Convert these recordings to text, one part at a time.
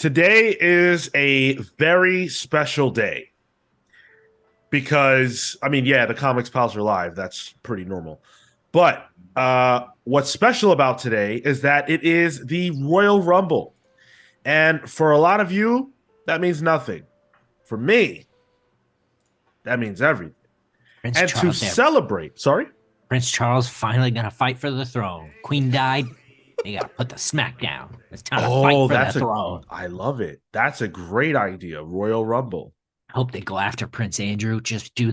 Today is a very special day because, the Comics Pals are live. That's pretty normal. But what's special about today is that it is the Royal Rumble. And for a lot of you, that means nothing. For me, that means everything. Prince And Charles to there. celebrate, sorry? Prince Charles finally gonna fight for the throne. Queen died. They gotta put the smack down. It's time to fight for the throne. I love it. That's a great idea. Royal Rumble. I hope they go after Prince Andrew. Just do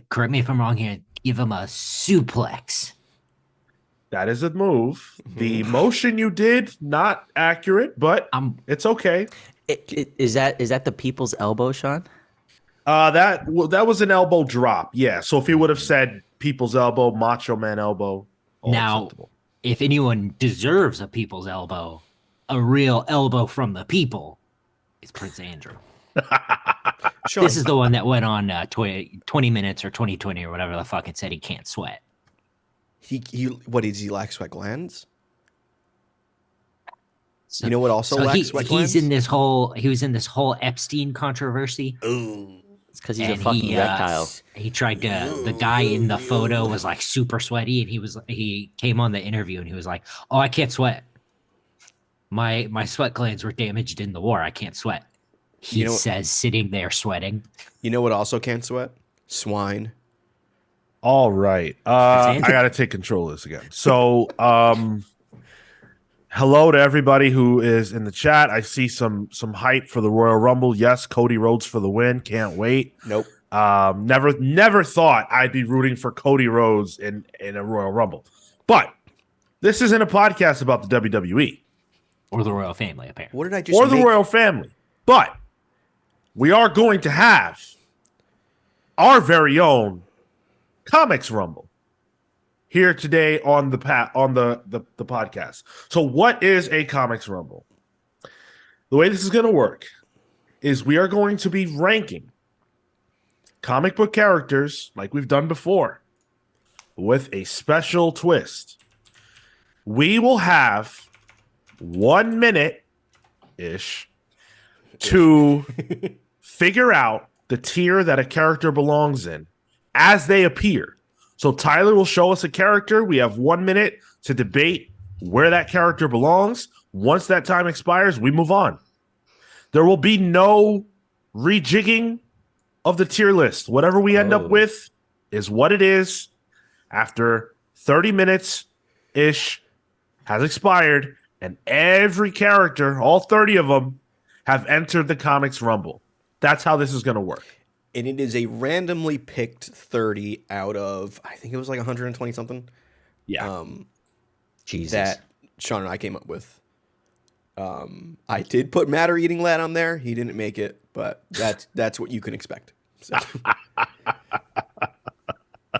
correct me if I'm wrong here, give him a suplex. That is a move. The motion you did, not accurate, but it's okay. Is that the people's elbow, Sean? That was an elbow drop. Yeah. So if he would have said people's elbow, Macho Man elbow, now, acceptable. If anyone deserves a people's elbow, a real elbow from the people, it's Prince Andrew. Sean. This is the one that went on 20 minutes or 2020 or whatever the fuck it said he can't sweat. What does he lack sweat glands? So, you know what also lacks sweat glands? He was in this whole Epstein controversy. Ooh. It's because he's a fucking reptile. He tried to. The guy in the photo was like super sweaty, and he came on the interview and he was like, "Oh, I can't sweat. My sweat glands were damaged in the war. I can't sweat." He says, sitting there sweating. You know what also can't sweat? Swine. All right. I got to take control of this again. So, hello to everybody who is in the chat. I see some hype for the Royal Rumble. Yes, Cody Rhodes for the win. Can't wait. Nope. Never thought I'd be rooting for Cody Rhodes in a Royal Rumble. But this isn't a podcast about the WWE. Or the Royal Family, apparently. What did I just Or the Royal Family. But we are going to have our very own Comics Rumble here today on the podcast. So what is a Comics Rumble? The way this is going to work is we are going to be ranking comic book characters like we've done before with a special twist. We will have 1 minute-ish to figure out the tier that a character belongs in as they appear. So Tyler will show us a character. We have 1 minute to debate where that character belongs. Once that time expires, we move on. There will be no rejigging of the tier list. Whatever we end up with is what it is. After 30 minutes-ish has expired, and every character, all 30 of them, have entered the Comics Rumble. That's how this is going to work. And it is a randomly picked 30 out of, I think it was like 120 something. Yeah. Jesus. That Sean and I came up with. I did put Matter Eating Lad on there. He didn't make it, but that's what you can expect. So.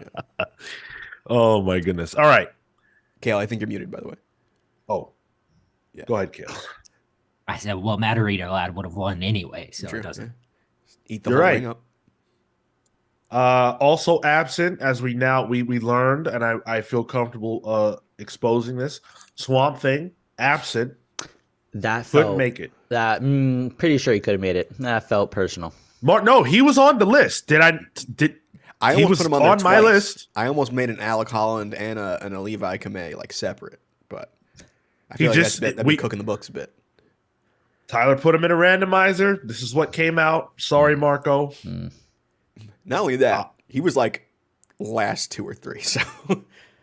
Yeah. Oh my goodness. All right. Kale, I think you're muted, by the way. Oh. Yeah. Go ahead, Kale. I said, well, Matter Eater Lad would have won anyway, so True. it doesn't. Eat the whole ring up. Also absent, as we learned, and I feel comfortable exposing this. Swamp Thing, absent. That couldn't make it. That pretty sure he could have made it. That felt personal. No, he was on the list. I almost put him on my list. I almost made an Alec Holland and a Levi Kamei like separate, but I feel that'd be cooking the books a bit. Tyler put him in a randomizer. This is what came out. Sorry, Marco. Not only that, he was like last 2 or 3. So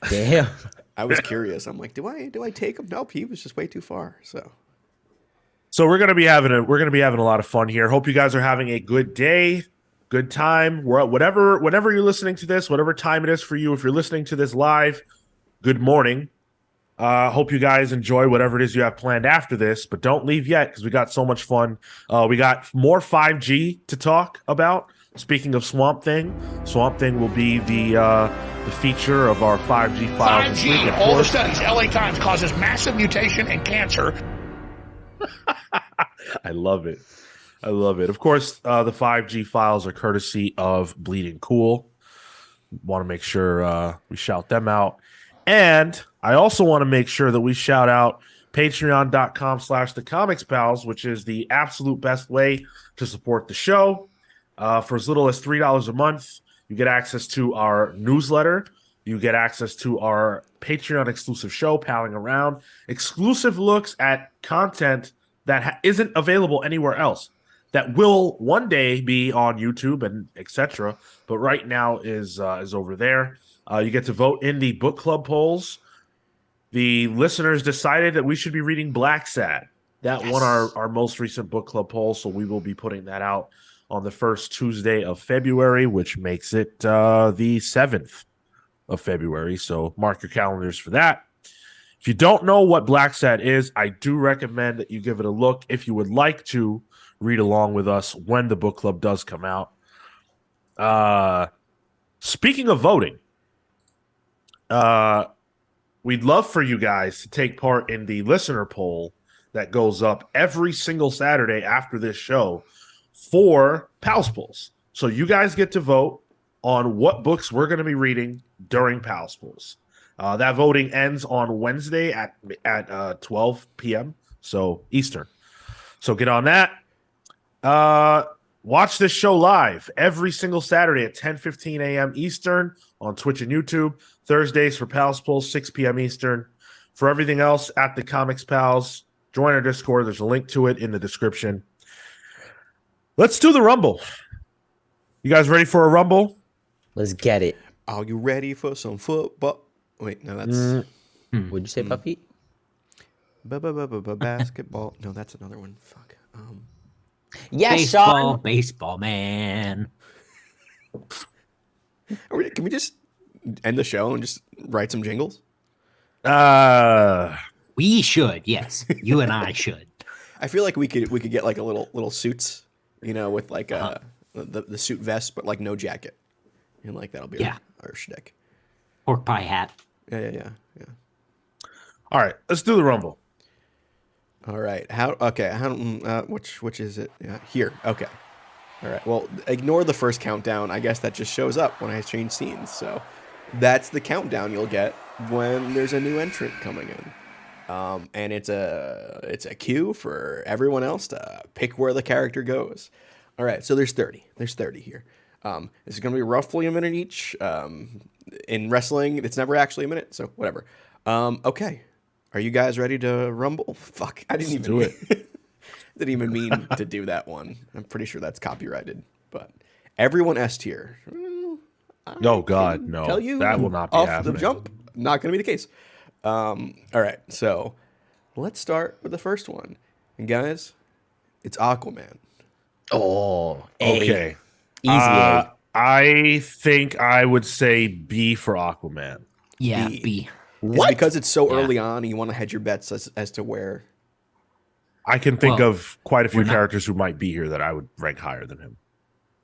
damn, I was curious. I'm like, do I take him? Nope, he was just way too far. So we're gonna be having a lot of fun here. Hope you guys are having a good day, good time. Whenever you're listening to this, whatever time it is for you. If you're listening to this live, good morning. Hope you guys enjoy whatever it is you have planned after this, but don't leave yet because we got so much fun. We got more 5G to talk about. Speaking of Swamp Thing will be the feature of our 5G files. 5G, all the studies, LA Times causes massive mutation and cancer. I love it. Of course, the 5G files are courtesy of Bleeding Cool. Want to make sure we shout them out. And I also want to make sure that we shout out patreon.com/the comics pals, which is the absolute best way to support the show. For as little as $3 a month, you get access to our newsletter. You get access to our Patreon exclusive show, Palling Around, exclusive looks at content that isn't available anywhere else, that will one day be on YouTube and etc. But right now is over there. You get to vote in the book club polls. The listeners decided that we should be reading Black Sad. That won our most recent book club poll, so we will be putting that out on the first Tuesday of February, which makes it the 7th of February. So mark your calendars for that. If you don't know what Black Sad is, I do recommend that you give it a look if you would like to read along with us when the book club does come out. Speaking of voting, we'd love for you guys to take part in the listener poll that goes up every single Saturday after this show for Pals Pulls. So you guys get to vote on what books we're going to be reading during Pals Pulls. That voting ends on Wednesday at 12 p.m. So Eastern. So get on that. Watch this show live every single Saturday at 10:15 a.m. Eastern on Twitch and YouTube. Thursdays for Pals Pulls, 6 p.m. Eastern. For everything else at the Comics Pals, join our Discord. There's a link to it in the description. Let's do the Rumble. You guys ready for a Rumble? Let's get it. Are you ready for some football? Wait, no, that's Would you say puppy? basketball. No, that's another one. Fuck. Yes, baseball, Sean. baseball man. Can we just end the show and just write some jingles? We should, yes. You and I should. I feel like we could get like a little suits, with like the suit vest, but like no jacket, and like that'll be our shtick. Pork pie hat. Yeah. All right, let's do the Rumble. All right. Which is it? Yeah, here. Okay. All right. Well, ignore the first countdown. I guess that just shows up when I change scenes. So that's the countdown you'll get when there's a new entrant coming in. And it's a cue for everyone else to pick where the character goes. All right. So there's 30. There's 30 here. This is going to be roughly a minute each. In wrestling, it's never actually a minute. So whatever. Okay. Are you guys ready to rumble? Fuck, I didn't even do it. didn't even mean to do that one. I'm pretty sure that's copyrighted. But everyone S tier. No, God, no. Tell you That will not be off happening. the jump. Not going to be the case. All right, so let's start with the first one. And guys, it's Aquaman. Oh, A. Okay. Easy A. I think I would say B for Aquaman. Yeah, B. B. It's because it's so Yeah. early on, and you want to hedge your bets as to where. I can think Well, of quite a few we're not- characters who might be here that I would rank higher than him.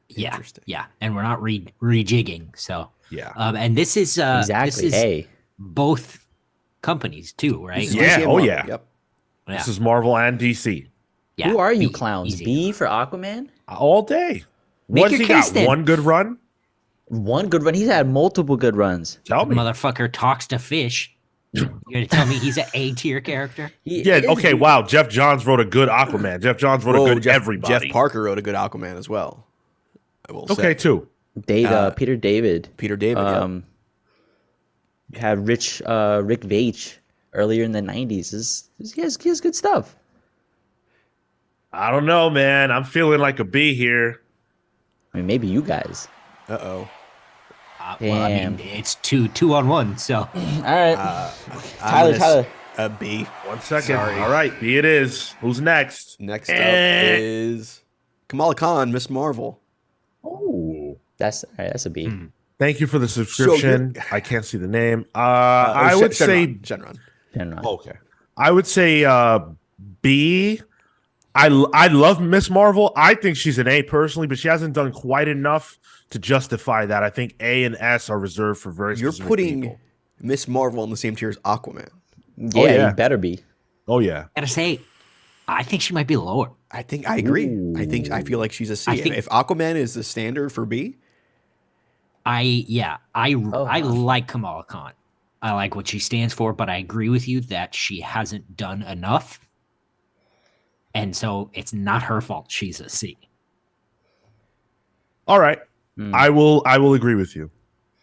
Yeah, Interesting. yeah. And we're not rejigging. So, Yeah. and this is Exactly. This is A. both companies too, right? This is Yeah, DC and oh, Marvel. yeah. Yep. Yeah, This is Marvel and DC. yeah, Who are you B, clowns? easy. B for Aquaman? All day. Make What's your he case got? then. One good run? One good run. He's had multiple good runs. Tell me. Motherfucker talks to fish. You're gonna tell me he's an A tier character? Yeah, okay, wow. Jeff Johns wrote a good Aquaman. Jeff Johns wrote a good everybody. Jeff Parker wrote a good Aquaman as well. I will Okay, say. too. Peter David. Peter David. Yep. You had Rick Veitch earlier in the 90s. He has good stuff. I don't know, man. I'm feeling like a B here. I mean, maybe you guys. Uh-oh. Well, I mean, Damn. it's two on one. So All right. I'm gonna Tyler. A B. 1 second. Sorry. All right, B it is. Who's next? Next up Eh. is Kamala Khan, Miss Marvel. Oh. That's all right. That's a B. Thank you for the subscription. good. I can't see the name. I would say Shenron. General. okay. I would say B. I love Miss Marvel. I think she's an A personally, but she hasn't done quite enough to justify that. I think A and S are reserved for very You're specific putting people. Miss Marvel in the same tier as Aquaman. Yeah, yeah. you better be. Oh yeah. gotta say, I think she might be lower. I agree. I feel like she's a C. I think- If Aquaman is the standard for B, I Oh, wow. like Kamala Khan. I like what she stands for, but I agree with you that she hasn't done enough. And so it's not her fault she's a C. All right. Hmm. I will agree with you.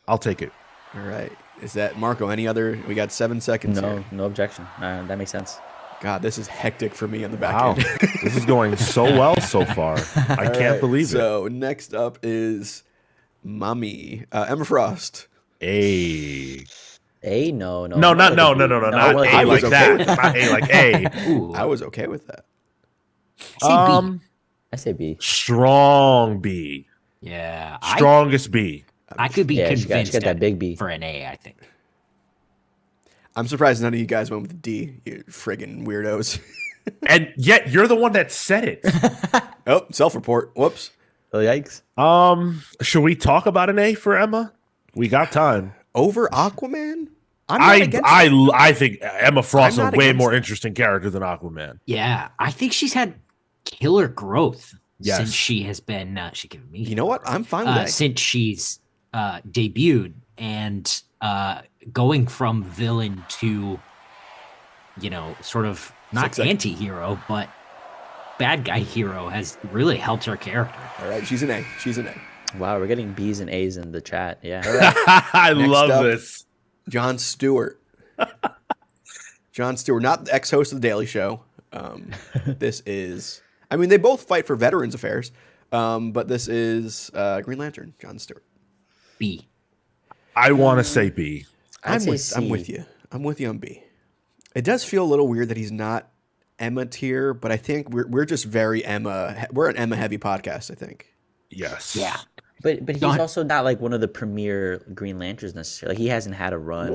I'll take it. All right. Is that Marco? Any other? We got 7 seconds No, here. no objection. That makes sense. God, this is hectic for me on the back Wow. end. This is going so well so far. I All can't right, believe it. So next up is Mommy. Emma Frost. A. A? No. No, not no, like no, a no, no, B. not like A I like was okay with that. Not A like A. Ooh, I was okay with that. I say B. I say B. Strong B. Yeah, Strongest B. I could be Yeah, she convinced got that big B. for an A, I think. I'm surprised none of you guys went with D, you friggin' weirdos. And yet you're the one that said it. Oh, self-report. Whoops. Oh, yikes. Should we talk about an A for Emma? We got time. Over Aquaman? I'm not against it. I think Emma Frost is I'm a not way against more that. interesting character than Aquaman. Yeah, I think she's had killer growth Yes. since she has been. She gave me. You know what? I'm fine with that. Since she's debuted and going from villain to, sort of not Six seconds. anti-hero, but bad guy hero has really helped her character. All right, she's an A. She's an A. Wow, we're getting B's and A's in the chat. Yeah. I Next love up. this. Jon Stewart. Jon Stewart, not the ex-host of The Daily Show. This is... I mean, they both fight for Veterans Affairs, but this is Green Lantern, Jon Stewart. B. I want to say B. I'd say C. I'm with you. I'm with you on B. It does feel a little weird that he's not Emma tier, but I think we're just very Emma. We're an Emma heavy podcast, I think. Yes. Yeah. But he's Don't- also not like one of the premier Green Lanterns necessarily. Like, he hasn't had a run.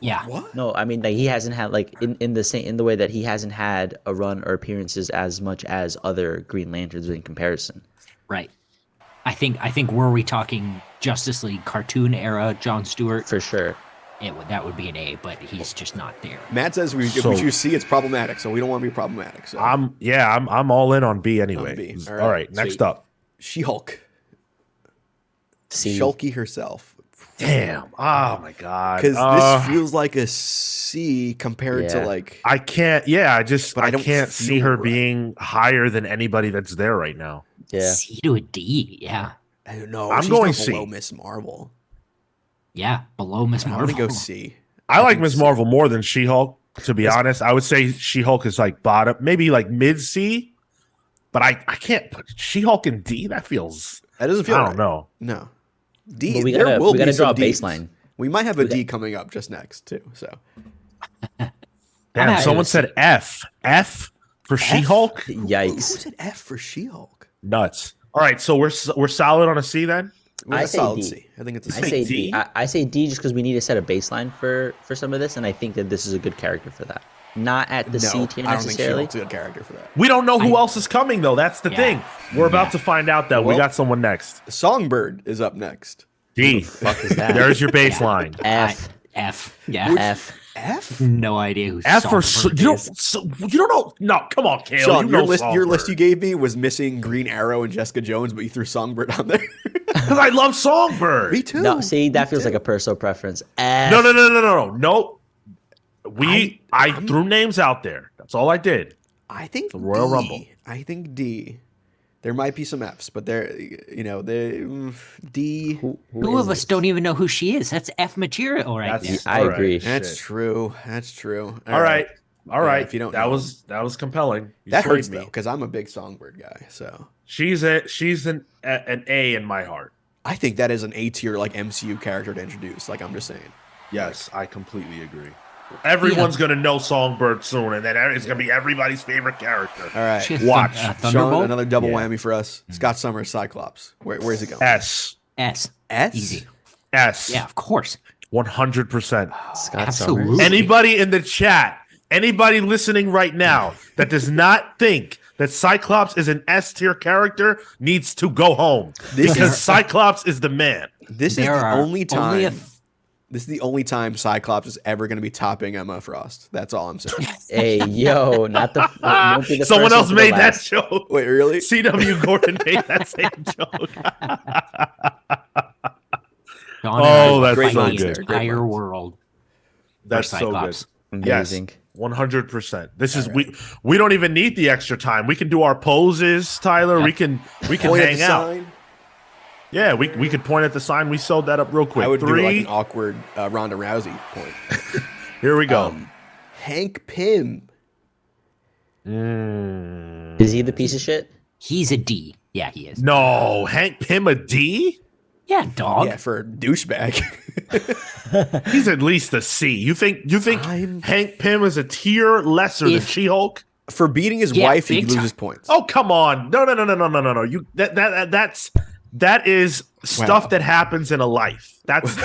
Yeah. What? No, I mean, like, he hasn't had like in the way that he hasn't had a run or appearances as much as other Green Lanterns in comparison. Right. I think were we talking Justice League cartoon era Jon Stewart, For sure. that would be an A, but he's just not there. Matt says if So- we choose C, it's problematic, so we don't want to be problematic. So I'm all in on B anyway. On B. All All right, right, next sweet. up. She-Hulk, C. Shulky herself, Damn. Oh my god. because this feels like a C compared to Yeah. like. I can't. Yeah, I I don't can't see feel her right. being higher than anybody that's there right now. Yeah. C to a D. Yeah. I don't know. I'm she's going not C. below Miss Marvel. Yeah. Below Miss I'm Marvel. gonna go C. I like think Ms. C. Marvel more than She-Hulk. To be honest, I would say She-Hulk is like bottom, maybe like mid C. But I can't put She-Hulk in D. That feels. That doesn't feel. I right. don't know. No. D. But we there gotta- will we be gotta some draw a Ds. baseline. We might have a D coming up just next too. So Damn, happy someone with said C. F. F for She-Hulk. Who Yikes. said F for She-Hulk? Nuts. All right, so we're solid on a C then. We're I a say solid D. C. I think it's a I C. say D? D. I say D just because we need to set a baseline for some of this, and I think that this is a good character for that. Not at the C tier I don't think necessarily. She-Hulk's a good character for that. We don't know who else is coming though. That's the Yeah. thing. We're about Yeah. to find out that we Well- got someone next. Songbird is up next. D. Fuck is that? There's your baseline. F. F. Yeah. F. F. No idea who F for Songbird you don't. is. So, you don't know. No, come on, Kale. Sean, you your know list Songbird. you gave me was missing Green Arrow and Jessica Jones, but you threw Songbird on there. Because I love Songbird. Me too. No, see, that Me feels too. like a personal preference. F. No. I threw names out there. That's all I did. I think The Royal D. Rumble. I think D. There might be some Fs, but there, D. Two of us don't even know who she is. That's F material right That's there. I all right. agree. That's Shit. true. That's true. All right. All right. if you don't that know. was compelling. You That swayed hurts though, me. because I'm a big Songbird guy. So She's an A in my heart. I think that is an A tier like MCU character to introduce. Like I'm just saying. Yes, I completely agree. Everyone's gonna know Songbird soon, and then it's gonna be everybody's favorite character. All right. She has Watch. Sean, Thunderbolt. another double Yeah. whammy for us. Scott Summers, Cyclops. Where's it going? S. S. S? Easy. S. Yeah, of course. 100%. Scott Absolutely. Summers. Anybody in the chat, anybody listening right now that does not think that Cyclops is an S tier character needs to go home This because is- Cyclops is the man. This is There the are only time. only a This is the only time Cyclops is ever going to be topping Emma Frost. That's all I'm saying. Hey, yo, not the. won't be the Someone first else or the made that last. joke. Wait, really? CW Gordon made that same joke. Dawn Oh, and I that's fight so the good. Great entire minds. world. That's for so good. Cyclops. Amazing. Yes, 100%. This is we don't even need the extra time. We can do our poses, Tyler. Yep. We can Point at hang the out. sign. Yeah, we could point at the sign. We sewed that up real quick. I would do like 3. an awkward Ronda Rousey point. Here we go. Hank Pym. Is he the piece of shit? He's a D. Yeah, he is. No, Hank Pym a D? Yeah, dog. Yeah, for a douchebag. He's at least a C. You think I'm- Hank Pym is a tier lesser than If- She-Hulk? For beating his Yeah, wife, he big loses time. points. Oh, come on. No. You that is stuff Wow. that happens in a life. That's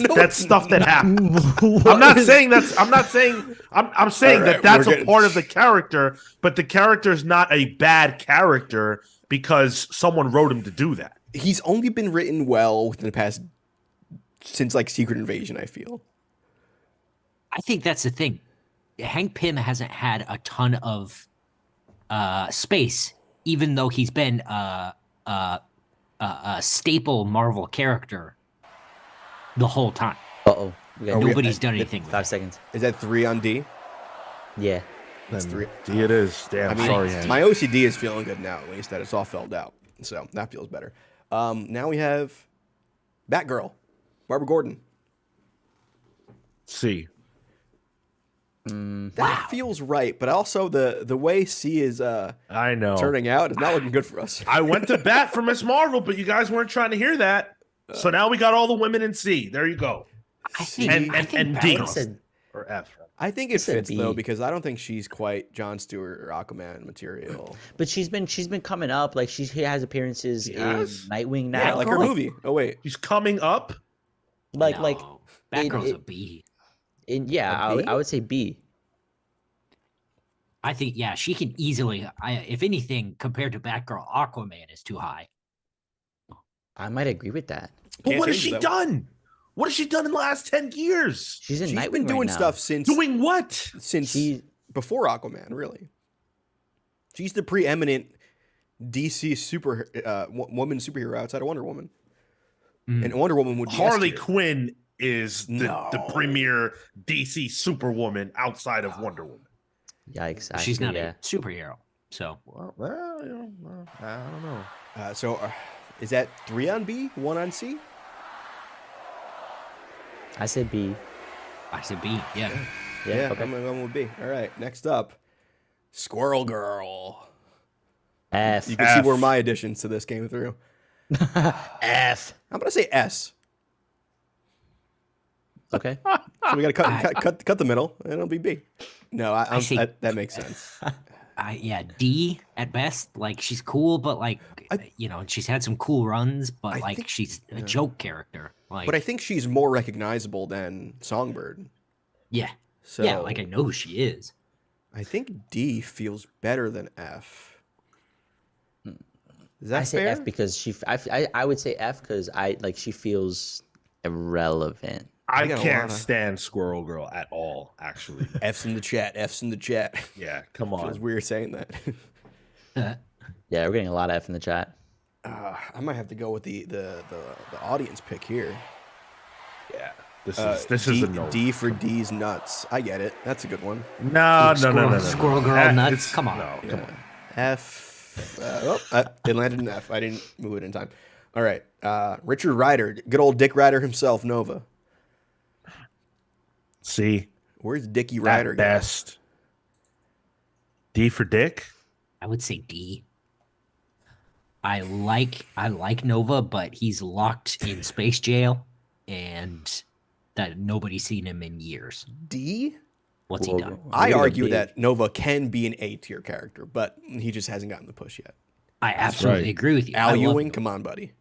No, that's stuff that happens. I'm not saying I'm saying All right, that's we're a getting- part of the character, but the character is not a bad character because someone wrote him to do that. He's only been written well within the past since like Secret Invasion, I feel. I think that's the thing. Hank Pym hasn't had a ton of space, even though he's been a staple Marvel character the whole time. Uh-oh. We got Nobody's done anything with 5 it. seconds. Is that 3 on D? Yeah. That's Then 3. D it is. Damn, I mean, sorry, Hank. my OCD is feeling good now, at least that it's all filled out. So that feels better. Now we have Batgirl, Barbara Gordon. C. That feels right, but also the way C is I know. turning out is not looking good for us. I went to bat for Miss Marvel, but you guys weren't trying to hear that. So now we got all the women in C. There you go. I think, And- I and- think and I D. Batgirl's- said Or F. I think it said fits though B. because I don't think she's quite Jon Stewart or Aquaman material. but she's been coming up. Like she has appearances Yes. in Nightwing now. Yeah, like her Batgirl? movie. Oh wait, She's coming up. like No, Batgirl's it- a B. yeah, A B? I would say B. I think she can easily. If anything, compared to Batgirl, Aquaman is too high. I might agree with that. But Can't what has change she that one. done? What has she done in the last 10 years? She's in she's Nightwing been doing right now. stuff since Doing what? She- before Aquaman, really. She's the preeminent DC super woman superhero outside of Wonder Woman, and Wonder Woman would be Harley S tier. Quinn is the No. premier DC superwoman outside of Wonder Woman. Yikes! She's actually, not yeah. a superhero, so Well, you know, I don't know. Is that 3 on B, 1 on C? I said B. I said B. Yeah. Yeah. Okay. I'm going with B. All right, next up, Squirrel Girl. F. You can F. see where my additions to this came through. F. I'm gonna say S. Okay. So we gotta cut the middle, and it'll be B. No, I see. that makes sense. D at best. Like she's cool, but like she's had some cool runs, but I like think- she's a joke character. Like, But I think she's more recognizable than Songbird. yeah, So yeah. Like I know who she is. I think D feels better than F. Is that I say fair? F because I would say F because she feels irrelevant. I got a can't lot of- stand Squirrel Girl at all, actually. F's in the chat. F's in the chat. Yeah, come Feels on. weird saying that. Yeah, we're getting a lot of F in the chat. I might have to go with the audience pick here. Yeah. This is D, a no. D for D's nuts. I get it. That's a good one. No. Squirrel Girl nuts? It's- Come on. No, come on. F. It landed in F. I didn't move it in time. All right. Richard Rider, good old Dick Rider himself, Nova. C. Where's Dickie At Rider? go? best. D for Dick? I would say D. I like Nova, but he's locked in space jail, and that nobody's seen him in years. D? What's he done? I We're gonna argue be- that Nova can be an A tier character, but he just hasn't gotten the push yet. I absolutely right. agree with you. I Al love Ewing, him. come on, buddy.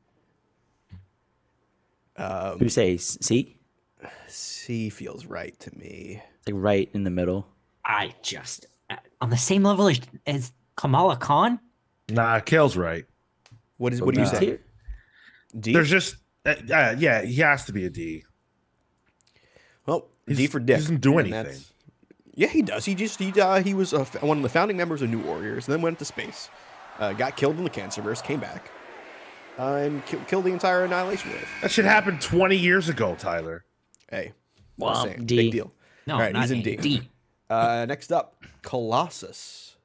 Who say C? C feels right to me. It's like right in the middle. I just on the same level as Kamala Khan. Nah, Kale's right. What do you say? Tier? D? There's just, yeah, he has to be a D. Well, D He's- for Dick. he doesn't do and anything. that's- Yeah, he does. He was one of the founding members of New Warriors, then went to space, got killed in the Cancerverse, came back, and kill the entire Annihilation Wave. That should happen 20 years ago, Tyler. Hey, Well, just saying, D. big deal. No, All right, not he's in A, D. D. Next up, Colossus.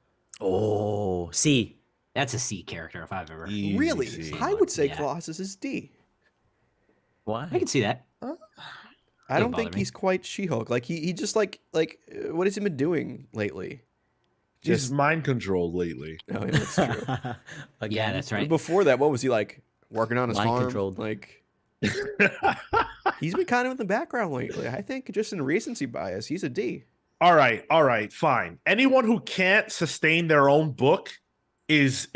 Oh, C. That's a C character if I've ever. Really? Easy. I would say Yeah. Colossus is D. Why? I can see that. I don't bother think me. he's quite She-Hulk. Like he just what has he been doing lately? He's mind controlled lately. Oh, yeah, that's true. Yeah, that's right. Before that, what was he like? Working on his Mind farm? controlled. Like he's been kind of in the background lately. I think just in recency bias, he's a D. All right, fine. Anyone who can't sustain their own book is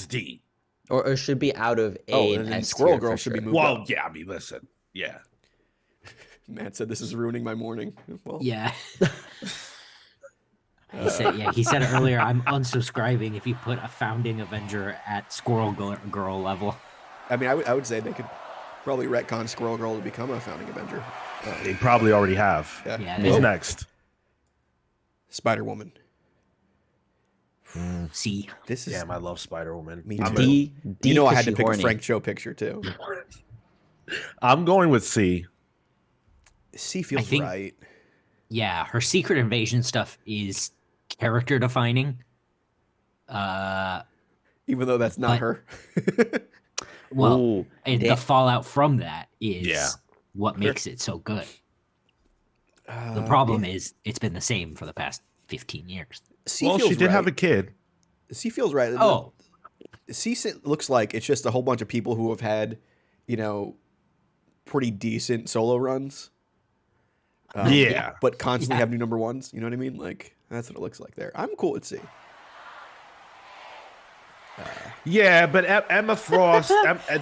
D. Or should be out of A Oh, and and then S Squirrel tier Girl for should be sure. moved Well, up. yeah, I mean, listen. Yeah. Matt said this is ruining my morning. Well, Yeah. He said it earlier. I'm unsubscribing if you put a founding Avenger at Squirrel Girl level. I mean, I would say they could probably retcon Squirrel Girl to become a founding Avenger. They probably already have. Yeah, Who's they- next? Spider Woman. C. This is Damn, I love Spider Woman. Me I'm, too. D. D. you know I 'cause had to she pick horny. a Frank Cho picture too. I'm going with C. C feels think- right. Yeah, her Secret Invasion stuff is character defining. Even though that's not But- her. Well, Ooh, and the damn. fallout from that is Yeah. what makes it so good. The problem is it's been the same for the past 15 years. C Well, feels she did right. have a kid. C feels right. Oh, Looks like it's just a whole bunch of people who have had, pretty decent solo runs. Yeah. But constantly Yeah. have new number ones. You know what I mean? Like, that's what it looks like there. I'm cool with C. Yeah, but Emma Frost,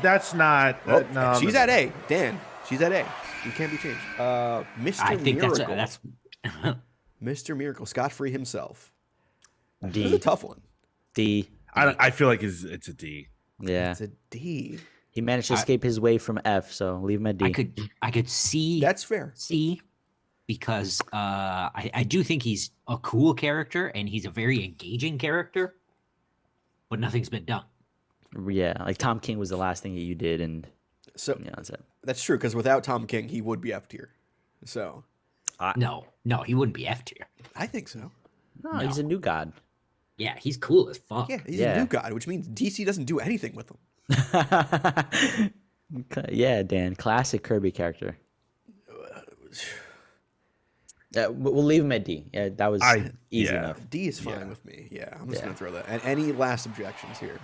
that's not. Well, no, she's no, at no. A. Dan, she's at A. You can't be changed. Mr. I think Miracle. that's Mr. Miracle. Scott-free himself. This is a D. tough one. D. I feel like it's a D. Yeah. It's a D. He managed to escape his way from F, so leave him at D. I could see That's fair. C because I do think he's a cool character and he's a very engaging character, but nothing's been done. Yeah, like Tom King was the last thing that you did, and So yeah, that's it. that's true, because without Tom King, he would be F tier. So No, he wouldn't be F tier. I think so. No, he's a new god. Yeah, he's cool as fuck. Yeah, he's Yeah. a new god, which means DC doesn't do anything with him. Yeah, Dan, classic Kirby character. We'll leave him at D. Yeah, that was easy yeah. enough. D is fine Yeah. with me. Yeah, I'm just Yeah. gonna throw that. And any last objections here?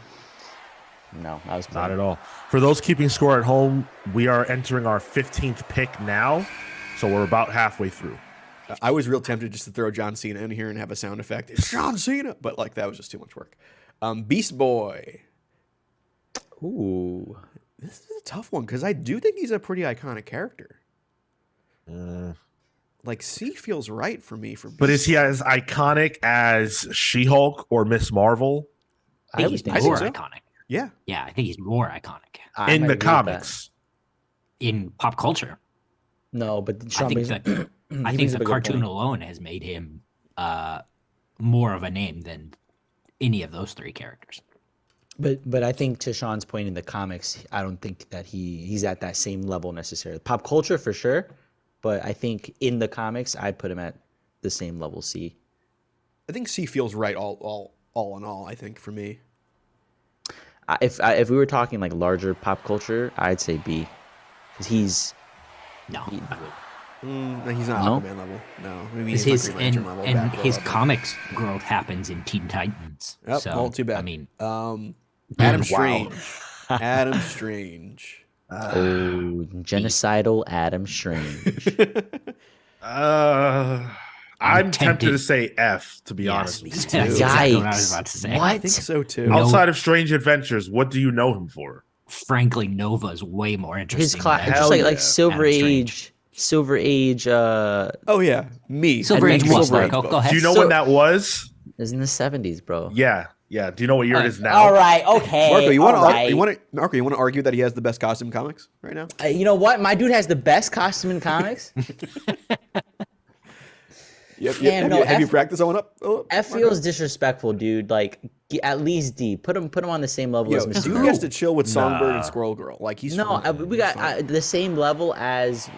No, that was Not at all. For those keeping score at home, we are entering our 15th pick now, so we're about halfway through. I was real tempted just to throw John Cena in here and have a sound effect. It's John Cena, but like that was just too much work. Beast Boy. Ooh, This is a tough one because I do think he's a pretty iconic character. Like C feels right for me for. Beast But is he as iconic as She-Hulk or Miss Marvel I think would he's think more so. iconic. Yeah, Yeah, I think he's more iconic I in might the agree with that. comics? in pop culture. No, but I Sean think brings, the he I think brings the up a good cartoon point. alone has made him more of a name than any of those three characters. But I think to Sean's point in the comics, I don't think that he's at that same level necessarily. Pop culture for sure, but I think in the comics, I'd put him at the same level C. I think C feels right. All in all, I think for me. If we were talking like larger pop culture, I'd say B, because he's No, I would. No, he's not No? Aquaman level. No, maybe His, he's not Green and Lantern level. and Batgirl his level. comics growth happens in Teen Titans. Yep, so well, too bad. I mean, Adam Wow. Strange. Adam Strange. oh genocidal Adam Strange. I'm tempted tempted- to say F, to be yes, honest with that's you. exactly what I was Yikes. about to say. I What? think so too. No. Outside of Strange Adventures, what do you know him for? Frankly, Nova is way more interesting. His class, than just like yeah. Silver Adam Strange. Age, Silver Age. Oh yeah, me. Silver Age Adventures what, of Marco? Book. Go ahead. Do you know So- when that was? is in the 70s, bro. Yeah. Do you know what year it is now? All right, okay. Marco, you want all right. to argue that he has the best costume in comics right now? You know what? My dude has the best costume in comics. Yep. Yeah, Have, no, you, have you F- practiced on up? Oh, F feels disrespectful, dude. Like at least D. Put him on the same level Yo, as dude Mysterio. gets to chill with Songbird Nah. and Squirrel Girl. Like he's No, fine. we He's got fine. the same level as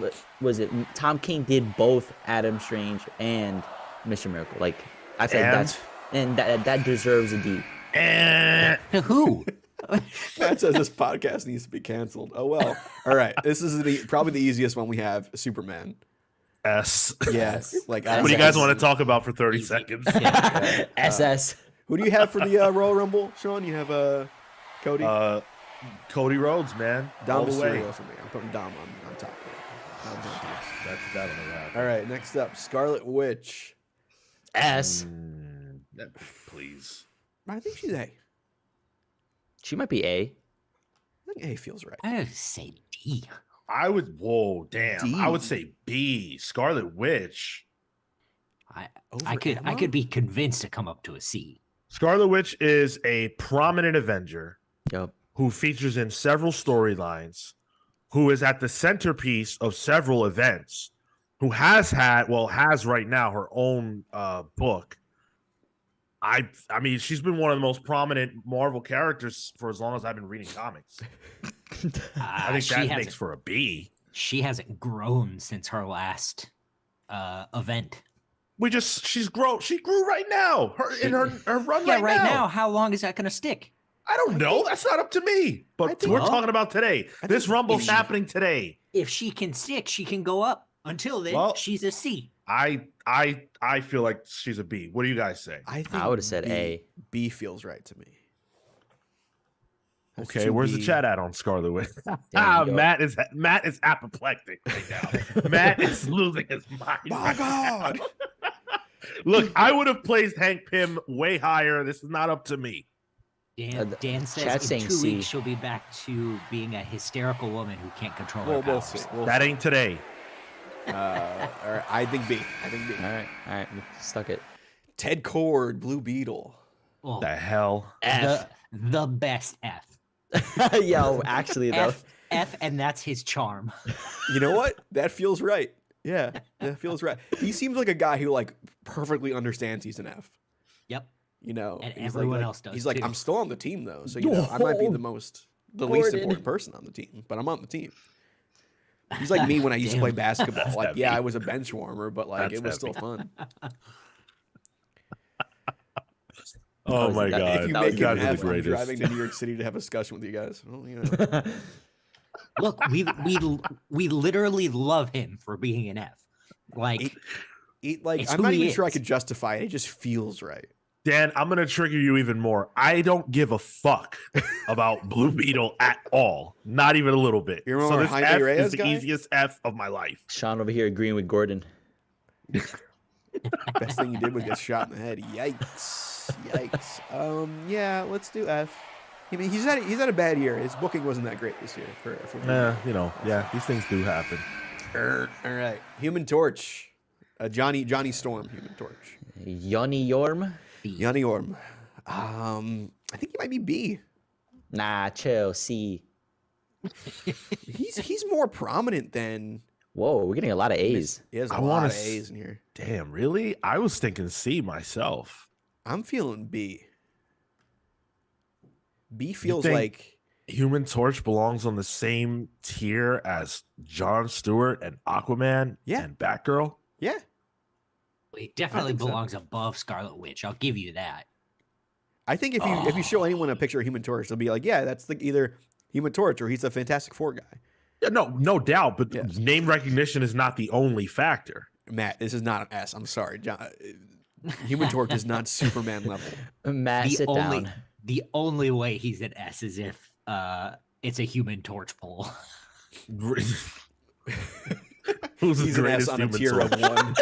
was it Tom King did both Adam Strange and Mr. Miracle. Like I feel like that deserves a D. And To who? Matt says this podcast needs to be canceled. Oh well. All right. This is probably the easiest one we have. Superman. S. Yes. Like What do you guys want to talk about for 30 Easy. seconds? SS. Who do you have for the Royal Rumble, Sean? You have Cody. Cody Rhodes, man. Dom All the way. Mysterio for me. I'm putting Dom on top. Dom's on top. That's definitely right. All right. Next up, Scarlet Witch. S. Please. I think she's A. I She might be A. think A feels right. I would say D. I would. Whoa, damn. D. I would say B. Scarlet Witch. I Over could Emma? be convinced to come up to a C. Scarlet Witch is a prominent Avenger Yup. who features in several storylines, who is at the centerpiece of several events, who has right now her own book. I mean, she's been one of the most prominent Marvel characters for as long as I've been reading comics. I think that makes for a B. She hasn't grown since her last event. She grew right now. Her run Yeah, right, right now. now, how long is that going to stick? I don't know. That's not up to me. But think- we're Well, talking about today. This Rumble's if she- happening today. If she can stick, she can go up. Until then, Well- she's a C. I feel like she's a B. What do you guys say? I think I would've said A. B feels right to me. That's Okay, two where's the B. chat at on Scarlet Witch? Damn, yo. Matt is apoplectic right now. Matt is losing his mind. My God. Look, I would have placed Hank Pym way higher. This is not up to me. Dan chat's says in saying 2 C. weeks she'll be back to being a hysterical woman who can't control her We'll powers. see. We'll That see. ain't today. All right, I think B. All right. Stuck it. Ted Cord, Blue Beetle. Oh, The hell? the best F. Yo, actually though. F, and that's his charm. You know what? That feels right. Yeah, that feels right. He seems like a guy who like perfectly understands he's an F. Yep. You know, And he's everyone else does, He's like, too. I'm still on the team though, so you know, I might be the least Gordon. important person on the team, but I'm on the team. He's like me when I used to play basketball. That's Like, heavy. yeah, I was a bench warmer, but like That's it was heavy. still fun. Oh was- my that- god. If you that make was it You an guys are F, the I'm greatest. driving to New York City to have a discussion with you guys. Well, you know. Look, we literally love him for being an F. Like, Like, It's I'm who not he even sure I is. could justify it. It just feels right. Dan, I'm gonna trigger you even more. I don't give a fuck about Blue Beetle at all. Not even a little bit. You're So more this Jaime F Reyes is the guy? easiest F of my life. Sean over here agreeing with Gordon. Best thing you did was get shot in the head. Yikes. Yikes. Yeah, let's do F. I mean, he's had a bad year. His booking wasn't that great this year. For These things do happen. All right. Human Torch. Johnny Storm, Human Torch. Yoni Yorm? Johnny Orm. I think he might be B. Nah, chill. C. He's more prominent than Whoa, we're getting a lot of A's. he has a I lot wanna of s- A's in here. Damn, really? I was thinking C myself. I'm feeling B. B feels think- like Human Torch belongs on the same tier as Jon Stewart and Aquaman Yeah. and Batgirl. yeah. it definitely think so. belongs above Scarlet Witch. I'll give you that. I think if you show anyone a picture of Human Torch, they'll be like, yeah, that's either Human Torch or he's a Fantastic Four guy. Yeah, no doubt, but Yes. name recognition is not the only factor. Matt, this is not an S. I'm sorry. Human Torch is not Superman level. Matt, sit down. The only way he's an S is if it's a Human Torch poll. Who's the He's an S greatest on a Human tier Torch? of 1.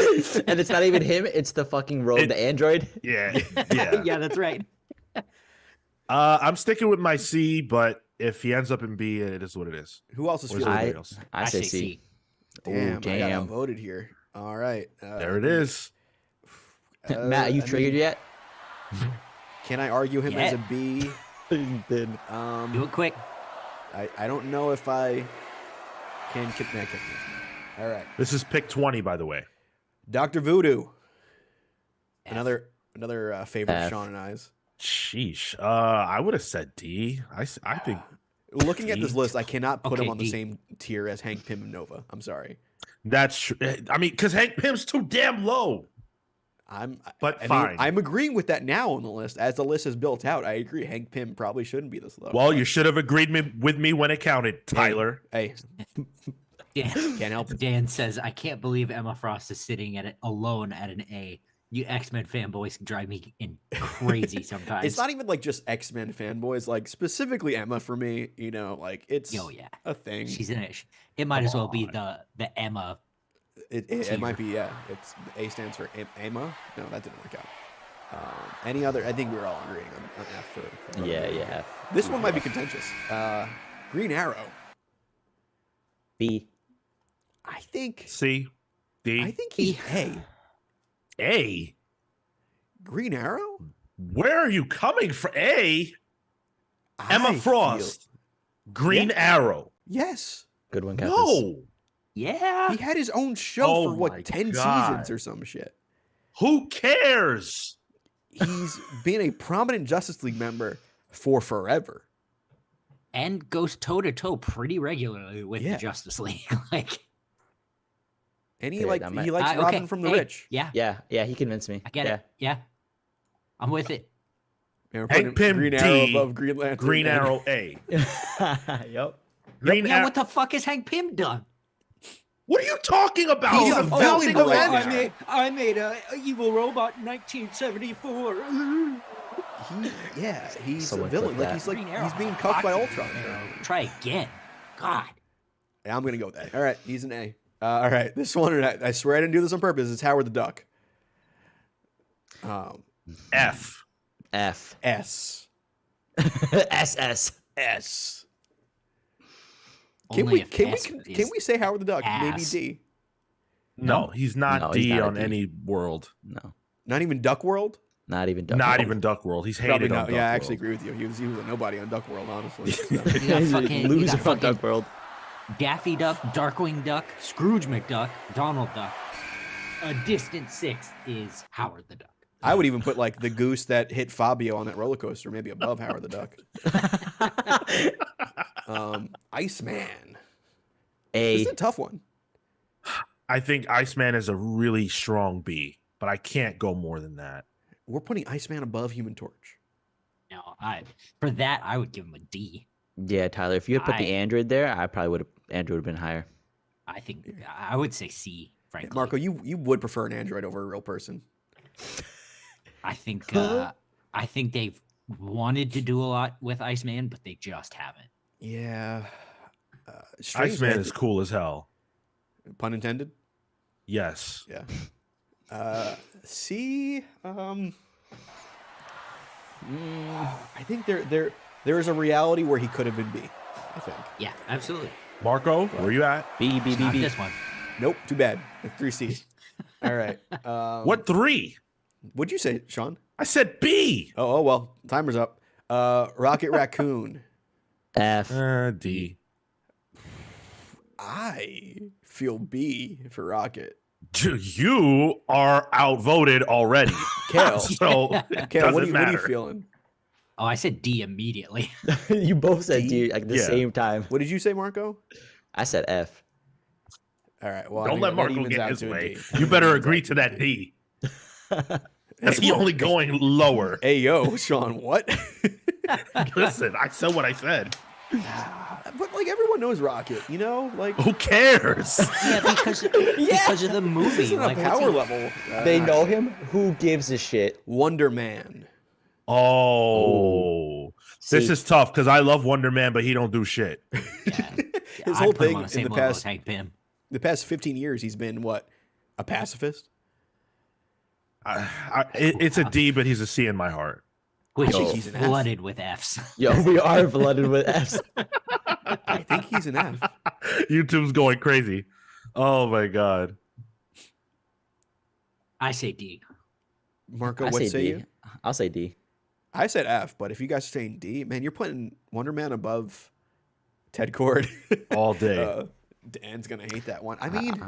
And it's not even him, it's the fucking rogue, the android. Yeah, yeah. Yeah, that's right. I'm sticking with my C, but if he ends up in B, it is what it is. Who else is Where's feeling everybody it? else? I say C. C. Damn, I got damn. outvoted here. All right. There it is. Matt, are you I triggered mean, yet? Can I argue him as a B? Did. Do it quick. I don't know if I can. All right. This is pick 20, by the way. Dr. Voodoo. Another favorite of F. Sean and I's. Sheesh. I would have said D. I think Looking at this D. list, I cannot put him Okay, on the D. same tier as Hank Pym and Nova. I'm sorry. that's true. I mean, because Hank Pym's too damn low. But fine. I'm agreeing with that now on the list. As the list is built out, I agree. Hank Pym probably shouldn't be this low. Well, you should have agreed with me when it counted, Tyler. Hey, Dan, can't help it. Dan says, I can't believe Emma Frost is sitting at it alone at an A. You X-Men fanboys drive me crazy sometimes. It's not even like just X-Men fanboys, like specifically Emma for me, you know, like it's yeah. a thing. She's in it. It might as well be the Emma. It might be, yeah. It's A stands for Emma. No, that didn't work out. Any other? I think we were all agreeing on F for Yeah. This one might be contentious. Green Arrow. B. I think C, D, I think he's A. A. Green Arrow? Where are you coming from? A. Emma I Frost. feel- Green Arrow. Yes. Good one, Campus. No. Yeah. He had his own show Oh for my what, 10 God. seasons or some shit. Who cares? He's been a prominent Justice League member for forever. And goes toe to toe pretty regularly with Yeah. the Justice League. Like, And he Okay, like that he might- likes okay, Robin from the hey, Rich. Yeah, Yeah, he convinced me. I get it. Yeah, I'm with it. And we're Hank putting Pym Green D, Arrow above Green Lantern. Green and- Arrow A. Yep. Green Yeah, Arrow. what the fuck has Hank Pym done? What are you talking about? He's a villain founding right Avenger. now. I made a evil robot in 1974. He's Someone a villain. clip Like that. he's like Green Arrow. he's being cucked by Fuck Ultron. Try again. God. Yeah, I'm gonna go with that. All right, he's an A. All right, this one I swear I didn't do this on purpose. It's Howard the Duck. F. F. S. SS. S. Only if Can S we say Howard the Duck? Maybe ass. D. No, he's not No, D he's not a on D. any world. No. Not even Duck World. Not even Duck. Not even Duck World. He's Probably hated on not. Duck Yeah, I World. actually agree with you. He was a nobody on Duck World, honestly. So. You got fucking, you Loser got from fucking Duck World. Daffy Duck, Darkwing Duck, Scrooge McDuck, Donald Duck. A distant sixth is Howard the Duck. I would even put like the goose that hit Fabio on that roller coaster, maybe above Howard the Duck. Iceman. This is A. a tough one. I think Iceman is a really strong B, but I can't go more than that. We're putting Iceman above Human Torch. No, for that I would give him a D. Yeah, Tyler. If you had put the I- Android there, I probably would have. Android would have been higher. I think I would say C. Frankly, Marco, you would prefer an android over a real person. I think they've wanted to do a lot with Iceman, but they just haven't. Yeah. Strange Iceman that- is cool as hell. Pun intended. Yes. Yeah. C. I think there is a reality where he could have been B. I think. Yeah, absolutely. Marco, where you at? B, B, B, Not B. this one. Nope. Too bad. 3C. All right. What 3? What'd you say, Sean? I said B. Oh well. Timer's up. Rocket Raccoon. F. D. I feel B for Rocket. You are outvoted already. Kale. So Kale, it what doesn't are you matter. feeling? Oh, I said D immediately. You both said D? D like at the Yeah. same time. What did you say, Marco? I said F. All right. Well, I Don't think let that Marco evens get out his to a way. D. You better Evens agree out to that D. That's the only going lower. Hey yo, Sean, what? Listen, I said what I said. But like everyone knows Rocket, you know? Like Who cares? Yeah, because of the movie. this is Like, a what's power he- level. They know him. Who gives a shit? Wonder Man. Oh, this See. is tough because I love Wonder Man, but he don't do shit. Yeah. His I'd whole put him thing on the in same the level as past Hank Pym. the past 15 years he's been what? A pacifist? It's a D, but he's a C in my heart. Which think is he's an F. flooded with Fs. Yo, we are flooded with Fs. I think he's an F. YouTube's going crazy. Oh my god. I say D. Marco, I what say say D. you? I'll say D. I said F, but if you guys are saying D, man, you're putting Wonder Man above Ted Cord. All day. Dan's gonna hate that one. I mean,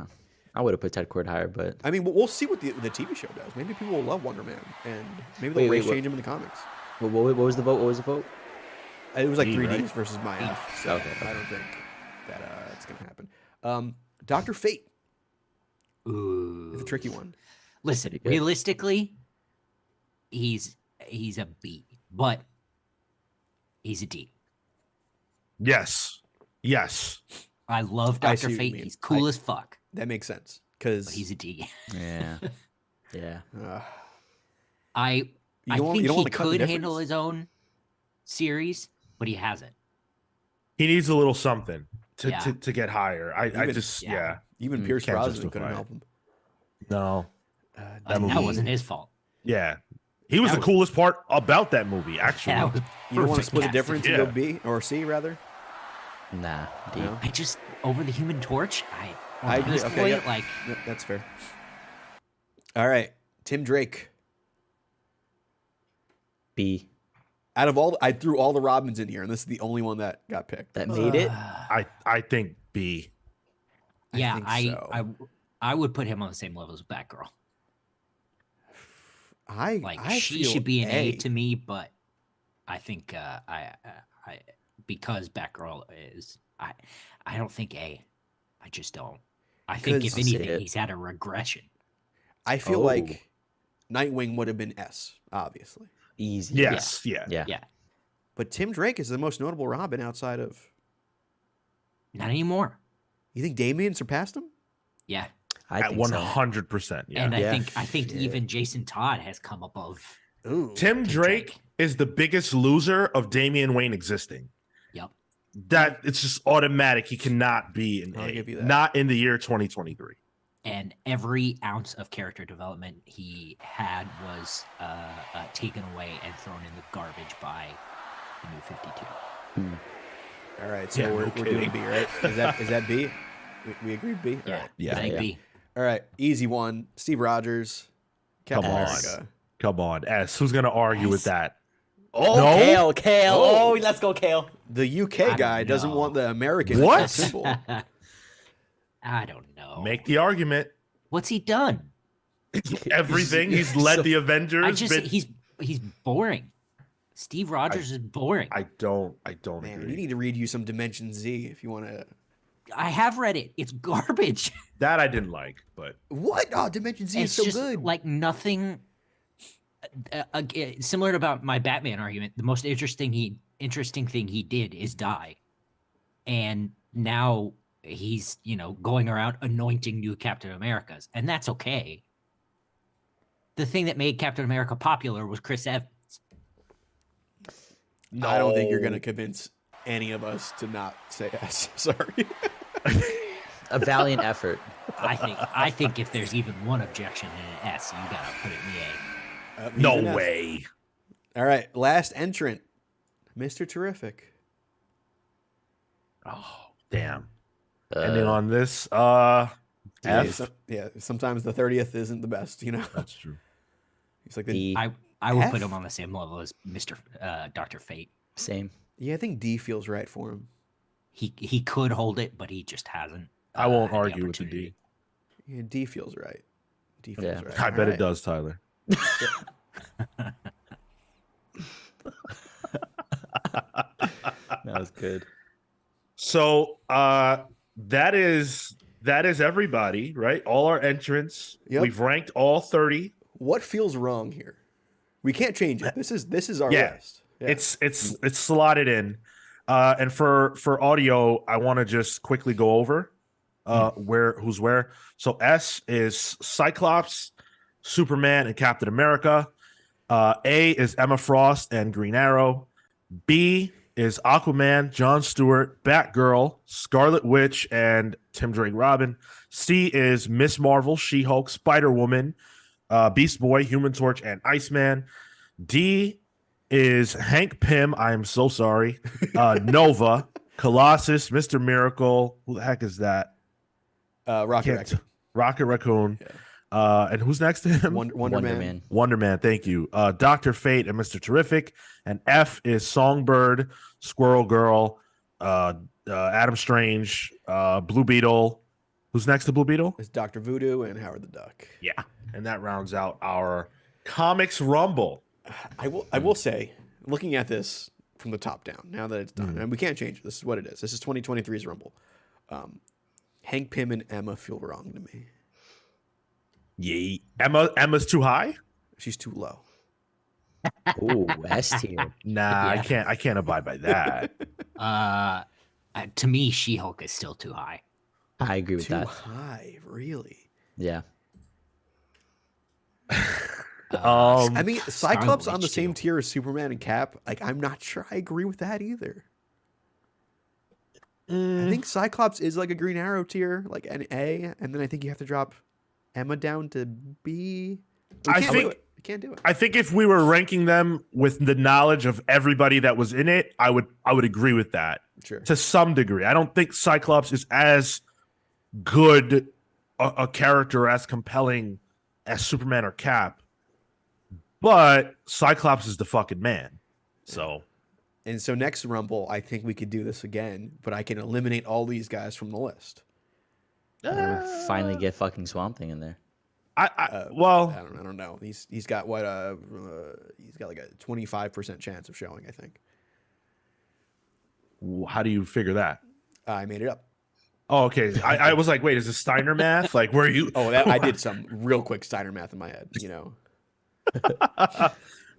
I would have put Ted Kord higher, but I mean, we'll see what the TV show does. Maybe people will love Wonder Man, and maybe they'll Wait, race what? change him in the comics. what was the vote? What was the vote? It was like B, 3Ds right? versus my F. So Okay. I don't think that it's gonna happen. Dr. Fate, Ooh. it's a tricky one. Listen, Pretty good. realistically, he's a B, but he's a D. Yes. Yes. I love I see Dr. what you Fate. mean. He's cool as fuck, That makes sense but because he's a D. Yeah. Yeah. I I don't think wanna he cut the could handle difference. his own series, but he hasn't. He needs a little something to Yeah. to get higher. I Even- just yeah. yeah. even Pierce can't Brosnan justify couldn't it. help him. No. That movie- wasn't his fault. Yeah. He was That the was- coolest part about that movie, actually. That was You don't want to perfect split the casting. difference and Yeah. go B or C rather? Nah. D. No? I just over the Human Torch. I At agree. this Okay, point, yep. like Yep, that's fair. All right, Tim Drake. B. Out of all, I threw all the Robins in here, and this is the only one that got picked. That made it. I think B. yeah, think I, so. I would put him on the same level as Batgirl. Like I she feel should be an A to me, but I think I because Batgirl is I don't think A. I just don't. I think if 'Cause- anything, It- he's had a regression. I feel Oh. like Nightwing would have been S, obviously, Easy. Yes. Yeah. Yeah. Yeah, but Tim Drake is the most notable Robin outside of. not anymore. You think Damian surpassed him? Yeah, I At think so. 100%. Yeah. and Yeah. I think Shit. even Jason Todd has come above. Ooh, Tim Drake is the biggest loser of Damian Wayne existing. Yep. That it's just automatic. He cannot be an I'll A. give you that. Not in the year 2023. And every ounce of character development he had was taken away and thrown in the garbage by the New 52. All right, so Yeah, we're no doing kidding. B, right? Is that B? We agreed B. Yeah, All right. Yeah. I think Yeah. B. All right, easy one. Steve Rogers, Captain Come on. America. Come on. S. Who's going to argue with S. that? Oh, No? Kale. Kale. Oh. Oh, let's go, Kale. The UK I guy don't doesn't know. want the American What? symbol. I don't know. Make the argument. What's he done? Everything. He's led so- the Avengers. I just been- he's boring. Steve Rogers is boring. I don't Man, agree. you need to read you some Dimension Z if you want to. I have read it. It's garbage. That I didn't like, but What? Oh, Dimension Z It's is so just good. like nothing. Similar to about my Batman argument, the most interesting thing he did is die, and now he's going around anointing new Captain Americas, and that's okay. The thing that made Captain America popular was Chris Evans. I don't think you're No. going to convince any of us to not say yes. Sorry. A valiant effort. I think if there's even one objection in an S, you gotta put it in the A. He's no an S. way. All right, last entrant, Mr. Terrific. Oh, damn. Ending on this, F. Yeah, sometimes the 30th isn't the best, That's true. He's like the. D. I would F? put him on the same level as Mr. Dr. Fate. Same. Yeah, I think D feels right for him. He could hold it, but he just hasn't. I won't had the argue with the opportunity. D. Yeah, D feels right. D feels Yeah. right. I All bet it right. does, Tyler. That was good. So that is everybody, right? All our entrants. Yep. We've ranked all 30. What feels wrong here? We can't change it. This is our Yeah. list. Yeah. It's slotted in. And for audio, I want to just quickly go over who's where. So S is Cyclops, Superman, and Captain America. A is Emma Frost and Green Arrow. B is Aquaman, Jon Stewart, Batgirl, Scarlet Witch, and Tim Drake Robin. C is Miss Marvel, She-Hulk, Spider-Woman, Beast Boy, Human Torch, and Iceman. D is Hank Pym. I am so sorry. Nova, Colossus, Mr. Miracle. Who the heck is that? Rocket Can't- Raccoon. Rocket Raccoon. And who's next to him? Wonder Man. Wonder Man, thank you. Dr. Fate and Mr. Terrific. And F is Songbird, Squirrel Girl, Adam Strange, Blue Beetle. Who's next to Blue Beetle? It's Dr. Voodoo and Howard the Duck. Yeah, and that rounds out our Comics Rumble. I will say, looking at this from the top down, now that it's done, and we can't change it. This is what it is. This is 2023's Rumble. Hank Pym and Emma feel wrong to me. Yeah, Emma's too high. She's too low. Ooh, S tier. Nah, Yeah. I can't abide by that. To me, She-Hulk is still too high. I agree with Too that. high, really. Yeah. I mean, Cyclops Scarlet on the Witch, same too. tier as Superman and Cap. Like, I'm not sure I agree with that either. I think Cyclops is like a Green Arrow tier, like an A, and then I think you have to drop Emma down to B. I think- We can't do it. I think if we were ranking them with the knowledge of everybody that was in it, I would agree with that Sure. to some degree. I don't think Cyclops is as good a character, as compelling as Superman or Cap, but Cyclops is the fucking man. So And so next Rumble, I think we could do this again, but I can eliminate all these guys from the list. Finally get fucking Swamp Thing in there. well, I don't know. He's got what he's got like a 25% chance of showing, I think. how do you figure that? I made it up. Oh, okay. I was like, wait, is this Steiner math? Like, where you? Oh, I did some real quick Steiner math in my head, you know.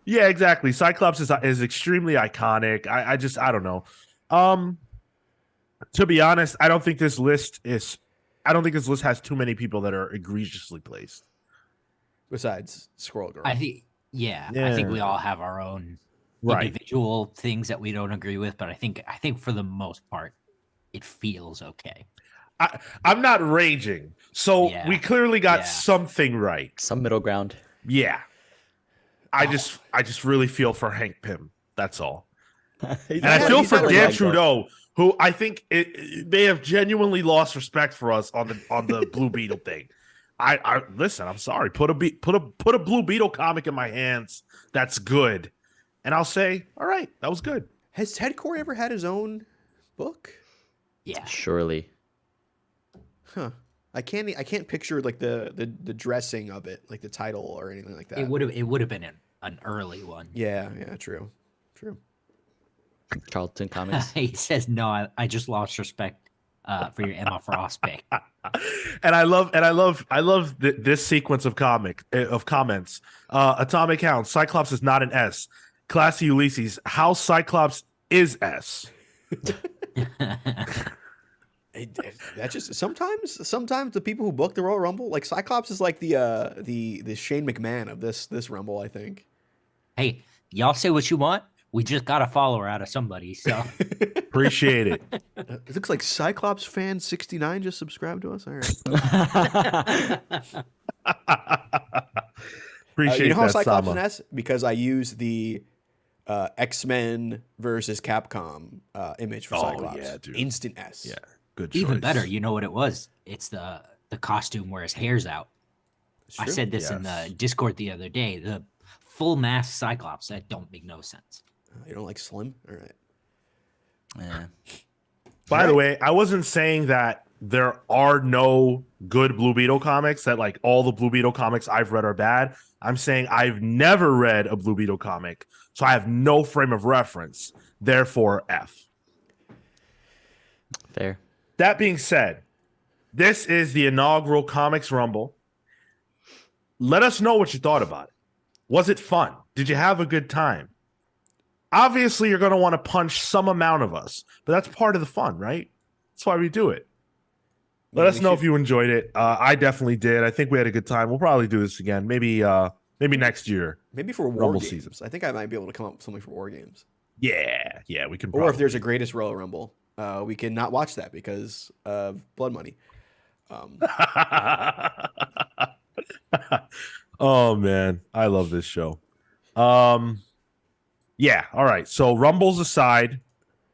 Yeah, exactly. Cyclops is extremely iconic. I don't know. To be honest, I don't think this list has too many people that are egregiously placed. Besides Squirrel Girl. I think, I think we all have our own Right. individual things that we don't agree with, but I think for the most part, it feels okay. I'm not raging, so Yeah. we clearly got Yeah. something right. Some middle ground. Yeah, I just really feel for Hank Pym. That's all, and I feel he's had for a Dan leg, though. Trudeau, who I think they have genuinely lost respect for us on the Blue Beetle thing. I listen. I'm sorry. Put a Blue Beetle comic in my hands. That's good, and I'll say, all right, that was good. Has Ted Corey ever had his own book? Yeah. Surely. Huh. I can't picture like the dressing of it, like the title or anything like that. It would have been an early one. Yeah, true. Charlton Comics. He says, no, I just lost respect for your Emma Frost pick. And I love this sequence of comments. Atomic Hound, Cyclops is not an S. Classy Ulysses, how Cyclops is S. That's just sometimes the people who book the Royal Rumble, like Cyclops is like the Shane McMahon of this Rumble, I think. Hey, y'all say what you want. We just got a follower out of somebody, so Appreciate it. It looks like Cyclops fan 69 just subscribed to us. All right. Appreciate You know how that, Cyclops Sama. is an S? Because I use the X-Men versus Capcom image for Oh, Cyclops. yeah, dude. Instant S. Yeah, good choice. even better. You know what it was? It's the costume where his hair's out. It's I true. said this in Yes. the Discord the other day. The full mask Cyclops that don't make no sense. You don't like Slim? All right. Yeah. By the way, I wasn't saying that there are no good Blue Beetle comics, that like all the Blue Beetle comics I've read are bad. I'm saying I've never read a Blue Beetle comic, so I have no frame of reference. Therefore, F. Fair. That being said, this is the inaugural Comics Rumble. Let us know what you thought about it. Was it fun? Did you have a good time? Obviously, you're going to want to punch some amount of us, but that's part of the fun, right? That's why we do it. Let Yeah, us we know should- if you enjoyed it. I definitely did. I think we had a good time. We'll probably do this again. Maybe next year. Maybe for War Rumble Games. season. I think I might be able to come up with something for War Games. Yeah, we can. Or if probably- there's a greatest Royal Rumble, we can not watch that because of blood money. Oh man, I love this show. Yeah, all right. So Rumbles aside,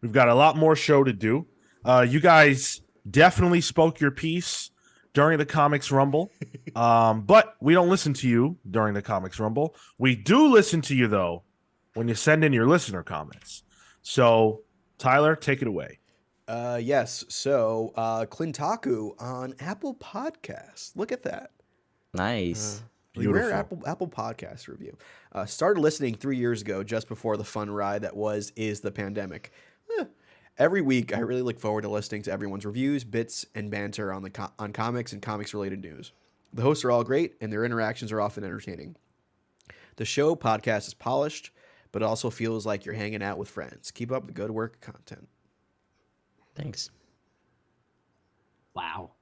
we've got a lot more show to do. You guys definitely spoke your piece during the Comics Rumble. But we don't listen to you during the Comics Rumble. We do listen to you though when you send in your listener comments. So Tyler, take it away. Yes. So, Clintaku on Apple Podcasts. Look at that. Nice. The rare Beautiful. Apple Podcast review. Started listening 3 years ago, just before the fun ride that is the pandemic. Every week, I really look forward to listening to everyone's reviews, bits, and banter on on comics and comics related news. The hosts are all great, and their interactions are often entertaining. The show podcast is polished, but it also feels like you're hanging out with friends. Keep up the good work content. Thanks. Wow.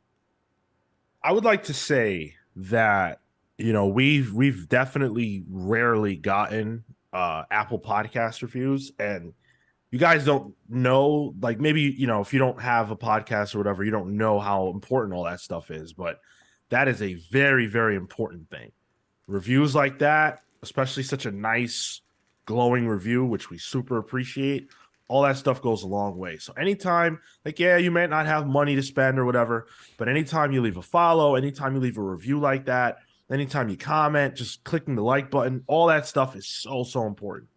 I would like to say that we've definitely rarely gotten Apple Podcast reviews, and you guys don't know, like, maybe if you don't have a podcast or whatever, you don't know how important all that stuff is, but that is a very, very important thing. Reviews like that, especially such a nice glowing review, which we super appreciate, all that stuff goes a long way. So anytime, like, yeah, you might not have money to spend or whatever, but anytime you leave a follow, anytime you leave a review like that, anytime you comment, just clicking the like button, all that stuff is so, so important.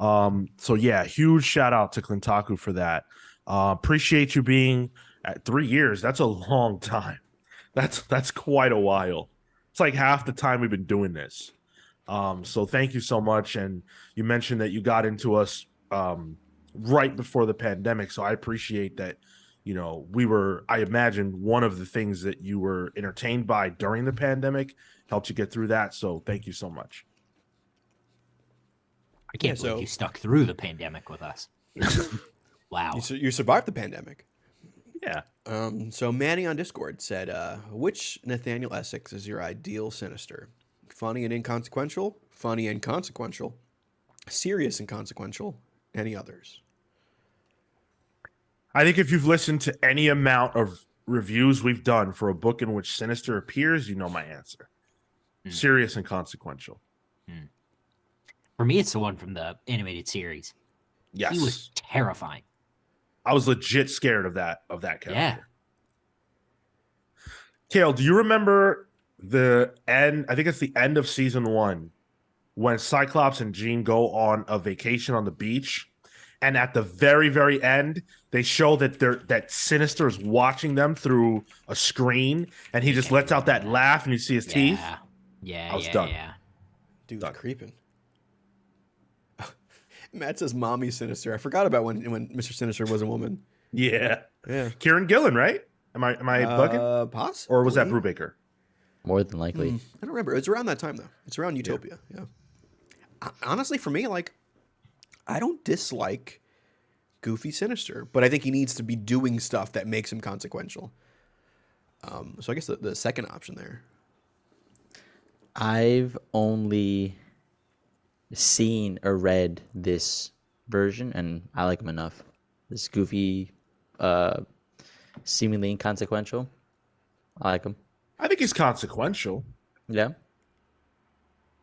So yeah, huge shout out to Clintaku for that. Appreciate you being at 3 years. That's a long time. That's quite a while. It's like half the time we've been doing this. So thank you so much. And you mentioned that you got into us right before the pandemic. So I appreciate that. We were, I imagine, one of the things that you were entertained by during the pandemic helped you get through that. So thank you so much. I can't believe you stuck through the pandemic with us. Wow. You survived the pandemic. Yeah. So Manny on Discord said, which Nathaniel Essex is your ideal Sinister? Funny and inconsequential? Funny and consequential? Serious and consequential? Any others? I think if you've listened to any amount of reviews we've done for a book in which Sinister appears, you know my answer. Serious and consequential. For me, it's the one from the animated series. Yes. He was terrifying. I was legit scared of that character. Yeah. Kale, do you remember the end? I think it's the end of season 1 when Cyclops and Jean go on a vacation on the beach, and at the very, very end, they show that Sinister is watching them through a screen, and he just lets out that laugh, and you see his teeth. Yeah. I was done. Yeah. Dude's creeping. Matt says mommy Sinister. I forgot about when Mr. Sinister was a woman. Yeah. Yeah. Kieran Gillen, right? Am I bugging? Possibly. Or was that Brubaker? More than likely. I don't remember. It's around that time, though. It's around Utopia. Yeah. Honestly, for me, like, I don't dislike Goofy Sinister, but I think he needs to be doing stuff that makes him consequential. So I guess the second option there. I've only seen or read this version, and I like him enough. This Goofy, seemingly inconsequential. I like him. I think he's consequential. Yeah.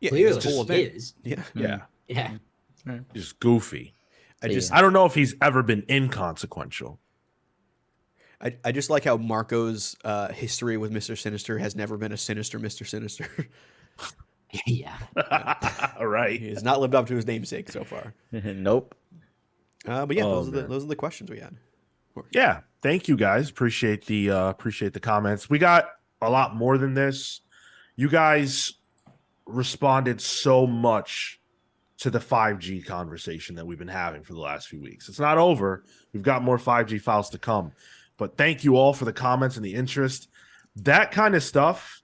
Yeah, Clearly his whole he event. is. Yeah. Yeah. Yeah. He's goofy. I just I don't know if he's ever been inconsequential. I just like how Marco's history with Mr. Sinister has never been a sinister Mr. Sinister. Yeah. All right. He has not lived up to his namesake so far. Nope. But yeah, Oh, those are the questions we had. Yeah. Thank you guys. Appreciate the comments. We got a lot more than this. You guys responded so much to the 5G conversation that we've been having for the last few weeks. It's not over. We've got more 5G files to come. But thank you all for the comments and the interest. That kind of stuff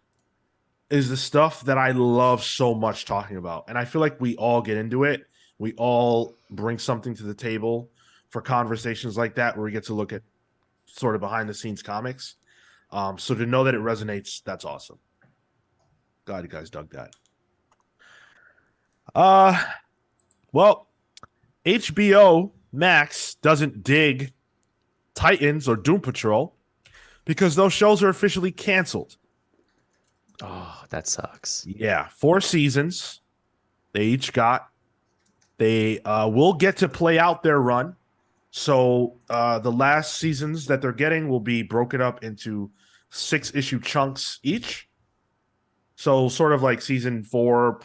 is the stuff that I love so much talking about. And I feel like we all get into it. We all bring something to the table for conversations like that where we get to look at sort of behind the scenes comics. So to know that it resonates, that's awesome. Glad you guys dug that. Well, HBO Max doesn't dig Titans or Doom Patrol because those shows are officially canceled. Oh, that sucks. Yeah, 4 seasons they each got. They will get to play out their run. So the last seasons that they're getting will be broken up into 6-issue chunks each. So sort of like season 4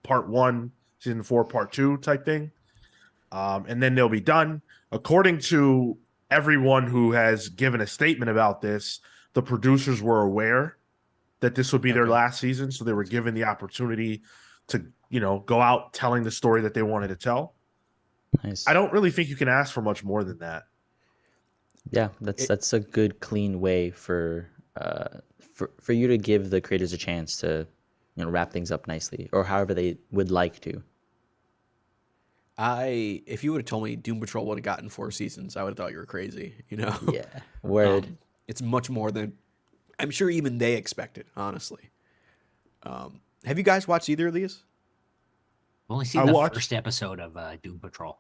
part 1, season 4 part 2 type thing. And then they'll be done. according to everyone who has given a statement about this, the producers were aware that this would be their Okay. last season, so they were given the opportunity to, go out telling the story that they wanted to tell. Nice. I don't really think you can ask for much more than that. Yeah, that's a good clean way for you to give the creators a chance to wrap things up nicely, or however they would like to. If you would have told me Doom Patrol would have gotten 4 seasons, I would have thought you were crazy. Yeah, word. It's much more than I'm sure even they expected. Honestly, have you guys watched either of these? I've only seen I the watched- first episode of Doom Patrol,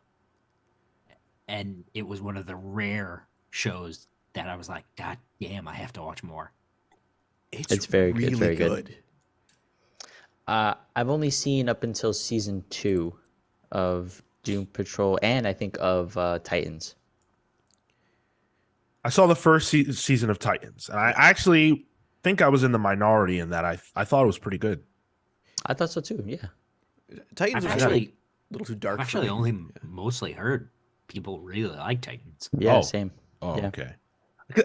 and it was one of the rare shows that I was like, God damn, I have to watch more. It's very good, really very good. I've only seen up until season 2 of Doom Patrol, and I think of Titans. I saw the first season of Titans, and I actually think I was in the minority in that. I thought it was pretty good. I thought so too. Yeah. Titans I've was actually, a little too dark. I've for actually me. only mostly heard people really like Titans. Yeah. Oh. Same. Oh, Yeah. okay.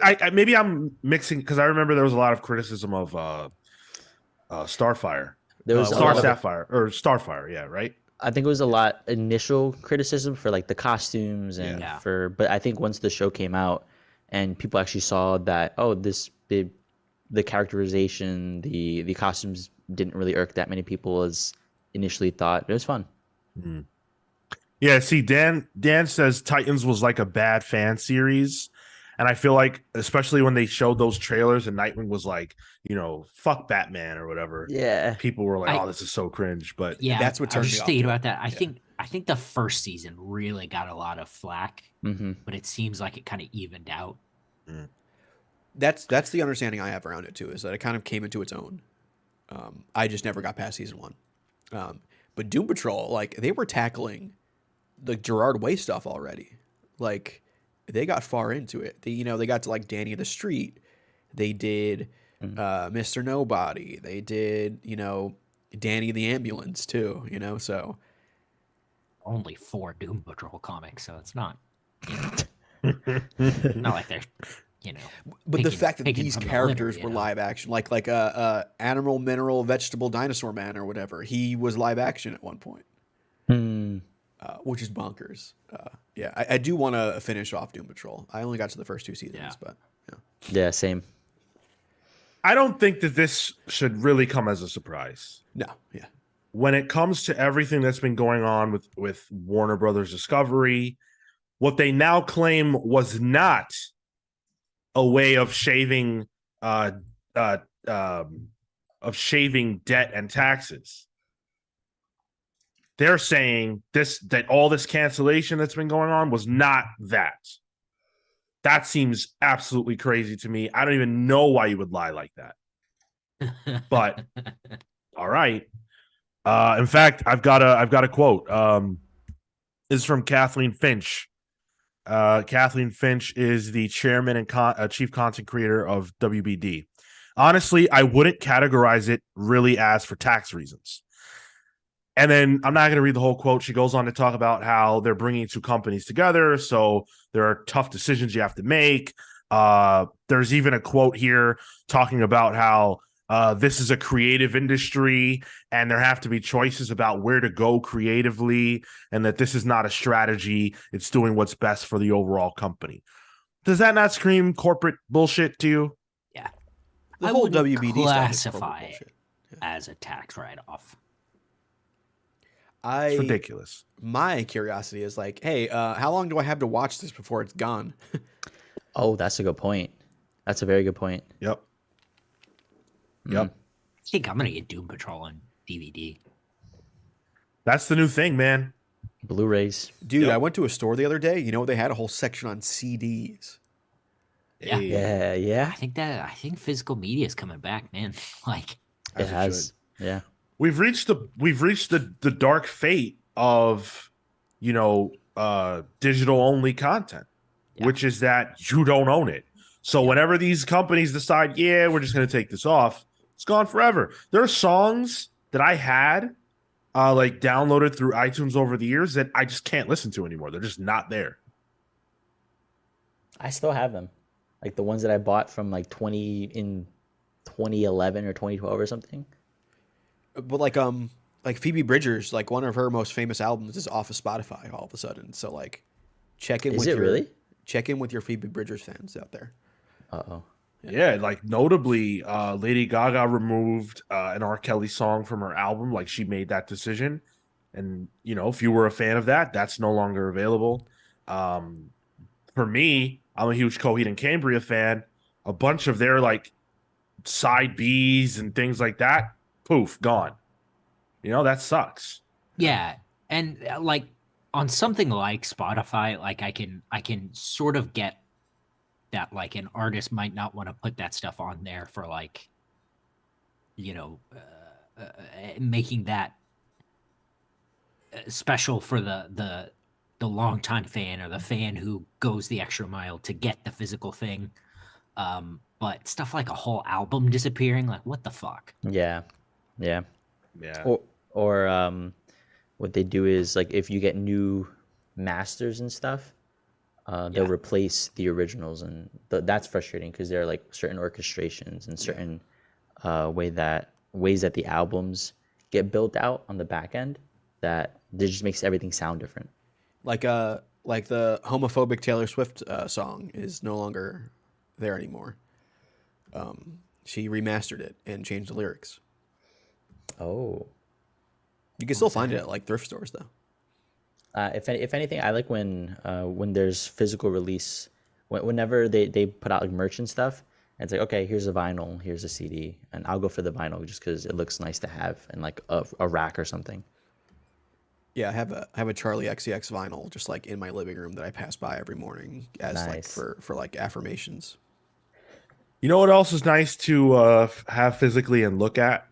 I maybe I'm mixing because I remember there was a lot of criticism of Starfire, There was a Star lot of, Sapphire or Starfire. Yeah, right. I think it was a lot initial criticism for like the costumes and Yeah. but I think once the show came out and people actually saw that the characterization, the costumes didn't really irk that many people as initially thought. It was fun. Yeah. See, Dan says Titans was like a bad fan series, and I feel like especially when they showed those trailers and Nightwing was like, fuck Batman or whatever. Yeah. People were like, I- "Oh, this is so cringe." But Yeah, That's what I turned was me just off thinking to it. about that. I Yeah. think the first season really got a lot of flack, Mm-hmm. but it seems like it kind of evened out. That's the understanding I have around it too. Is that it kind of came into its own. I just never got past season 1. But Doom Patrol, like they were tackling the Gerard Way stuff already. Like they got far into it. They got to like Danny the Street. They did Mr. Nobody. They did Danny the Ambulance too. So Only 4 Doom Patrol comics, so it's not, not like they're, But the picking- fact that picking these from the characters litter, were live action, like Animal, Mineral, Vegetable, Dinosaur Man or whatever, he was live action at one point, which is bonkers. Yeah, I do want to finish off Doom Patrol. I only got to the first 2 seasons, Yeah. but yeah. Yeah, same. I don't think that this should really come as a surprise. No, yeah. When it comes to everything that's been going on with Warner Brothers Discovery, what they now claim was not a way of shaving debt and taxes. They're saying that all this cancellation that's been going on was not that. That seems absolutely crazy to me. I don't even know why you would lie like that. But all right. In fact, I've got a quote. This is from Kathleen Finch. Kathleen Finch is the chairman and chief content creator of WBD. Honestly, I wouldn't categorize it really as for tax reasons. And then I'm not going to read the whole quote. She goes on to talk about how they're bringing 2 companies together, so there are tough decisions you have to make. There's even a quote here talking about how this is a creative industry and there have to be choices about where to go creatively, and that this is not a strategy. It's doing what's best for the overall company. Does that not scream corporate bullshit to you? Yeah. The I whole wouldn't WBD stuff is classify corporate it bullshit. as a tax write-off. It's ridiculous. My curiosity is like, hey, how long do I have to watch this before it's gone? Oh, that's a good point. That's a very good point. Yep. I think I'm gonna get Doom Patrol on DVD. That's the new thing, man. Blu-rays. Dude, Yep. I went to a store the other day. They had a whole section on CDs. Yeah. Yeah, yeah. I think physical media is coming back, man. Like, It As it has. Yeah. We've reached the dark fate of digital only content, Yeah. which is that you don't own it. So whenever these companies decide, yeah, we're just going to take this off, it's gone forever. There are songs that I had like downloaded through iTunes over the years that I just can't listen to anymore. They're just not there. I still have them, like the ones that I bought from like 2011 or 2012 or something. But like Phoebe Bridgers, like one of her most famous albums is off of Spotify all of a sudden. So like check in Is with it your really? check in with your Phoebe Bridgers fans out there. Uh-oh. Yeah, like notably, Lady Gaga removed an R. Kelly song from her album. Like she made that decision, and if you were a fan of that, that's no longer available. Um, for me, I'm a huge Coheed and Cambria fan. A bunch of their like side Bs and things like that, poof, gone. That sucks. Yeah, and like on something like Spotify, like I can sort of get that like an artist might not want to put that stuff on there for like you know making that special for the longtime fan or the fan who goes the extra mile to get the physical thing. But stuff like a whole album disappearing, like what the fuck? Yeah. Yeah. Yeah. Or what they do is like if you get new masters and stuff, they'll Yeah. replace the originals, and that's frustrating because there are like certain orchestrations and certain ways that the albums get built out on the back end that it just makes everything sound different. Like the homophobic Taylor Swift song is no longer there anymore. She remastered it and changed the lyrics. Oh. You can still find it at like thrift stores though. If anything, I like when there's physical release. Whenever they put out like merch and stuff, and it's like, okay, here's a vinyl, here's a CD, and I'll go for the vinyl just because it looks nice to have in like a rack or something. Yeah, I have a Charlie XCX vinyl just like in my living room that I pass by every morning as like Nice. for like affirmations. You know what else is nice to have physically and look at?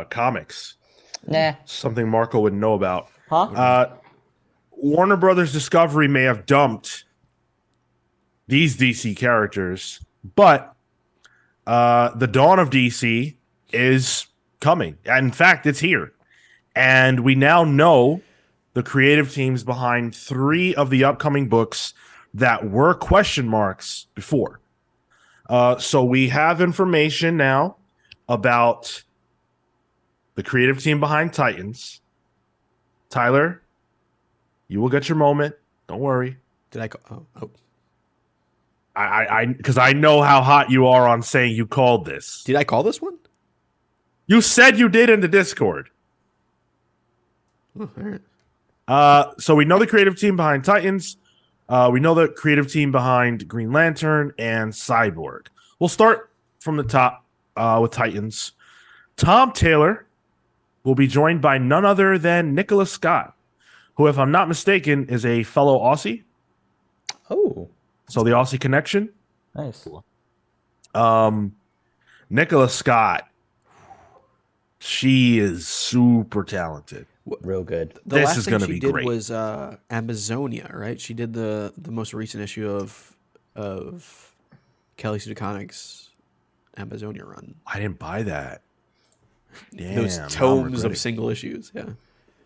Comics. Nah. Something Marco wouldn't know about. Huh? Warner Brothers Discovery may have dumped these DC characters, but the dawn of DC is coming. In fact, it's here. And we now know the creative teams behind 3 of the upcoming books that were question marks before. So we have information now about the creative team behind Titans. Tyler, you will get your moment. Don't worry. Did I call? Oh. Because I know how hot you are on saying you called this. Did I call this one? You said you did in the Discord. Oh, all right. So we know the creative team behind Titans. We know the creative team behind Green Lantern and Cyborg. We'll start from the top with Titans. Tom Taylor will be joined by none other than Nicholas Scott, who, if I'm not mistaken, is a fellow Aussie. Oh, So the Aussie connection. nice. Nicholas Scott, she is super talented. Real good. The This last is thing gonna she be did great. was Amazonia, right? She did the most recent issue of Kelly Sue DeConnick's Amazonia run. I didn't buy that. Damn, Those now I'm tomes regretting. of single issues. Yeah.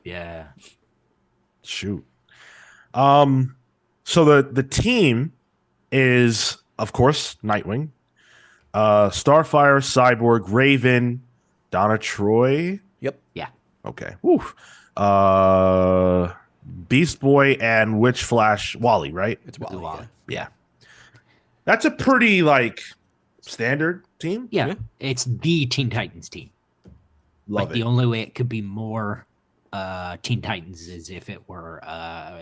Yeah. Shoot. So the team is, of course, Nightwing, Starfire, Cyborg, Raven, Donna Troy. Yep. Yeah. Okay. Woo. Beast Boy and Witch Flash Wally, right? It's Wally. Wally. Yeah. Yeah. That's a pretty like standard team. Yeah. Yeah. It's the Teen Titans team. Love Like it. the only way it could be more Teen Titans is if it were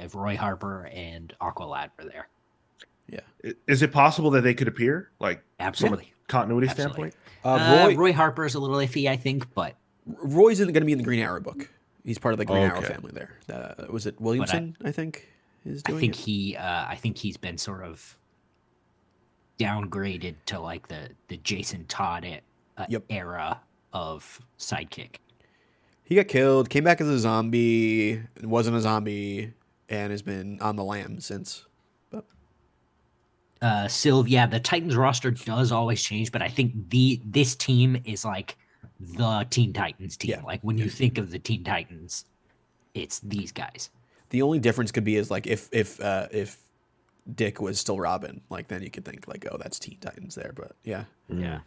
if Roy Harper and Aqualad were there. Is it possible that they could appear like Absolutely. from a continuity Absolutely. standpoint? Roy Roy Harper is a little iffy, I think, but Roy's going to be in the Green Arrow book. He's part of the Green Arrow Okay. family there. Was it Williamson? I think is doing I think he's been sort of downgraded to like the Jason Todd Yep. era of sidekick. He got killed, came back as a zombie, wasn't a zombie, and has been on the lam since. But Sylvia, the Titans roster does always change, but I think this team is like the Teen Titans team. Yeah. Like when you think of the Teen Titans, it's these guys. the only difference could be is like if Dick was still Robin, like then you could think like, oh, that's Teen Titans there. But yeah, Yeah.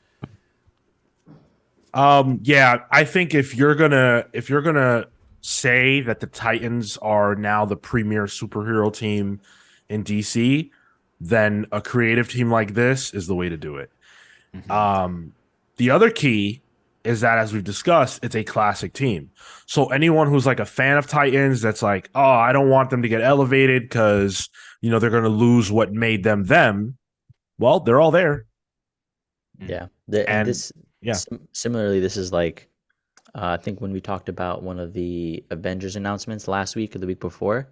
Yeah, I think if you're gonna say that the Titans are now the premier superhero team in DC, then a creative team like this is the way to do it. Mhm. The other key is that, as we've discussed, it's a classic team. So anyone who's like a fan of Titans, that's like, oh, I don't want them to get elevated because they're going to lose what made them them. Well, they're all there, Yeah. And and this yeah, similarly, this is like I think when we talked about one of the Avengers announcements last week or the week before,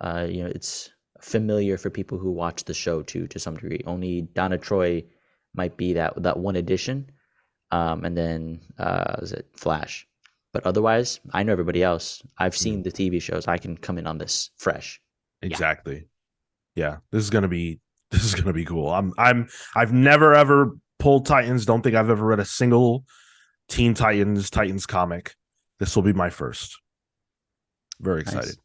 it's familiar for people who watch the show too to some degree. Only Donna Troy might be that one addition, and then is it Flash? But otherwise, I know everybody else. I've seen the TV shows. I can come in on this fresh. exactly. Yeah, this is gonna be cool. I've never ever pulled Titans. Don't think I've ever read a single Teen Titans comic. This will be my first. Very excited.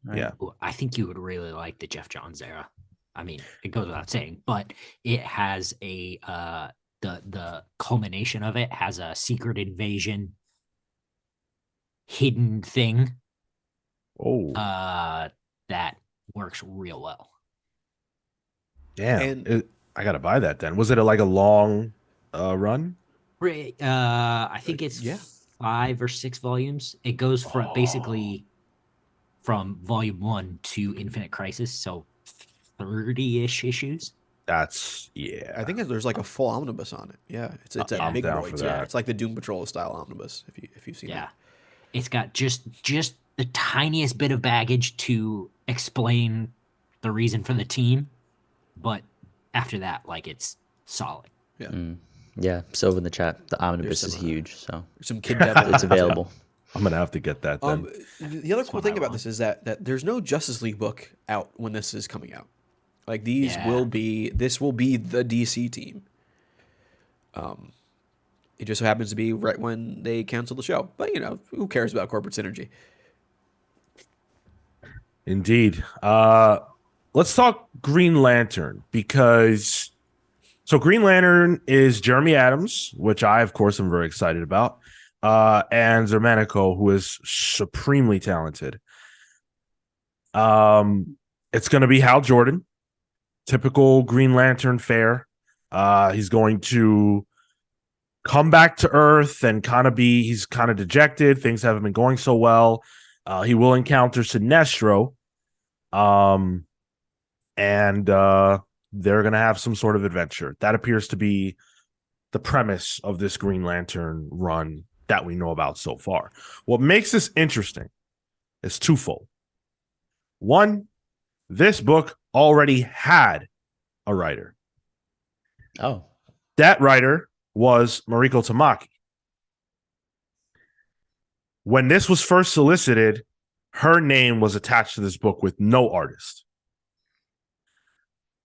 All right. Yeah. Well, I think you would really like the Jeff Johns era. I mean, it goes without saying, but it has the culmination of it has a secret invasion hidden thing Oh, that works real well. damn. and- I gotta buy that then. Was it like a long run? I think it's yeah. 5 or 6 volumes. It goes from basically from volume 1 to Infinite Crisis, so 30-ish issues. That's yeah. I think there's like a full omnibus on it. Yeah, it's a I'm big down boy for too. that. It's like the Doom Patrol style omnibus. If you've seen Yeah. that. It's got just the tiniest bit of baggage to explain the reason for the team, but after that, like, it's solid. Yeah. So in the chat, the omnibus There's is some, huge, so There's some Kid Devil. it's available. I'm gonna have to get that then. The other cool one thing I about want. this is that there's no Justice League book out when this is coming out. Like these Yeah. will be the DC team. It just so happens to be right when they cancel the show. But who cares about corporate synergy? Indeed. Let's talk Green Lantern because Green Lantern is Jeremy Adams, which I of course am very excited about, and Zermanico, who is supremely talented. It's going to be Hal Jordan, typical Green Lantern fare. He's going to come back to Earth and he's kind of dejected. Things haven't been going so well. He will encounter Sinestro. And they're going to have some sort of adventure. That appears to be the premise of this Green Lantern run that we know about so far. What makes this interesting is twofold. One, this book already had a writer. Oh, That writer was Mariko Tamaki. When this was first solicited, her name was attached to this book with no artist.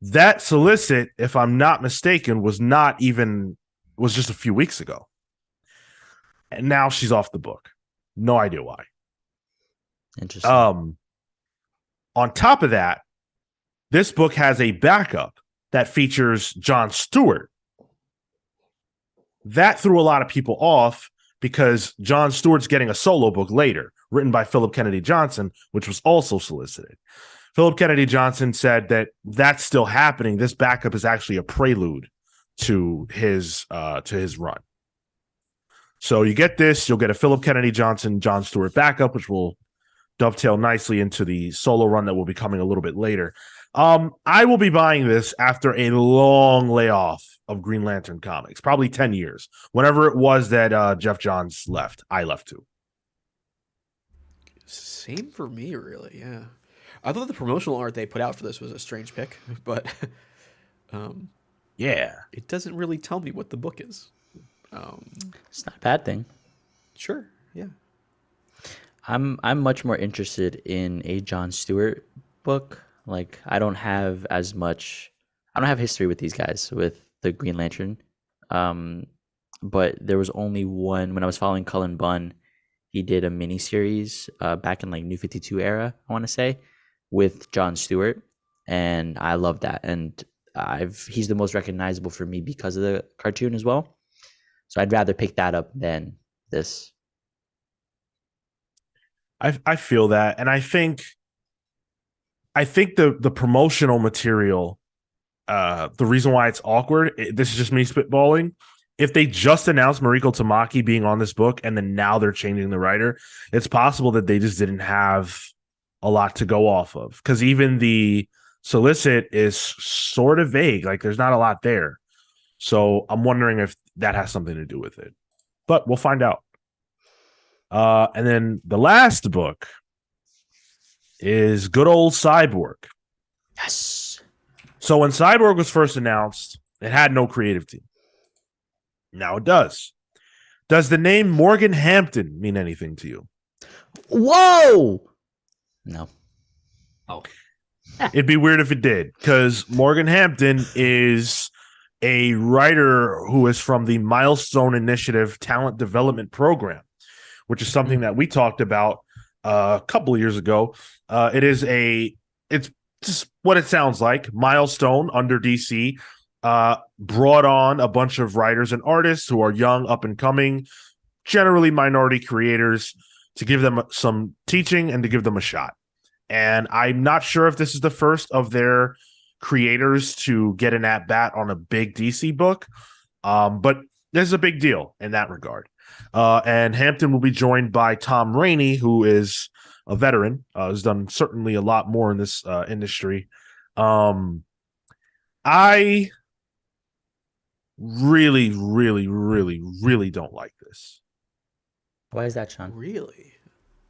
That solicit, if I'm not mistaken, was just a few weeks ago. And now she's off the book. No idea why. interesting. On top of that, this book has a backup that features Jon Stewart. That threw a lot of people off because Jon Stewart's getting a solo book later, written by Philip Kennedy Johnson, which was also solicited. Philip Kennedy Johnson said that that's still happening. This backup is actually a prelude to his run. So you get this, you'll get a Philip Kennedy Johnson, Jon Stewart backup, which will dovetail nicely into the solo run that will be coming a little bit later. I will be buying this after a long layoff of Green Lantern comics, probably 10 years. Whenever it was that Jeff Johns left, I left too. Same for me, really. Yeah, I thought the promotional art they put out for this was a strange pick, but Yeah. it doesn't really tell me what the book is. It's not a bad thing. Sure, yeah. I'm much more interested in a Jon Stewart book. Like I don't have history with these guys with the Green Lantern. But there was only one when I was following Cullen Bunn, he did a mini series back in like New 52 era, I want to say, with Jon Stewart. and I love that. And he's the most recognizable for me because of the cartoon as well. So I'd rather pick that up than this. I feel that, and I think the promotional material, the reason why it's awkward, this is just me spitballing. If they just announced Mariko Tamaki being on this book and then now they're changing the writer, it's possible that they just didn't have a lot to go off of, because even the solicit is sort of vague. Like there's not a lot there. So I'm wondering if that has something to do with it, but we'll find out. And then the last book is good old Cyborg. Yes. So when Cyborg was first announced, it had no creative team. Now it does. Does the name Morgan Hampton mean anything to you? Whoa! No. Oh, It'd be weird if it did, because Morgan Hampton is a writer who is from the Milestone Initiative Talent Development Program, which is something that we talked about a couple of years ago. It's just what it sounds like. Milestone under DC brought on a bunch of writers and artists who are young, up and coming, generally minority creators, to give them some teaching and to give them a shot. And I'm not sure if this is the first of their creators to get an at-bat on a big DC book, but this is a big deal in that regard. And Hampton will be joined by Tom Rainey, who is a veteran, has done certainly a lot more in this industry. I really, really, really, really don't like this. Why is that, Sean? Really?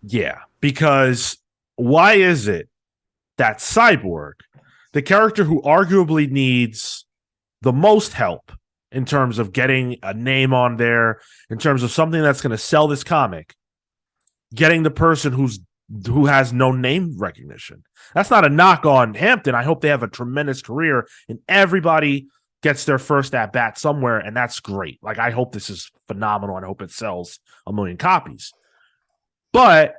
Yeah, because why is it that Cyborg, the character who arguably needs the most help in terms of getting a name on there, in terms of something that's going to sell this comic, getting the person who has no name recognition? That's not a knock on Hampton. I hope they have a tremendous career and everybody gets their first at bat somewhere, and that's great. Like, I hope this is phenomenal and I hope it sells 1 million copies. But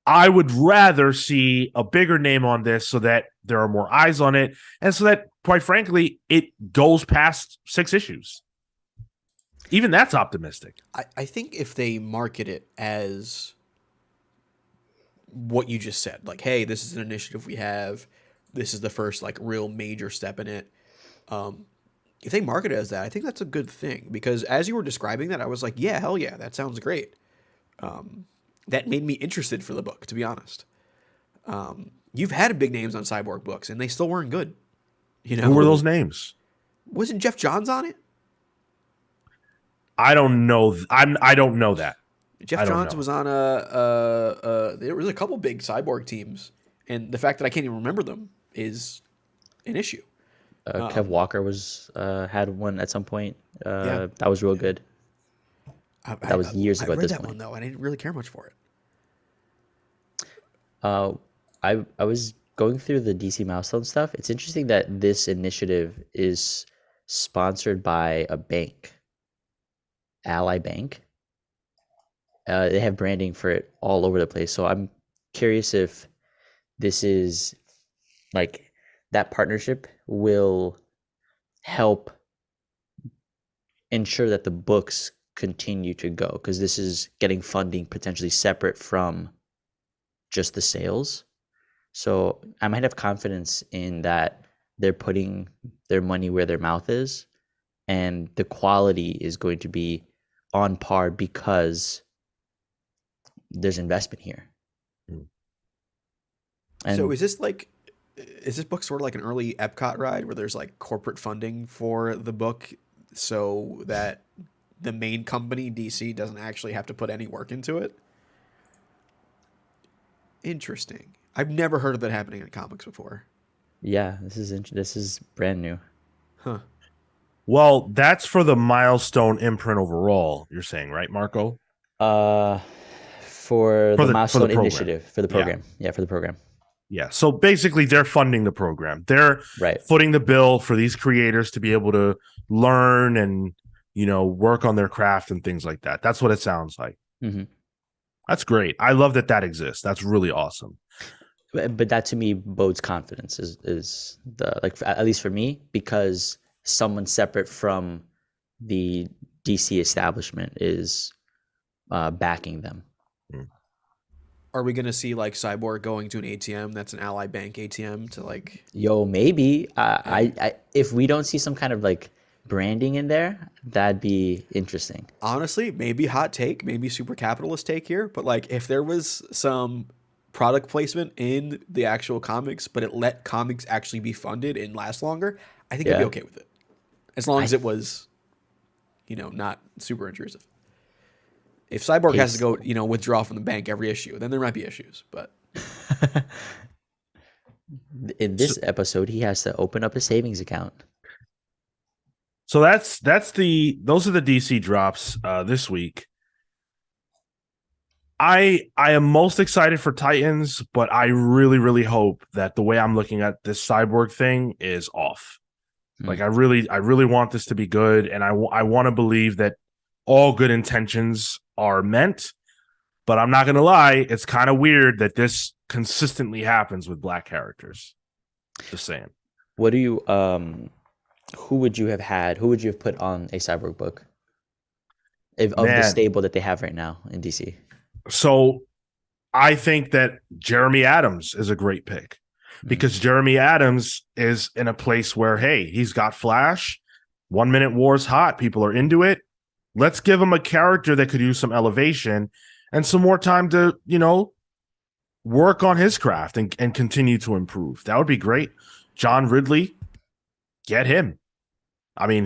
I would rather see a bigger name on this so that there are more eyes on it, and so that, quite frankly, it goes past 6 issues. Even that's optimistic. I think if they market it as what you just said, like, hey, this is an initiative we have, this is the first like real major step in it. If they market it as that, I think that's a good thing, because as you were describing that, I was like, yeah, hell yeah, that sounds great. That made me interested for the book, to be honest. You've had big names on Cyborg books, and they still weren't good. You know, who were those names? Wasn't Jeff Johns on it? I don't know. I don't know that. Jeff Johns was on there was a couple big Cyborg teams, and the fact that I can't even remember them is an issue. Kev Walker was had one at some point. Yeah. That was real good. That was years ago I at read this that point. one though, and I didn't really care much for it. I was going through the DC Milestone stuff. It's interesting that this initiative is sponsored by a bank, Ally Bank. They have branding for it all over the place. So I'm curious if this is like that partnership will help ensure that the books continue to go, because this is getting funding potentially separate from just the sales. So I might have confidence in that they're putting their money where their mouth is, and the quality is going to be on par because there's investment here. And So is this book sort of like an early Epcot ride where there's like corporate funding for the book so that the main company, DC, doesn't actually have to put any work into it? Interesting. I've never heard of that happening in comics before. yeah, this is brand new. Huh. Well, that's for the Milestone imprint overall, you're saying, right, Marco? For the Milestone program. Initiative, for the program. Yeah, for the program. Yeah. So basically, they're funding the program. They're Right. footing the bill for these creators to be able to learn and, work on their craft and things like that. That's what it sounds like. Mm-hmm. That's great. I love that exists. That's really awesome. But that to me bodes confidence is the like at least for me, because someone separate from the DC establishment is backing them. Are we gonna see like Cyborg going to an ATM that's an Ally Bank ATM to like? Yo, maybe I if we don't see some kind of like branding in there, that'd be interesting. Honestly, maybe hot take, maybe super capitalist take here, but like if there was some product placement in the actual comics, but it let comics actually be funded and last longer, I think I'd be Yeah. okay with it, as long as it was, not super intrusive. If Cyborg has to go, withdraw from the bank every issue, then there might be issues. But In this episode, he has to open up a savings account. So those are the DC drops this week. I am most excited for Titans, but I really, really hope that the way I'm looking at this Cyborg thing is off. Like I really want this to be good, and I want to believe that all good intentions are meant. But I'm not gonna lie, it's kind of weird that this consistently happens with black characters. Just saying. What do you who would you have had? Who would you have put on a Cyborg book? Of the Man. stable that they have right now in DC. So I think that Jeremy Adams is a great pick because Jeremy Adams is in a place where, hey, he's got Flash. 1 Minute War's hot. People are into it. Let's give him a character that could use some elevation and some more time to, work on his craft and continue to improve. That would be great. John Ridley, get him. I mean,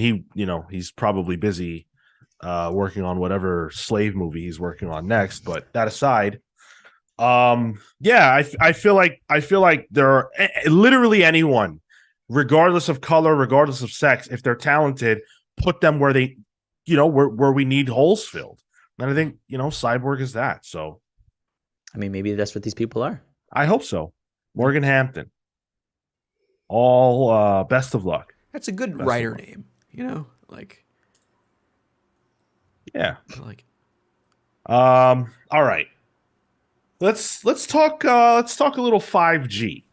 he's probably busy working on whatever slave movie he's working on next. But that aside, I feel like there are literally anyone, regardless of color, regardless of sex, if they're talented, put them where they, where we need holes filled. And I think, Cyborg is that. So, I mean, maybe that's what these people are. I hope so. Morgan Hampton. All best of luck. that's a good Best writer of luck. name, like Yeah. I like it. All right. Let's talk a little 5G.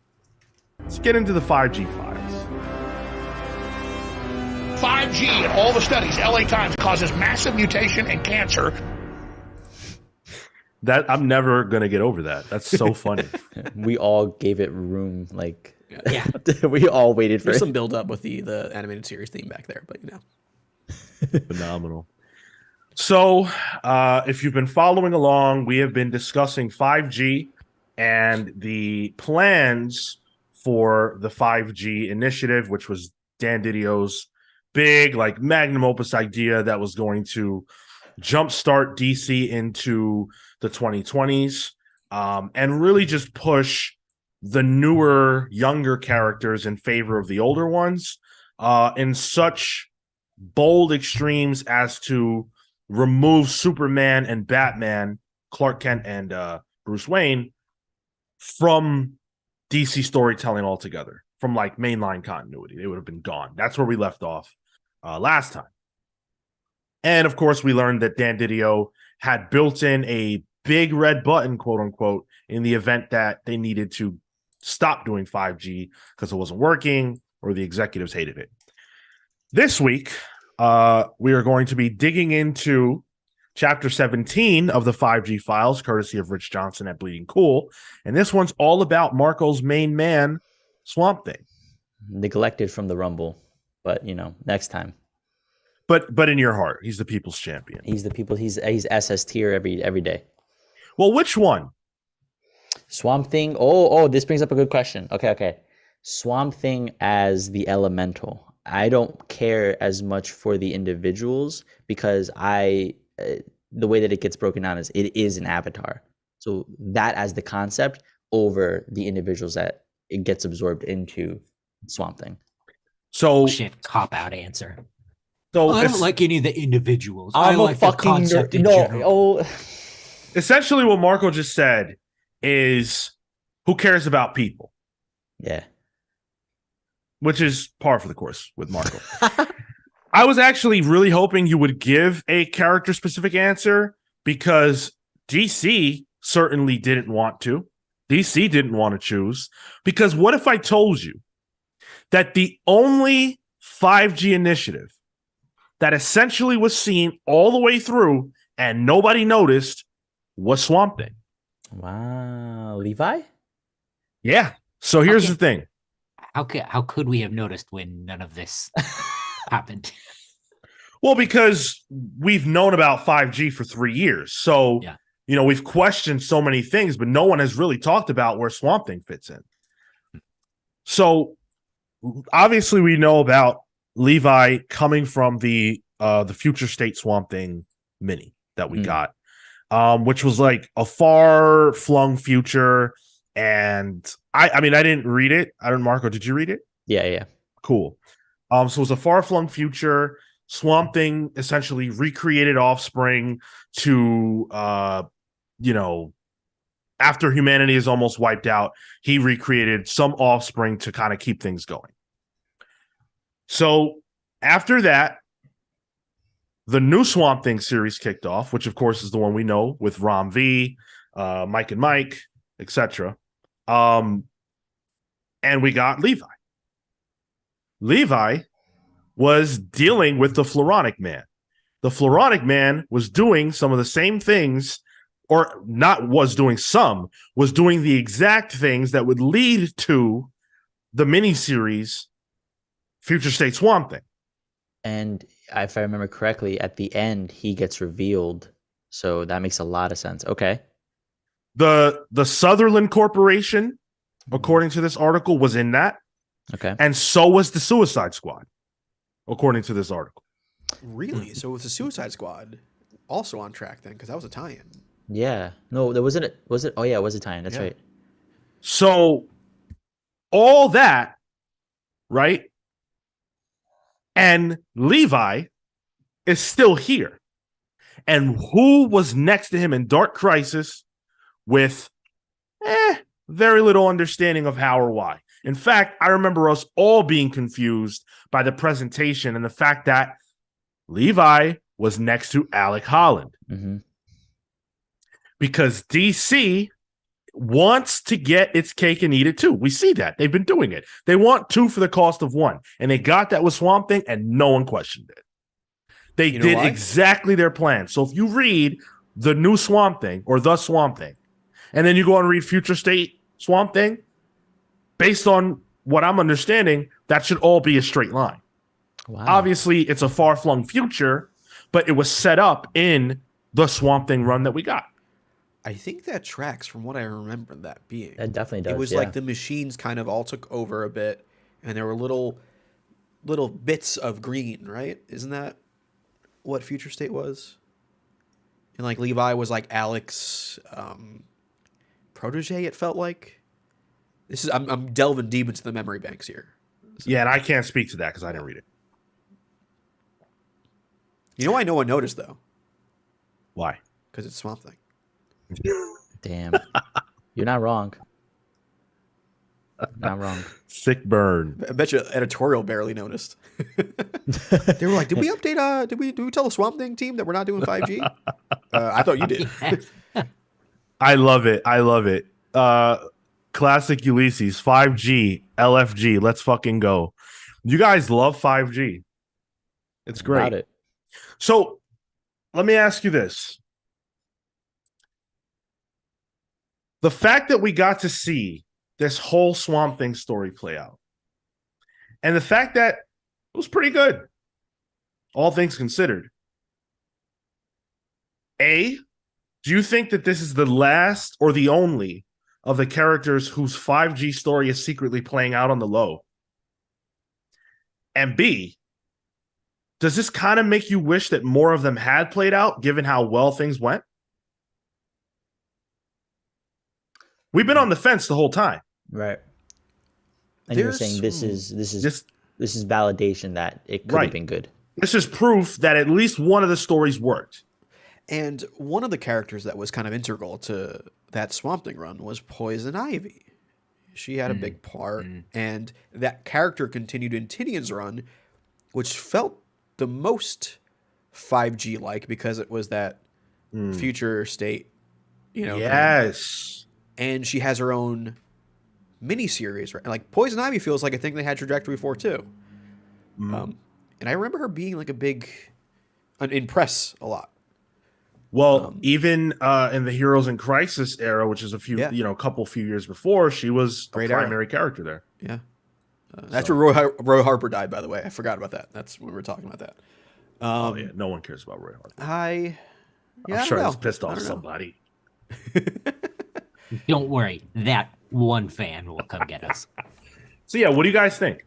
Let's get into the 5G files. 5G in all the studies, LA Times causes massive mutation and cancer. That I'm never gonna get over that. That's so funny. We all gave it room, like Yeah. we all waited for There's it. some build up with the animated series theme back there, but Phenomenal. So, if you've been following along, we have been discussing 5G and the plans for the 5G initiative, which was Dan Didio's big, like magnum opus idea that was going to jumpstart DC into the 2020s and really just push the newer, younger characters in favor of the older ones in such bold extremes as to remove Superman and Batman, Clark Kent and Bruce Wayne from DC storytelling altogether, from like mainline continuity. They would have been gone. That's where we left off last time. And of course, we learned that Dan Didio had built in a big red button, quote unquote, in the event that they needed to stop doing 5G because it wasn't working or the executives hated it. This week, we are going to be digging into Chapter 17 of the 5G files, courtesy of Rich Johnson at Bleeding Cool. And this one's all about Marco's main man, Swamp Thing. Neglected from the Rumble, but next time. But in your heart, he's the people's champion. He's the people. He's SS tier every day. Well, which one? Swamp Thing. Oh, this brings up a good question. Okay. Swamp Thing as the elemental. I don't care as much for the individuals because the way that it gets broken down is it is an avatar. So that as the concept over the individuals that it gets absorbed into Swamp Thing. So Shit, cop out answer. So I don't like any of the individuals. I I'm a like the fucking concept in no. general. Oh, essentially what Marco just said is who cares about people, yeah. which is par for the course with Marco. I was actually really hoping you would give a character specific answer because DC certainly didn't want to. DC didn't want to choose, because what if I told you that the only 5G initiative that essentially was seen all the way through and nobody noticed was Swamp Thing? Wow, Levi. Yeah. So here's Okay. the thing. How could we have noticed when none of this happened? Well, because we've known about 5G for 3 years. So, Yeah. we've questioned so many things, but no one has really talked about where Swamp Thing fits in. So, obviously, we know about Levi coming from the Future State Swamp Thing mini that we got, which was like a far-flung future. And I mean, I didn't read it. I don't, Marco, did you read it? Yeah. Cool. So it was a far-flung future. Swamp Thing essentially recreated Offspring to, after humanity is almost wiped out, he recreated some Offspring to kind of keep things going. So after that, the new Swamp Thing series kicked off, which of course is the one we know with Rom V, Mike and Mike, etc. And we got Levi. Levi was dealing with the Floronic Man. The Floronic Man was doing some of the same things, or not was doing some, was doing the exact things that would lead to the miniseries Future State Swamp Thing. And if I remember correctly, at the end he gets revealed, so that makes a lot of sense. Okay. The Sutherland Corporation, according to this article, was in that, Okay. and so was the Suicide Squad, according to this article. Really? So it was the Suicide Squad also on track then, because that was a tie-in. Yeah. No, there wasn't. Was it? Oh yeah, it was a tie-in. That's Yeah. right. So all that, right? And Levi is still here. And who was next to him in Dark Crisis with very little understanding of how or why? In fact, I remember us all being confused by the presentation and the fact that Levi was next to Alec Holland. Mm-hmm. Because DC wants to get its cake and eat it too. We see that. They've been doing it. They want two for the cost of one. And they got that with Swamp Thing, and no one questioned it. They did exactly their plan. So if you read the new Swamp Thing or the Swamp Thing, and then you go and read Future State Swamp Thing, based on what I'm understanding, that should all be a straight line. Wow. Obviously, it's a far-flung future, but it was set up in the Swamp Thing run that we got. I think that tracks from what I remember that being. That definitely does. It was yeah. like the machines kind of all took over a bit, and there were little bits of green, right? Isn't that what Future State was? And like Levi was like Alex protege, it felt like. This is I'm delving deep into the memory banks here. So. Yeah, and I can't speak to that because I didn't read it. You know why no one noticed though? Why? Because it's Swamp Thing. Damn. You're not wrong. Not wrong. Sick burn. I bet you editorial barely noticed. They were like, "Did we update? Did we tell the Swamp Thing team that we're not doing 5G?" I thought you did. I love it. I love it. Classic Ulysses, 5G, LFG. Let's fucking go. You guys love 5G. It's great. About it. So let me ask you this. The fact that we got to see this whole Swamp Thing story play out, and the fact that it was pretty good, all things considered. A, do you think that this is the last or the only of the characters whose 5G story is secretly playing out on the low? And B, does this kind of make you wish that more of them had played out, given how well things went? We've been on the fence the whole time. Right. And you're saying this is validation that it could have been good. This is proof that at least one of the stories worked. And one of the characters that was kind of integral to that Swamp Thing run was Poison Ivy. She had a big part, and that character continued in Tinian's run, which felt the most 5G like because it was that future state, Yes. and she has her own miniseries, right? Like Poison Ivy feels like a thing they had Trajectory for too. And I remember her being like a big in press a lot. Well, even in the Heroes in Crisis era, which is a few, Yeah. couple few years before, she was Great a era. primary character there. Yeah. That's where Roy Harper died, by the way. I forgot about that. That's when we were talking about that. Oh yeah, no one cares about Roy Harper. I I'm sure don't it's know. pissed I off don't know. somebody. Don't worry, that one fan will come get us. So yeah, what do you guys think?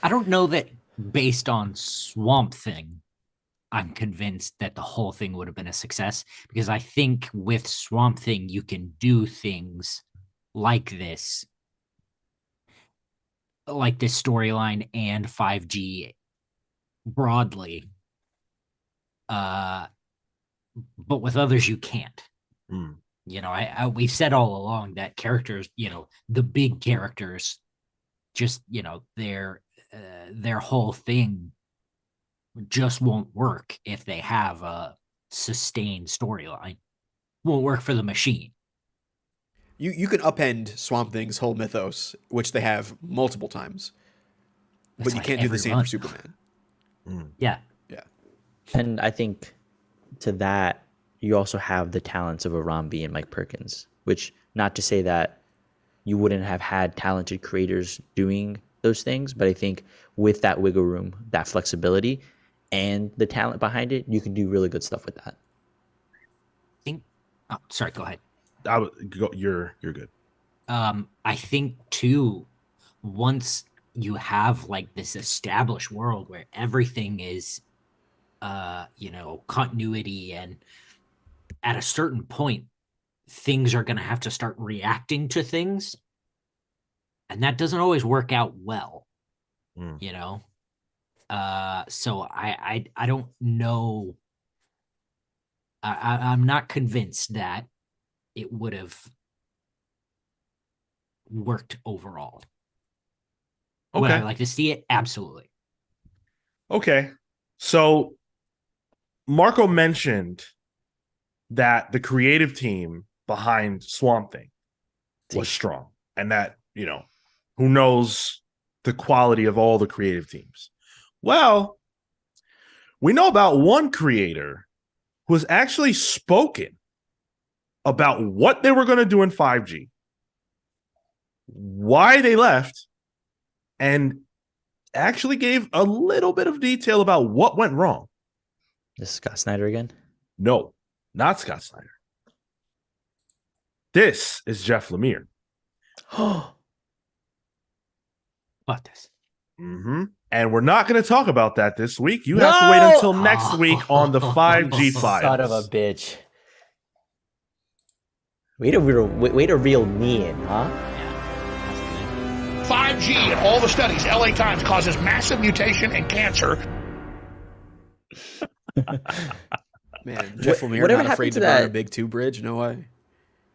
I don't know that based on Swamp Thing, I'm convinced that the whole thing would have been a success, because I think with Swamp Thing, you can do things like this storyline and 5G broadly. But with others, you can't. Mm. You know, we've said all along that characters, the big characters, just, their whole thing just won't work if they have a sustained storyline. Won't work for the machine. You can upend Swamp Thing's whole mythos, which they have multiple times, but It's you like can't do the every same run. for Superman. Yeah. Yeah. And I think to that, you also have the talents of a Romby and Mike Perkins, which, not to say that you wouldn't have had talented creators doing those things, but I think with that wiggle room, that flexibility, and the talent behind it, you can do really good stuff with that. Sorry, go ahead. You're good. I think too, once you have like this established world where everything is continuity, and at a certain point things are going to have to start reacting to things, and that doesn't always work out well. So I don't know. I'm not convinced that it would have worked overall. Would I like to see it? Absolutely. Okay. So Marco mentioned that the creative team behind Swamp Thing was strong, and that, who knows the quality of all the creative teams. Well, we know about one creator who has actually spoken about what they were going to do in 5G, why they left, and actually gave a little bit of detail about what went wrong. This is Scott Snyder again? No, not Scott Snyder. This is Jeff Lemire. About this. Mm-hmm. And we're not going to talk about that this week. You have to wait until next week on the 5G files. Son of a bitch. Way to reel me in, huh? Yeah, that's 5G in all the studies, LA Times causes massive mutation and cancer. Man, Jeff Lemire whatever not afraid happened to to burn a that- big 2 bridge? No way.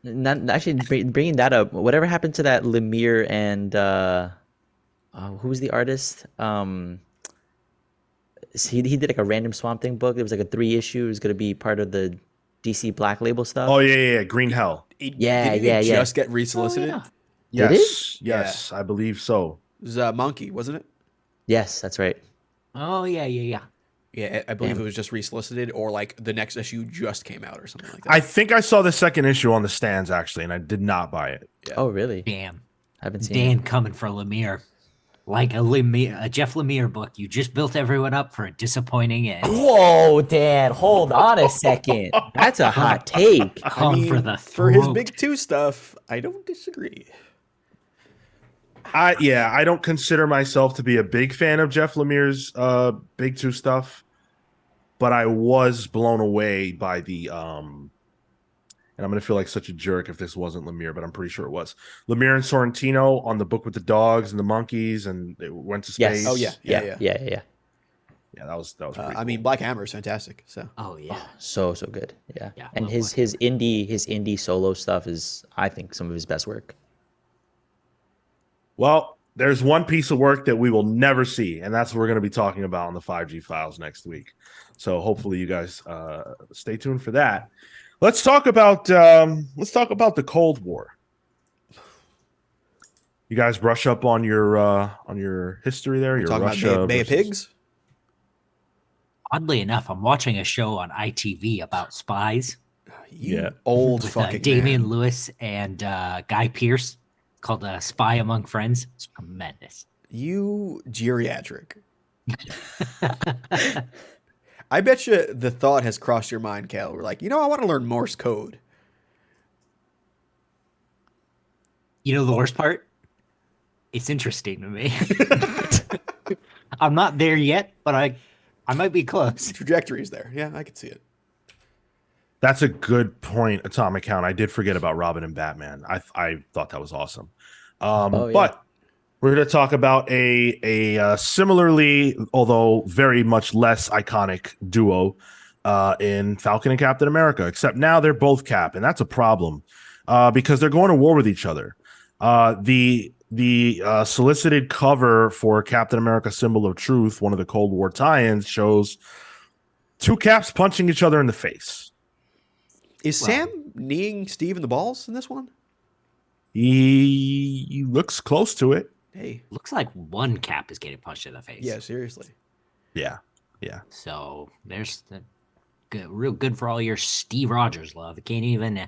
Not actually bringing that up. Whatever happened to that Lemire and who was the artist? He did like a random Swamp Thing book. It was like a 3-issue. It was gonna be part of the DC Black Label stuff. Oh, yeah. Green Hell. Yeah. Just get resolicited? yeah. Did Yes. Yes, I believe so. It was Monkey, wasn't it? Yes, that's right. Oh, yeah. Yeah, I believe Damn. it was just resolicited, or like the next issue just came out or something like that. I think I saw the second issue on the stands, actually, and I did not buy it. Oh, really? Damn. I haven't seen Dan it. coming for Lemire. Like a Jeff Lemire book. You just built everyone up for a disappointing end. Whoa, Dan, hold on a second. That's a hot take. Come for the for his throat. big 2 stuff, I don't disagree. I don't consider myself to be a big fan of Jeff Lemire's Big 2 stuff, but I was blown away by the and I'm going to feel like such a jerk if this wasn't Lemire, but I'm pretty sure it was. Lemire and Sorrentino on the book with the dogs and the monkeys, and it went to space. Yes. Oh, yeah. Yeah. Yeah, that was pretty cool. I mean, Black Hammer is fantastic. So Oh, yeah. So good. Yeah. Yeah, And love his indie solo stuff is, I think, some of his best work. Well, there's one piece of work that we will never see, and that's what we're going to be talking about on the 5G files next week. So hopefully you guys stay tuned for that. Let's talk about the Cold War. You guys brush up on your history there. We're Your talking about Russia Bay of versus. Pigs. Oddly enough, I'm watching a show on ITV about spies You Yeah. old with fucking Damian man. Lewis and Guy Pearce called Spy Among Friends. It's tremendous. You geriatric. I bet you the thought has crossed your mind, Cal. We're like, I want to learn Morse code. You know the worst part? It's interesting to me. I'm not there yet, but I might be close. Trajectory is there. Yeah, I can see it. That's a good point, Atomic Count. I did forget about Robin and Batman. I thought that was awesome. Oh, yeah. But we're going to talk about a similarly, although very much less iconic duo in Falcon and Captain America. Except now they're both Cap, and that's a problem because they're going to war with each other. The solicited cover for Captain America: Symbol of Truth, one of the Cold War tie-ins, shows two Caps punching each other in the face. Is Well- Sam kneeing Steve in the balls in this one? He looks close to it. Hey, Looks like one Cap is getting punched in the face. yeah, seriously. Yeah. So there's the real good for all your Steve Rogers love. It can't even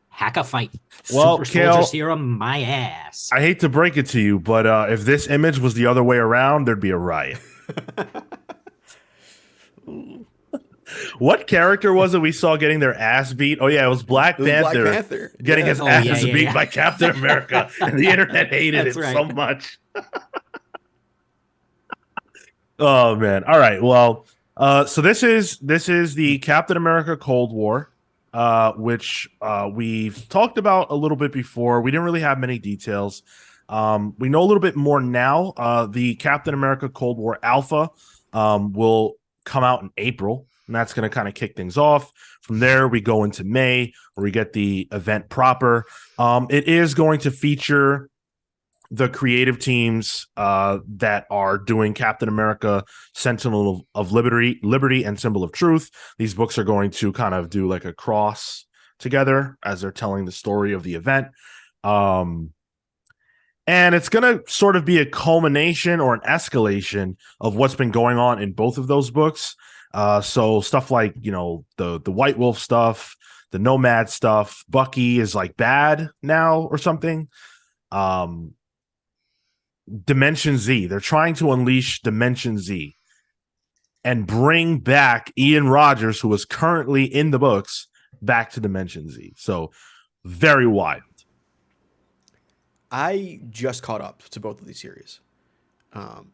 hack a fight. Well, Super Kale- Soldier Serum, my ass. I hate to break it to you, but if this image was the other way around, there'd be a riot. What character was it we saw getting their ass beat? Oh yeah, it was Black It was Black Panther Panther. getting Yeah. his Oh, ass yeah, yeah, beat yeah. by Captain America, and the internet hated That's it right. so much. Oh man! All right, well, so this is the Captain America Cold War, which we've talked about a little bit before. We didn't really have many details. We know a little bit more now. The Captain America Cold War Alpha will come out in April, and that's going to kind of kick things off. From there, we go into May, where we get the event proper. It is going to feature the creative teams that are doing Captain America: Sentinel of Liberty, and Symbol of Truth. These books are going to kind of do like a cross together as they're telling the story of the event. And it's going to sort of be a culmination or an escalation of what's been going on in both of those books. So stuff like, the White Wolf stuff, the Nomad stuff, Bucky is like bad now or something. Dimension Z, they're trying to unleash Dimension Z and bring back Ian Rogers, who is currently in the books, back to Dimension Z. So very wild. I just caught up to both of these series.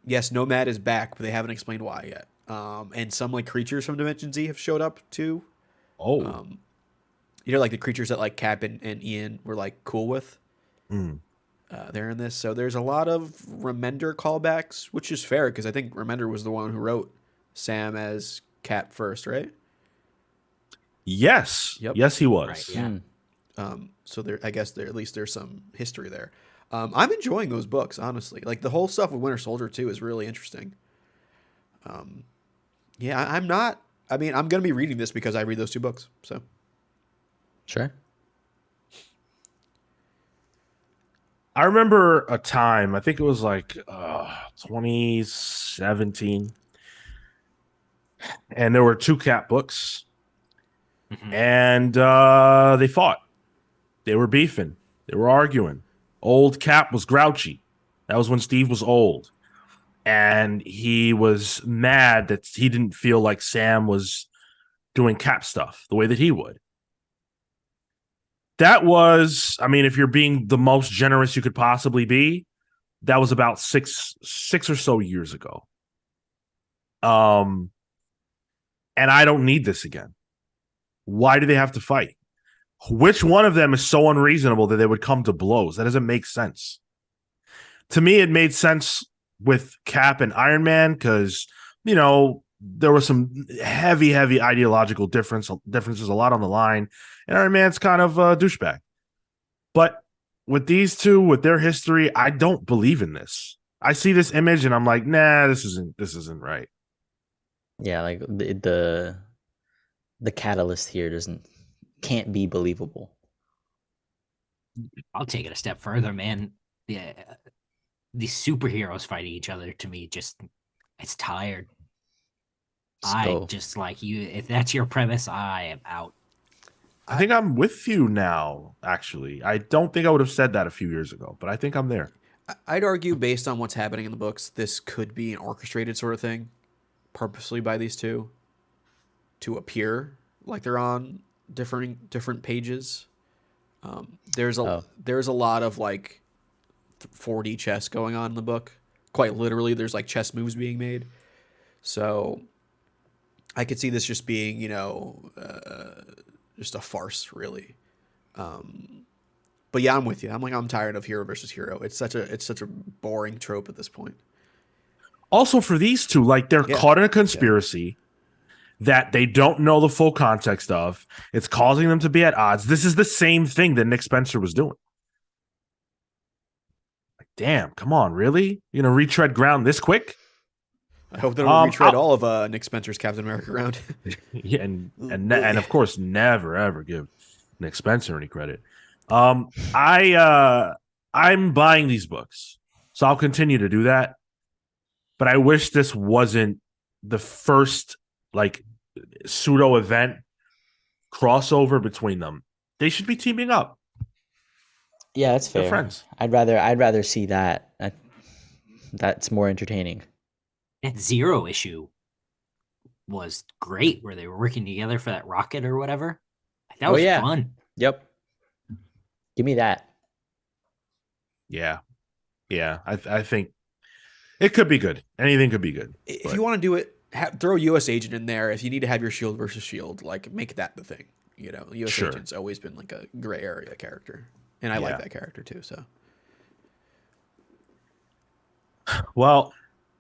Yes, Nomad is back, but they haven't explained why yet. And some like creatures from Dimension Z have showed up too. Oh, Like the creatures that like Cap and Ian were like cool with. They're in this, so there's a lot of Remender callbacks, which is fair because I think Remender was the one who wrote Sam as Cap first, right? yes. Yep. Yes, he was. Right, yeah. So there, I guess at least there's some history there. I'm enjoying those books, honestly. Like the whole stuff with Winter Soldier too is really interesting. Yeah, I'm not. I mean, I'm gonna be reading this because I read those two books. So Sure. I remember a time, I think it was like 2017, and there were two Cap books, and they fought. They were beefing. They were arguing. Old Cap was grouchy. That was when Steve was old. And he was mad that he didn't feel like Sam was doing Cap stuff the way that he would. That was, I mean, if you're being the most generous you could possibly be, that was about six or so years ago. And I don't need this again. Why do they have to fight? Which one of them is so unreasonable that they would come to blows? That doesn't make sense. To me, it made sense with Cap and Iron Man because, there was some heavy ideological differences, a lot on the line, and Iron Man's kind of a douchebag. But with these two, with their history, I don't believe in this. I see this image and I'm like, nah, this isn't right. Yeah, like the catalyst here doesn't can't be believable. I'll take it a step further, man. Yeah, these superheroes fighting each other to me just it's tired. I So just like you. If that's your premise, I am out. I think I'm with you now, actually. I don't think I would have said that a few years ago, but I think I'm there. I'd argue, based on what's happening in the books, this could be an orchestrated sort of thing, purposely by these two, to appear like they're on different pages. Oh. There's a lot of like 4D chess going on in the book. Quite literally, there's like chess moves being made. So I could see this just being, just a farce, really. But yeah, I'm with you. I'm tired of hero versus hero. It's such a boring trope at this point. Also, for these two, like they're Yeah. caught in a conspiracy that they don't know the full context of. It's causing them to be at odds. This is the same thing that Nick Spencer was doing. Like, damn, come on, really? You know, retread ground this quick? I hope they don't retread I'll- all of Nick Spencer's Captain America around. Yeah, and of course, never ever give Nick Spencer any credit. I'm buying these books, so I'll continue to do that. But I wish this wasn't the first like pseudo event crossover between them. They should be teaming up. Yeah, that's They're fair. friends. I'd rather see that. That's more entertaining. That Zero issue was great, where they were working together for that rocket or whatever. That was fun. Yep. Give me that. Yeah. I think it could be good. Anything could be good. If you want to do it, throw U.S. Agent in there. If you need to have your Shield versus Shield, like make that the thing. U.S. Sure. Agent's always been like a gray area character, and I like that character too. So, Well,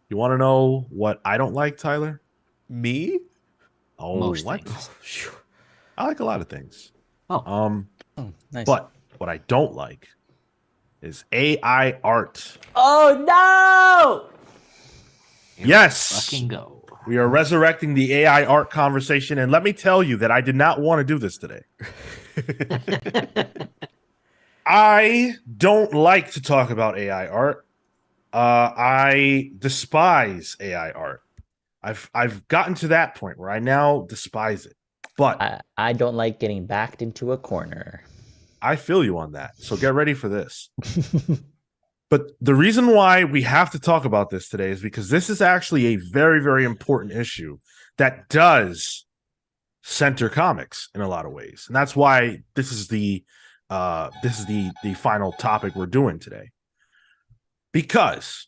you want to know what I don't like, Tyler? me? Oh, Most what? things. I like a lot of things. Oh, Oh, nice. But what I don't like is AI art. Oh no! Yes. fucking go. We are resurrecting the AI art conversation, and let me tell you that I did not want to do this today. I don't like to talk about AI art. I despise AI art. I've gotten to that point where I now despise it. But I don't like getting backed into a corner. I feel you on that. So get ready for this. But the reason why we have to talk about this today is because this is actually a very, very important issue that does center comics in a lot of ways. And that's why this is the final topic we're doing today. Because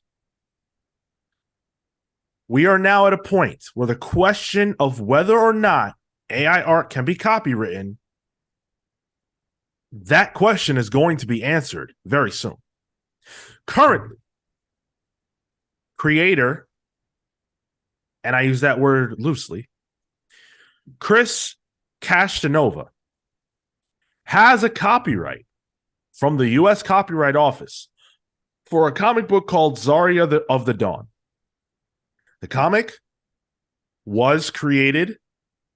we are now at a point where the question of whether or not AI art can be copywritten, that question is going to be answered very soon. Currently, creator, and I use that word loosely, Chris Castanova has a copyright from the U.S. Copyright Office for a comic book called Zarya of the Dawn. The comic was created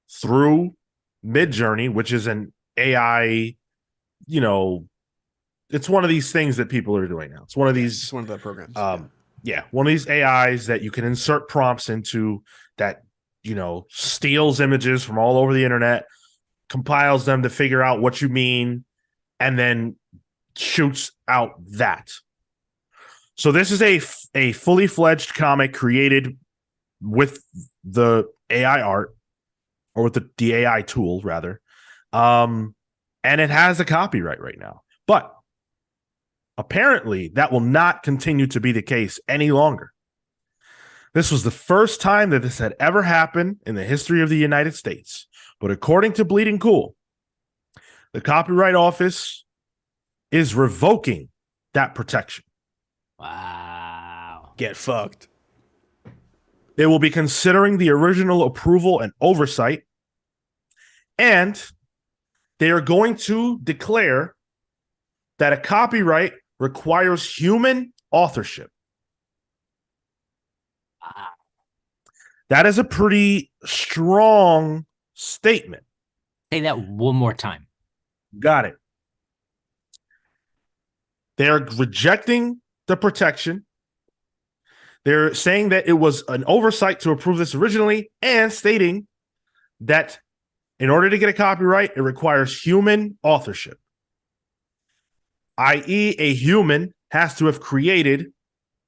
through Midjourney, which is an AI, it's one of these things that people are doing now. It's one of these. It's one of the programs. One of these AIs that you can insert prompts into that, steals images from all over the internet, compiles them to figure out what you mean, and then shoots out that. So this is a fully fledged comic created with the AI art, or with the AI tool rather. And it has a copyright right now. But apparently that will not continue to be the case any longer. This was the first time that this had ever happened in the history of the United States. But according to Bleeding Cool, the Copyright Office is revoking that protection. Wow. Get fucked. They will be considering the original approval and oversight, and they are going to declare that a copyright requires human authorship. That is a pretty strong statement. Say that one more time. Got it. They're rejecting the protection. They're saying that it was an oversight to approve this originally and stating that in order to get a copyright, it requires human authorship, i.e., a human has to have created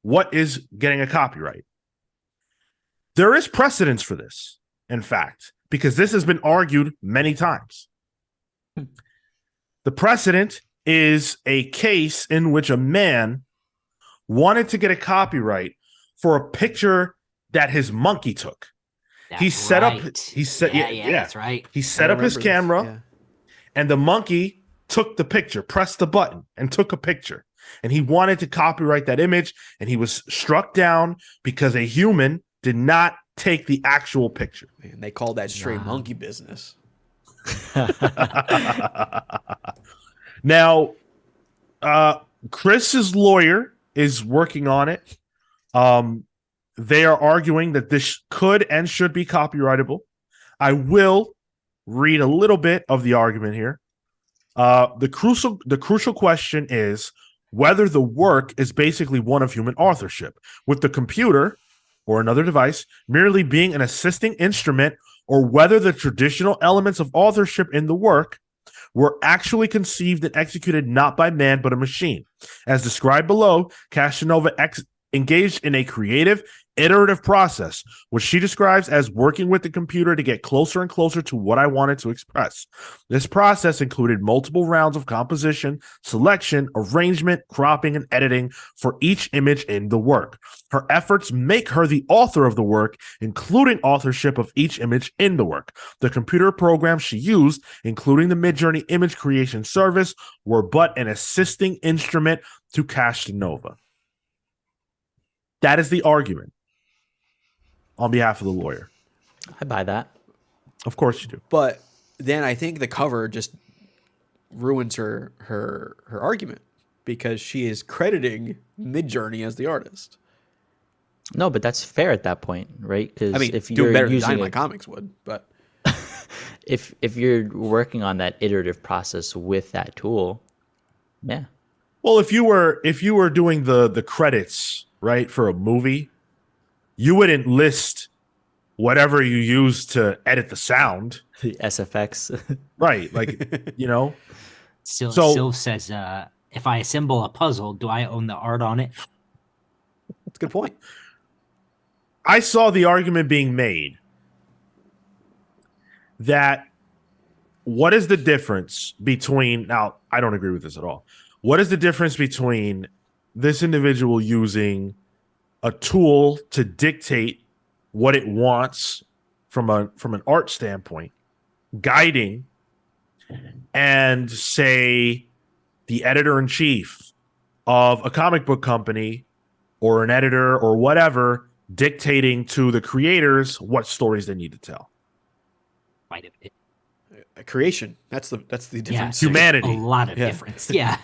what is getting a copyright. There is precedence for this, in fact, because this has been argued many times. The precedent is a case in which a man wanted to get a copyright for a picture that his monkey took. He set up. He set. Yeah, that's right. He set up his camera, Yeah. and the monkey took the picture, pressed the button, and took a picture. And he wanted to copyright that image, and he was struck down because a human did not take the actual picture. Man, they call that straight monkey business. Now, Chris's lawyer is working on it. They are arguing that this could and should be copyrightable. I will read a little bit of the argument here. The crucial question is whether the work is basically one of human authorship, with the computer or another device merely being an assisting instrument, or whether the traditional elements of authorship in the work were actually conceived and executed not by man but a machine. As described below, Casanova engaged in a creative, iterative process, which she describes as working with the computer to get closer and closer to what I wanted to express. This process included multiple rounds of composition, selection, arrangement, cropping, and editing for each image in the work. Her efforts make her the author of the work, including authorship of each image in the work. The computer programs she used, including the Midjourney image creation service, were but an assisting instrument to Casanova. That is the argument on behalf of the lawyer. I buy that. Of course you do. But then I think the cover just ruins her argument, because she is crediting Midjourney as the artist. No, but that's fair at that point, right? Because I mean, if do you're better than using Dynamite Comics would, but if you're working on that iterative process with that tool, yeah. Well, if you were doing the credits, right, for a movie, you wouldn't list whatever you use to edit the sound. The SFX. Right. Like, you know. Still says, if I assemble a puzzle, do I own the art on it? that's a good point. I saw the argument being made that what is the difference between, now I don't agree with this at all. What is the difference between this individual using a tool to dictate what it wants from an art standpoint, guiding, and say the editor-in-chief of a comic book company or an editor or whatever dictating to the creators what stories they need to tell? Quite a bit. Creation. That's the difference. Yeah, there's Humanity. A lot of Yeah. difference. Yeah.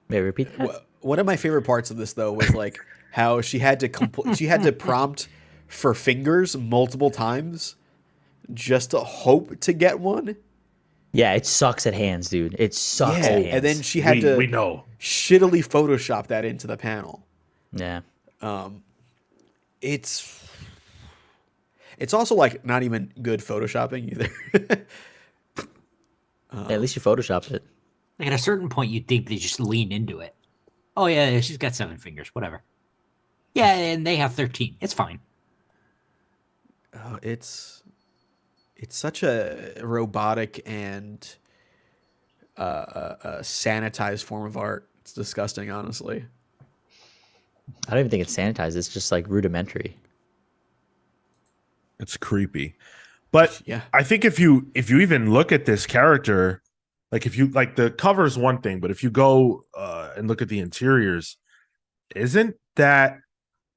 May I repeat that? One of my favorite parts of this, though, was like how she had to prompt for fingers multiple times just to hope to get one. Yeah, it sucks at hands, dude. It sucks Yeah, at hands. and then she had to We know. shittily Photoshop that into the panel. yeah. It's also like not even good photoshopping either. Yeah, at least you photoshopped it. Like at a certain point, you'd think they just lean into it. Oh, yeah, she's got 7 fingers. Whatever. Yeah, and they have 13. It's fine. It's such a robotic and a sanitized form of art. It's disgusting, honestly. I don't even think it's sanitized. It's just like rudimentary. It's creepy. But Yeah. I think if you even look at this character, like if you like the cover is one thing, but if you go and look at the interiors, isn't that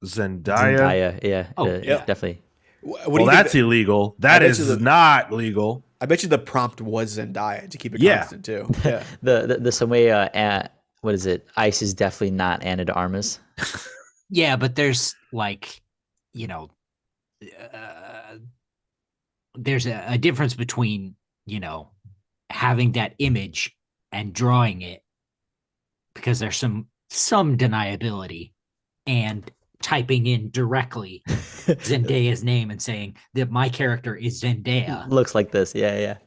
Zendaya? Zendaya, yeah. Oh, yeah. Definitely. What do Well, you that's think? illegal. That bet is you the- not legal. I bet you the prompt was Zendaya to keep it Yeah. constant too. Yeah. The some way what is it? Ice is definitely not Anna de Armas. Yeah, but there's like, you know, uh, there's a difference between, having that image and drawing it, because there's some deniability, and typing in directly Zendaya's name and saying that my character is Zendaya. Looks like this. Yeah.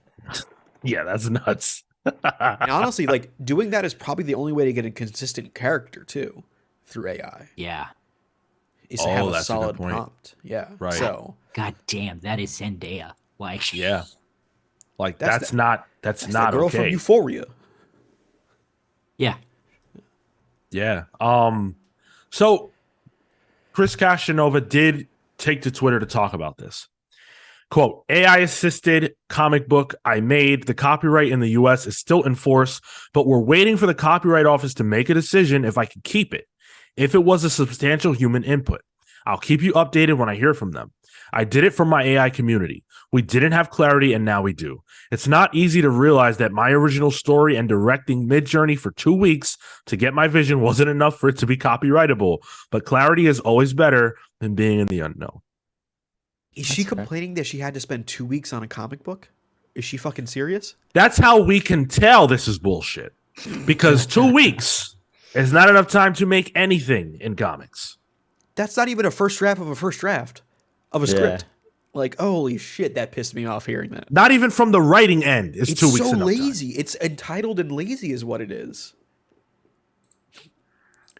Yeah, that's nuts. And honestly, like doing that is probably the only way to get a consistent character too, through AI. Yeah. Is to have a that's a good solid point. prompt. Yeah. Right. So God damn, that is Zendaya. Like, Yeah. Like That's that's that's not the girl from okay. Euphoria. yeah. Yeah. So Chris Casanova did take to Twitter to talk about this. Quote, AI assisted comic book I made. The copyright in the US is still in force, but we're waiting for the Copyright Office to make a decision if I can keep it. If it was a substantial human input, I'll keep you updated when I hear from them. I did it for my AI community. We didn't have clarity, and now we do. It's not easy to realize that my original story and directing Midjourney for 2 weeks to get my vision wasn't enough for it to be copyrightable, but clarity is always better than being in the unknown. Is she fair. complaining that she had to spend 2 weeks on a comic book? Is she fucking serious? That's how we can tell this is bullshit. Because 2 weeks is not enough time to make anything in comics. That's not even a first draft of a first draft of a script. Like, holy shit, that pissed me off hearing that. Not even from the writing end is It's 2 weeks so enough time. lazy. It's entitled and lazy is what it is.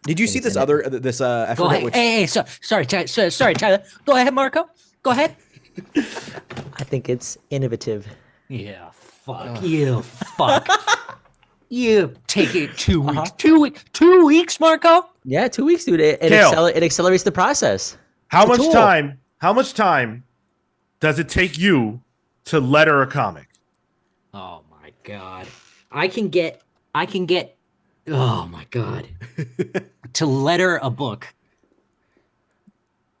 Did you see this other I Go forget ahead. which Hey, sorry, Tyler. Go ahead, Marco. Go ahead. I think it's innovative. Yeah, fuck you. Fuck. You take it 2 weeks. 2 weeks. 2 weeks, Marco? Yeah, 2 weeks, dude. It Kale. accelerates the process. How It's a much tool. time? How much time does it take you to letter a comic? Oh my god. I can get oh my god. To letter a book.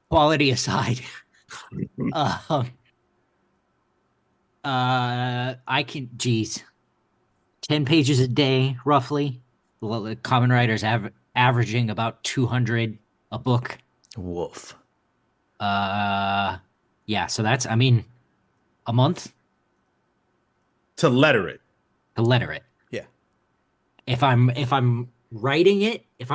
Quality aside. I can, geez, 10 pages a day, roughly. Well, the common writers averaging about 200 a book. Woof. Yeah, so that's, I mean, a month To letter it. to letter it. Yeah. If I'm writing it, if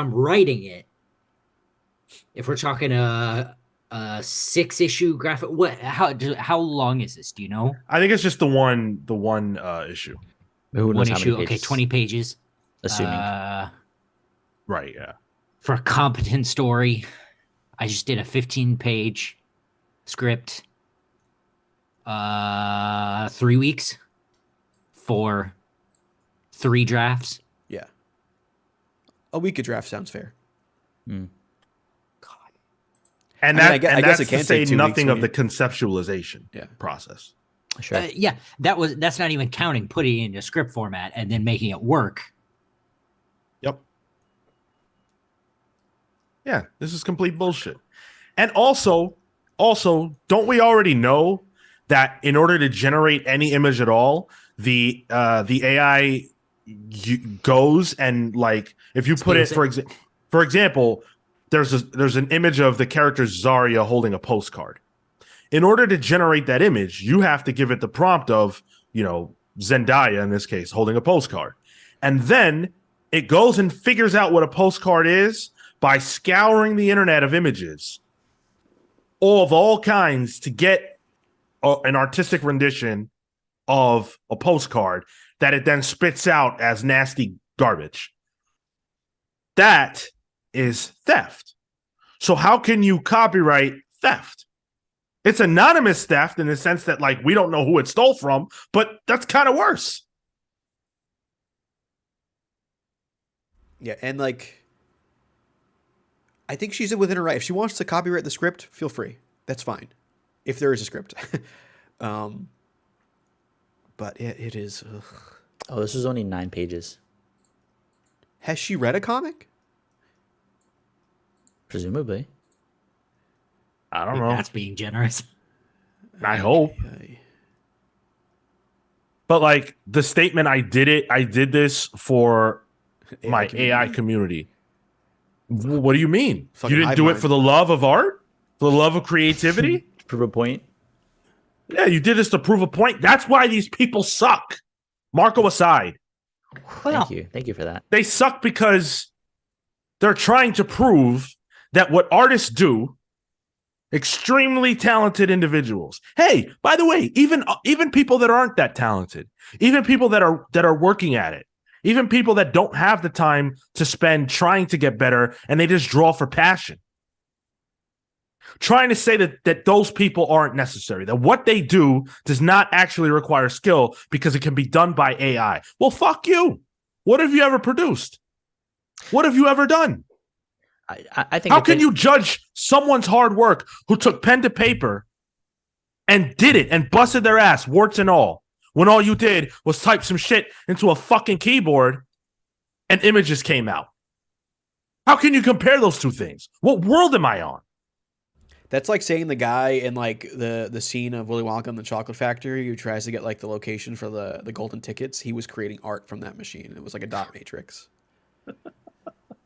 we're talking a 6-issue graphic, how long is this? Do you know? I think it's just the one issue. Who knows One how issue. many Okay, pages? 20 pages. Assuming. Right, yeah. For a competent story, I just did a 15-page script. 3 weeks for 3 drafts. Yeah. A week of draft sounds fair. And I mean, that I guess- and I guess that's it to can say take 2 nothing weeks of when the conceptualization Yeah. process. Sure. Yeah, that's not even counting putting it into script format and then making it work. Yep. Yeah, this is complete bullshit. And also, don't we already know that in order to generate any image at all, the AI goes and, like, if you put it, Steals it. for example, there's an image of the character Zarya holding a postcard. In order to generate that image, you have to give it the prompt of, Zendaya in this case holding a postcard. And then it goes and figures out what a postcard is by scouring the internet of images of all kinds to get an artistic rendition of a postcard that it then spits out as nasty garbage. That is theft. So how can you copyright theft? It's anonymous theft in the sense that, like, we don't know who it stole from, but that's kind of worse. Yeah, and like, I think she's within her right. If she wants to copyright the script, feel free. That's fine. If there is a script. But it is. Ugh. Oh, this was only 9 pages. Has she read a comic? Presumably. I don't know. That's being generous. I hope. But, like, the statement, I did this for my AI community. What do you mean? Fucking You didn't hive do it mind. for the love of art? For the love of creativity? To prove a point. Yeah, you did this to prove a point. That's why these people suck. Marco aside, Well, Thank you for that. they suck because they're trying to prove that what artists do, extremely talented individuals. Hey, by the way, even people that aren't that talented, even people that are working at it, even people that don't have the time to spend trying to get better and they just draw for passion. Trying to say that those people aren't necessary, that what they do does not actually require skill because it can be done by AI. Well, fuck you. What have you ever produced? What have you ever done? I think How can you judge someone's hard work who took pen to paper and did it and busted their ass, warts and all, when all you did was type some shit into a fucking keyboard and images came out? How can you compare those two things? What world am I on? That's like saying the guy in like the scene of Willy Wonka and the Chocolate Factory who tries to get like the location for the golden tickets. He was creating art from that machine. It was like a dot matrix.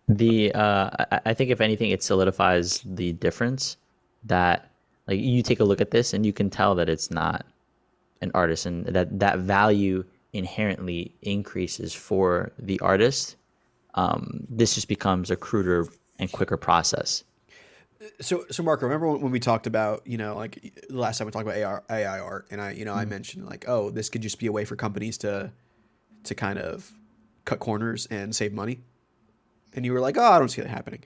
I think if anything, it solidifies the difference that like you take a look at this and you can tell that it's not an artist, and that value inherently increases for the artist. This just becomes a cruder and quicker process. So Marco, remember when we talked about, like the last time we talked about AI art, and I mentioned like, oh, this could just be a way for companies to kind of cut corners and save money, and you were like, oh, I don't see that happening.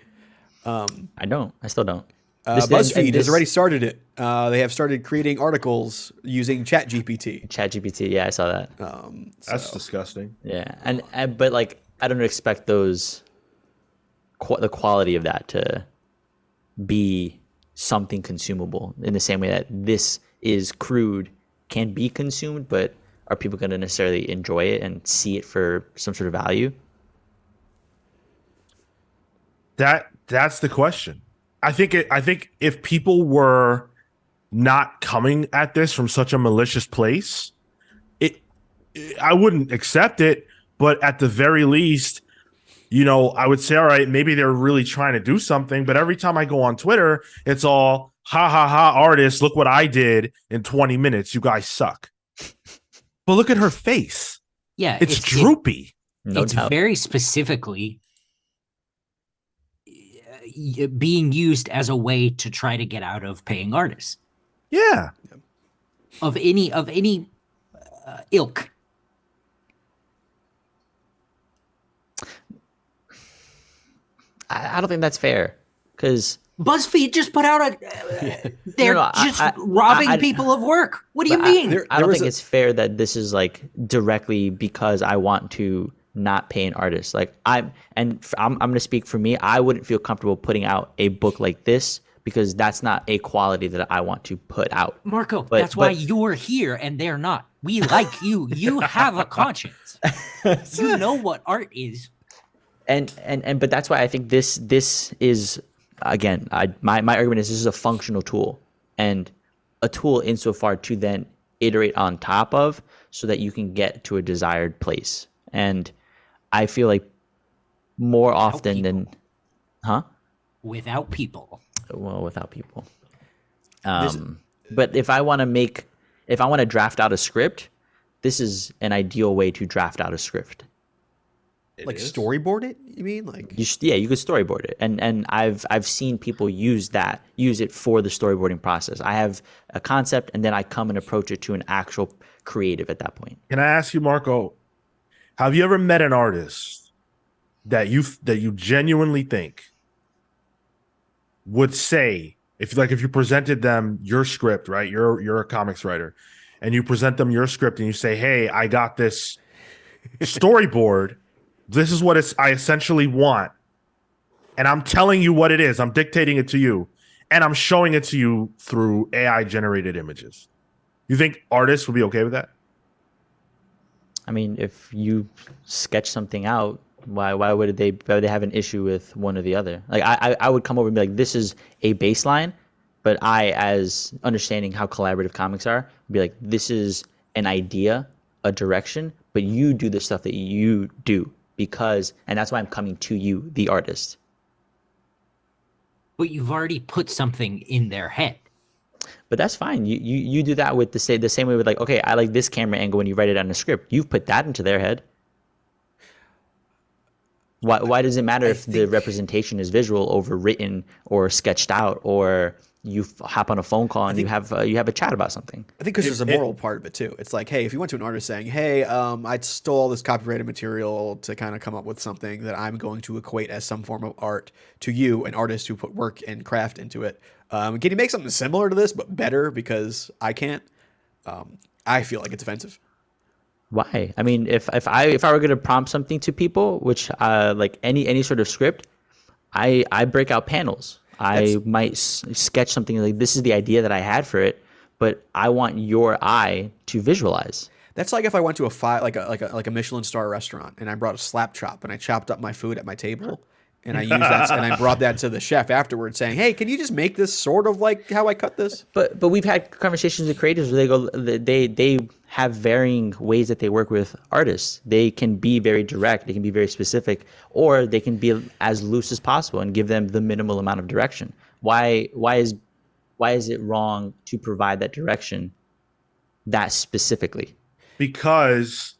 I don't. I still don't. BuzzFeed has already started it. They have started creating articles using ChatGPT. ChatGPT, yeah, I saw that. That's disgusting. Yeah, and but like I don't expect those the quality of that to be something consumable in the same way that this is crude, can be consumed, but are people going to necessarily enjoy it and see it for some sort of value? That's the question. I think if people were not coming at this from such a malicious place, I wouldn't accept it, but at the very least, I would say, all right, maybe they're really trying to do something. But every time I go on Twitter, it's all, ha, ha, ha, artists, look what I did in 20 minutes. You guys suck. But look at her face. yeah, It's droopy. No it's doubt. very specifically being used as a way to try to get out of paying artists Yeah. of any ilk. I don't think that's fair because BuzzFeed just put out they're No, just I- robbing people of work. What do you mean? I don't think it's fair that this is like directly because I want to not pay an artist. Like I'm going to speak for me. I wouldn't feel comfortable putting out a book like this because that's not a quality that I want to put out. Marco, But- that's why but- you're here and they're not. We like you. You have a conscience. You know what art is. But that's why I think this is again, my argument is this is a functional tool and a tool insofar to then iterate on top of so that you can get to a desired place. And I feel like more often than, Without people. well, without people. But if I want to draft out a script, this is an ideal way to draft out a script. Like storyboard it, you mean? Like You could storyboard it, and I've seen people use it for the storyboarding process. I have a concept, and then I come and approach it to an actual creative at that point. Can I ask you, Marco, have you ever met an artist that you genuinely think would say, if you presented them your script, right? You're a comics writer, and you present them your script and you say, hey, I got this storyboard. This is what I essentially want. And I'm telling you what it is. I'm dictating it to you. And I'm showing it to you through AI generated images. You think artists would be okay with that? I mean, if you sketch something out, why would they have an issue with one or the other? Like I would come over and be like, this is a baseline, but I, as understanding how collaborative comics are, be like, this is an idea, a direction, but you do the stuff that you do. And that's why I'm coming to you, the artist. But you've already put something in their head. But that's fine. You do that with the same way with like, okay, I like this camera angle when you write it on a script. You've put that into their head. Why does it matter if the representation is visual over written or sketched out, or you hop on a phone call and you have a chat about something? I think because there's a moral part of it too. It's like, hey, if you went to an artist saying, hey, I stole this copyrighted material to kind of come up with something that I'm going to equate as some form of art to you, an artist who put work and craft into it. Can you make something similar to this but better because I can't? I feel like it's offensive. Why? I mean, if I were going to prompt something to people, which like any sort of script, I break out panels. I might sketch something like, this is the idea that I had for it, but I want your eye to visualize. That's like if I went to a Michelin star restaurant and I brought a slap chop and I chopped up my food at my table and I used that and I brought that to the chef afterwards saying, hey, can you just make this sort of like how I cut this? But we've had conversations with creators where they have varying ways that they work with artists. They can be very direct, they can be very specific, or they can be as loose as possible and give them the minimal amount of direction. Why is it wrong to provide that direction that specifically? Because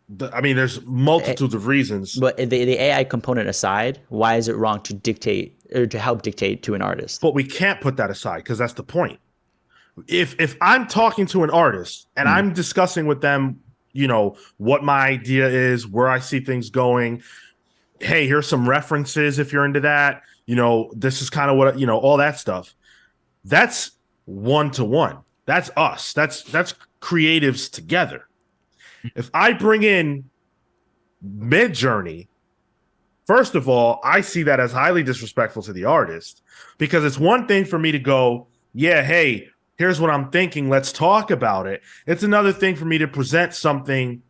there's multitudes of reasons. But the AI component aside, why is it wrong to dictate or to help dictate to an artist? But we can't put that aside because that's the point. If I'm talking to an artist and I'm discussing with them, what my idea is, where I see things going, hey, here's some references if you're into that, this is kind of what, all that stuff. That's one-to-one. That's us. That's creatives together. If I bring in Midjourney, first of all, I see that as highly disrespectful to the artist, because it's one thing for me to go, yeah, hey, here's what I'm thinking, let's talk about it. It's another thing for me to present something,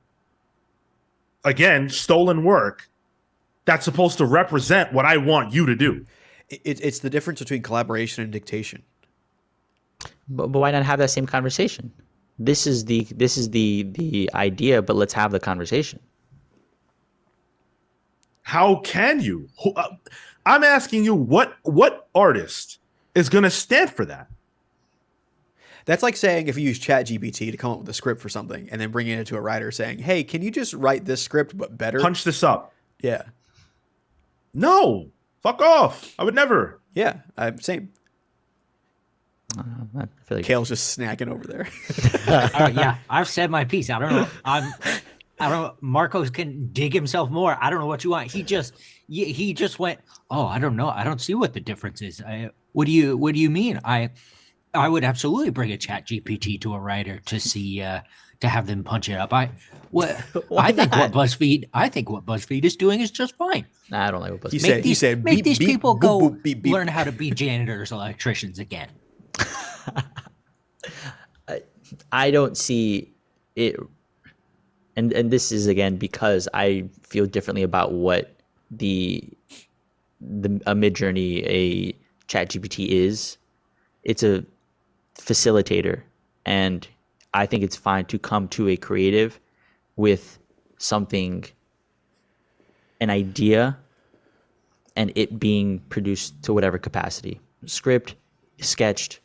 again, stolen work, that's supposed to represent what I want you to do. It's the difference between collaboration and dictation. But why not have that same conversation? This is the idea, but let's have the conversation. How can you? I'm asking you, what artist is going to stand for that? That's like saying if you use ChatGPT to come up with a script for something and then bringing it to a writer saying, hey, can you just write this script but better? Punch this up. Yeah. No. Fuck off. I would never. Yeah. Same. I feel like Kale's just snacking over there. Yeah, I've said my piece. I don't know. I don't know. Marcos can dig himself more. I don't know what you want. He just went, oh, I don't know. I don't see what the difference is. What do you mean? I would absolutely bring a chat GPT to a writer to see to have them punch it up. I think what BuzzFeed is doing is just fine. Nah, I don't like what BuzzFeed. He said make these people go boop, beep, beep. learn how to be janitors, electricians again. I don't see it, and this is again because I feel differently about what a Midjourney, a ChatGPT is. It's a facilitator, and I think it's fine to come to a creative with something, an idea, and it being produced to whatever capacity, script, sketched,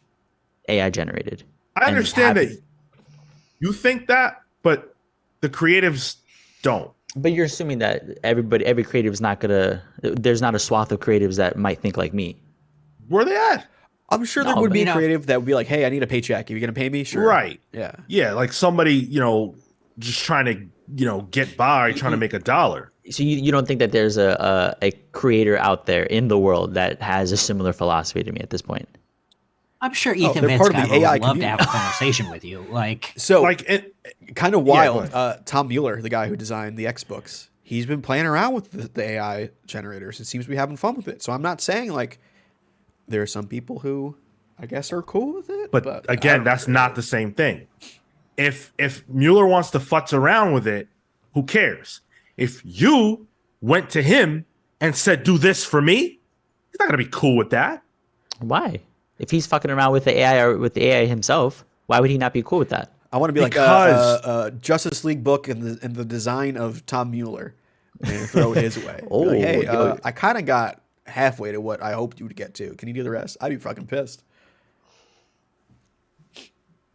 AI generated. I understand that you think that, but the creatives don't. But you're assuming that every creative is not gonna. There's not a swath of creatives that might think like me. Where are they at? I'm sure there would be a creative that would be like, hey, I need a paycheck. Are you going to pay me? Sure. Right. Yeah. Yeah. Like somebody, just trying to, get by, trying to make $1. So you don't think that there's a creator out there in the world that has a similar philosophy to me at this point? I'm sure Ethan they're Van part of the Sciver AI would love to community. have a conversation with you. Like, So, kind of wild. go Tom Mueller, the guy who designed the X books, he's been playing around with the AI generators and seems to be having fun with it. So I'm not saying like there are some people who I guess are cool with it. But again, that's not the same thing. If Mueller wants to futz around with it, who cares? If you went to him and said, do this for me, he's not going to be cool with that. Why? If he's fucking around with the AI or with the AI himself, why would he not be cool with that? I want to be Because- like a Justice League book in the design of Tom Mueller and throw it his way. Oh, Be like, hey, yo. I kind of got halfway to what I hoped you would get to. Can you do the rest? I'd be fucking pissed.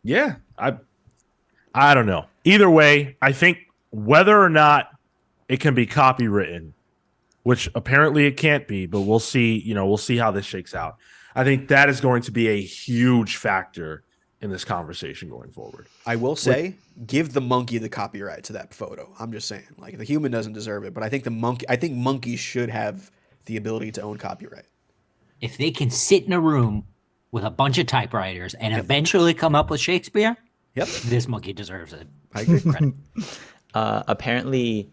Yeah, I don't know. Either way, I think whether or not it can be copywritten, which apparently it can't be, but we'll see, we'll see how this shakes out. I think that is going to be a huge factor in this conversation going forward. I will say, give the monkey the copyright to that photo. I'm just saying, like the human doesn't deserve it, but I think monkeys should have the ability to own copyright. If they can sit in a room with a bunch of typewriters and eventually come up with Shakespeare, Yep, this monkey deserves it. I agree. Credit. Apparently,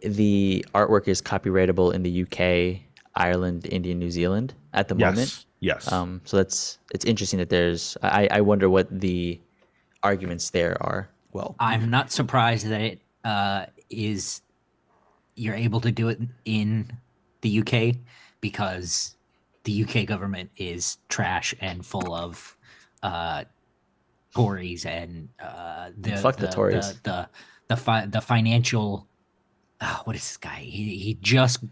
the artwork is copyrightable in the UK, Ireland, India, New Zealand at the moment. Yes. So it's interesting that there's. I wonder what the arguments there are. Well, I'm not surprised that it is you're able to do it in the UK because the UK government is trash and full of Tories and Fuck the Tories. the financial. What is this guy? He just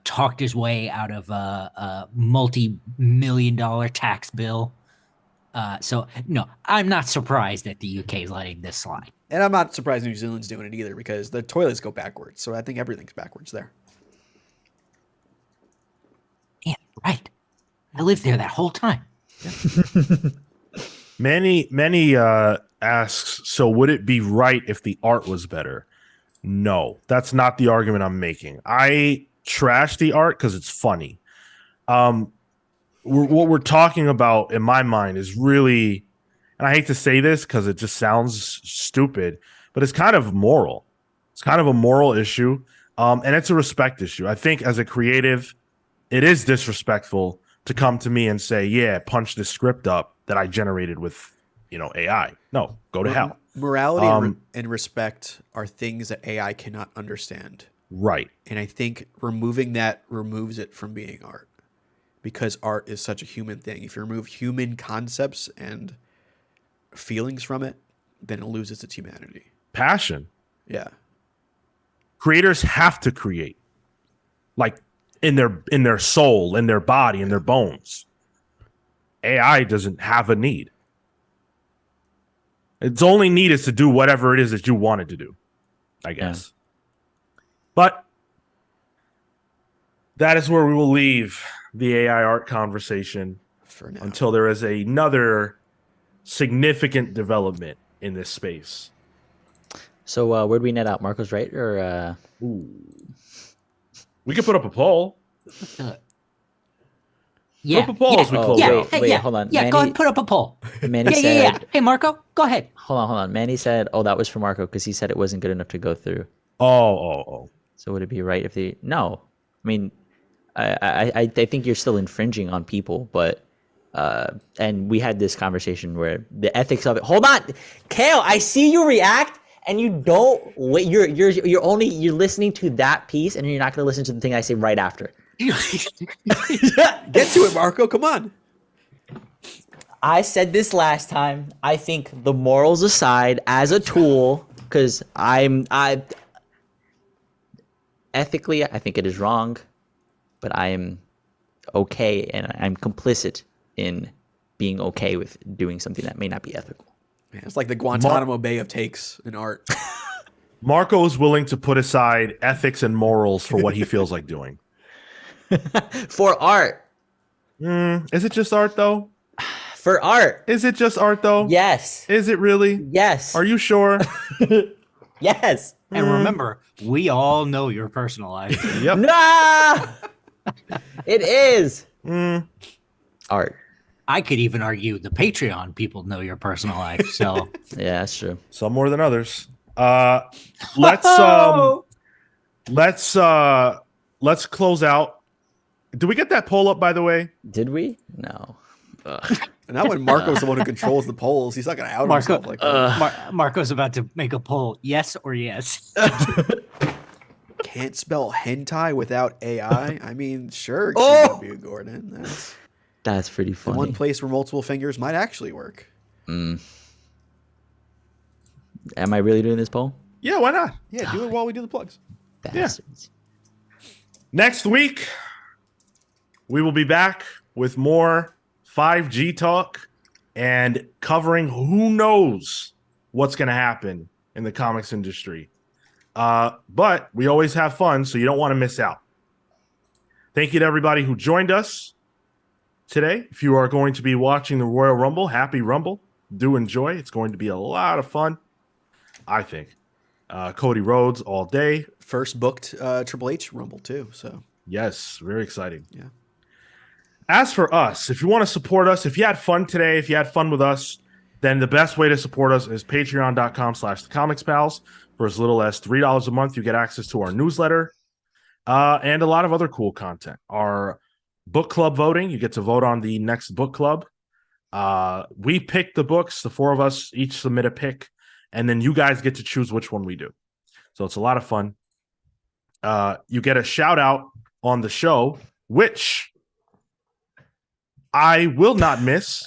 talked his way out of a multi-million-dollar tax bill. So no, I'm not surprised that the UK is letting this slide. and I'm not surprised New Zealand's doing it either because the toilets go backwards. So I think everything's backwards there. Yeah, right. I lived there that whole time. Many asks, so would it be right if the art was better? No, that's not the argument I'm making. I trash the art because it's funny. What we're talking about in my mind is really, and I hate to say this because it just sounds stupid, but it's kind of moral. It's kind of a moral issue, and it's a respect issue. I think as a creative, it is disrespectful to come to me and say, yeah, punch this script up that I generated with, AI. No, go to hell. Morality and respect are things that AI cannot understand. Right. And I think removing that removes it from being art because art is such a human thing. If you remove human concepts and feelings from it, then it loses its humanity. Passion. Yeah. Creators have to create, like in their soul, in their body, in their bones. AI doesn't have a need. Its only need is to do whatever it is that you want it to do, I guess. Yeah. But that is where we will leave the AI art conversation For now. until there is another significant development in this space. So where'd we net out? Marco's right, or We could put up a poll. Yeah, put up a poll as we close out. Wait, hold on. Yeah, Manny, go ahead and put up a poll. Manny said, Yeah. Hey, Marco, go ahead. Hold on. Manny said, "Oh, that was for Marco because he said it wasn't good enough to go through." Oh. So would it be right if they? No, I mean, I think you're still infringing on people, but and we had this conversation where the ethics of it. Hold on, Kale, I see you react, and you don't wait. You're listening to that piece, and you're not going to listen to the thing I say right after. Get to it, Marco. Come on. I said this last time. I think the morals aside, as a tool, because I ethically, I think it is wrong, but I am okay, and I'm complicit in being okay with doing something that may not be ethical. Man, it's like the Guantanamo Bay of takes in art. Marco is willing to put aside ethics and morals for what he feels like doing. For art. Is it just art, though? For art. Is it just art, though? Yes. Is it really? Yes. Are you sure? Yes. And remember, we all know your personal life. Yep. Nah! It is. Art. I could even argue the Patreon people know your personal life. So Yeah, that's true. Some more than others. Let's close out. Did we get that poll up, by the way? Did we? No. And now when Marco's the one who controls the polls, he's not going to out himself like that. Marco's about to make a poll. Yes or yes? Can't spell hentai without AI? I mean, sure, G.W. Gordon. That's pretty The funny. one place where multiple fingers might actually work. Am I really doing this poll? Yeah, why not? Yeah, do it while we do the plugs. Bastards. Next week, we will be back with more 5G talk. and covering who knows what's going to happen in the comics industry. But we always have fun, so you don't want to miss out. Thank you to everybody who joined us today. If you are going to be watching the Royal Rumble, happy Rumble. Do enjoy. It's going to be a lot of fun, I think. Cody Rhodes all day. First booked Triple H Rumble too. So yes, very exciting. Yeah. As for us, if you want to support us, if you had fun today, if you had fun with us, then the best way to support us is patreon.com/thecomicspals. For as little as $3 a month, you get access to our newsletter and a lot of other cool content. Our book club voting, you get to vote on the next book club. We pick the books. The four of us each submit a pick, and then you guys get to choose which one we do. So it's a lot of fun. You get a shout out on the show, which I will not miss.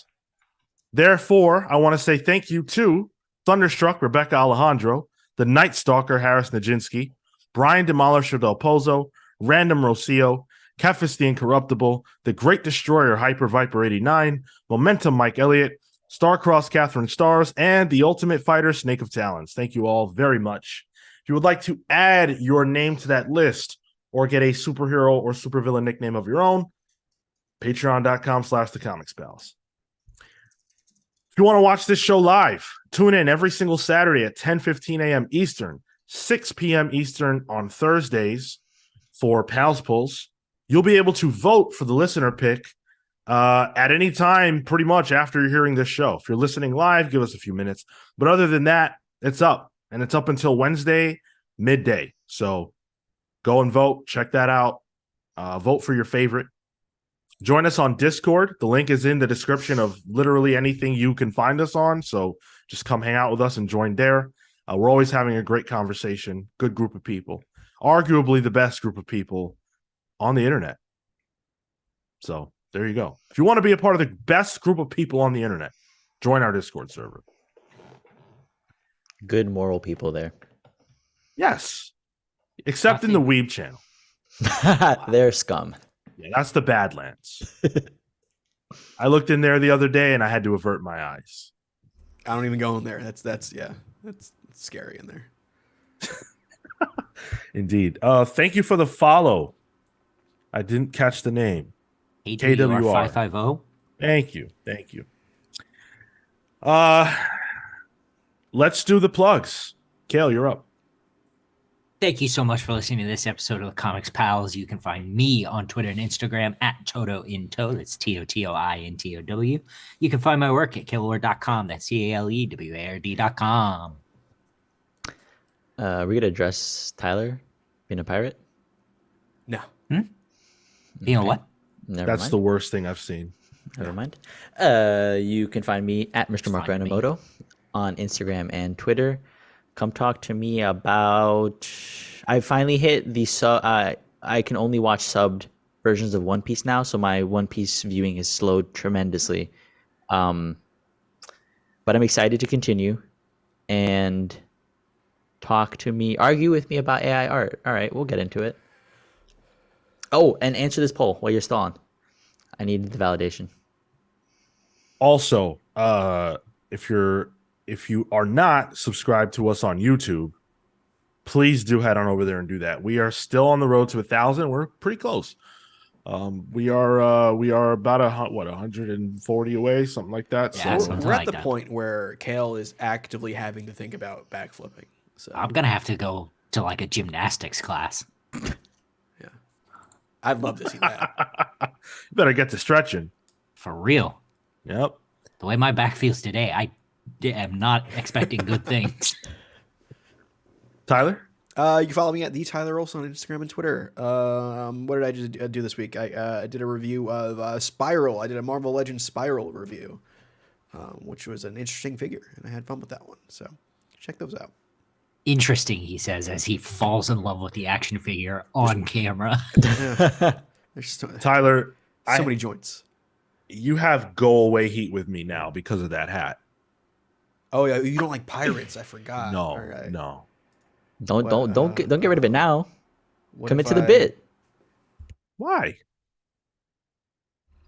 Therefore, I want to say thank you to Thunderstruck Rebecca Alejandro, the Night Stalker Harris Nijinsky, Brian Demolisher Del Pozo, Random Rocio, Kefis the Incorruptible, the Great Destroyer Hyper Viper 89, Momentum Mike Elliott, Starcross Catherine Stars, and the Ultimate Fighter Snake of Talons. Thank you all very much. If you would like to add your name to that list or get a superhero or supervillain nickname of your own, patreon.com/thecomicspals. If you want to watch this show live, tune in every single Saturday at 10:15 a.m. Eastern, 6 p.m. Eastern on Thursdays for Pals Pulls. You'll be able to vote for the listener pick at any time pretty much after you're hearing this show. If you're listening live, give us a few minutes. But other than that, it's up. And it's up until Wednesday, midday. So go and vote. Check that out. Vote for your favorite. Join us on Discord. The link is in the description of literally anything you can find us on. So just come hang out with us and join there. We're always having a great conversation. Good group of people. Arguably the best group of people on the internet. So there you go. If you want to be a part of the best group of people on the internet, join our Discord server. Good moral people there. Yes. Except in the Weeb channel. They're scum. Yeah, that's the Badlands. I looked in there the other day and I had to avert my eyes. I don't even go in there. That's scary in there. Indeed. Thank you for the follow. I didn't catch the name. KWR 550. Thank you. Thank you. Let's do the plugs. Kale, you're up. Thank you so much for listening to this episode of the Comics Pals. You can find me on Twitter and Instagram at TotoInto. That's TOTOINTOW. You can find my work at killward.com. That's CALEWARD.com. Are we gonna address Tyler being a pirate? No. You know what? Never That's mind. the worst thing I've seen. Never mind. You can find me at Mr. Marco Find me. Enomoto on Instagram and Twitter. Come talk to me about. I finally hit the I can only watch subbed versions of One Piece now, so my One Piece viewing is slowed tremendously. But I'm excited to continue and talk to me, argue with me about AI art. All right, we'll get into it. Oh, and answer this poll while you're still on. I need the validation. Also, if you are not subscribed to us on YouTube, please do head on over there and do that. We are still on the road to 1,000. We're pretty close. We are about 140 away, something like that. Yeah, so something We're at like the that. point where Kale is actively having to think about backflipping. So I'm going to have to go to like a gymnastics class. I'd love to see that. you better get to stretching. For real. Yep. The way my back feels today, I am not expecting good things. Tyler? You can follow me at the Tyler Olson on Instagram and Twitter. What did I just do this week? I did a review of Spiral. I did a Marvel Legends Spiral review, which was an interesting figure, and I had fun with that one. So check those out. Interesting, he says, as he falls in love with the action figure on camera. There's so Tyler, many joints. You have go away heat with me now because of that hat. Oh yeah, you don't like pirates? I forgot. No, All right. no. Don't get rid of it now. What Commit if to the I- bit. Why?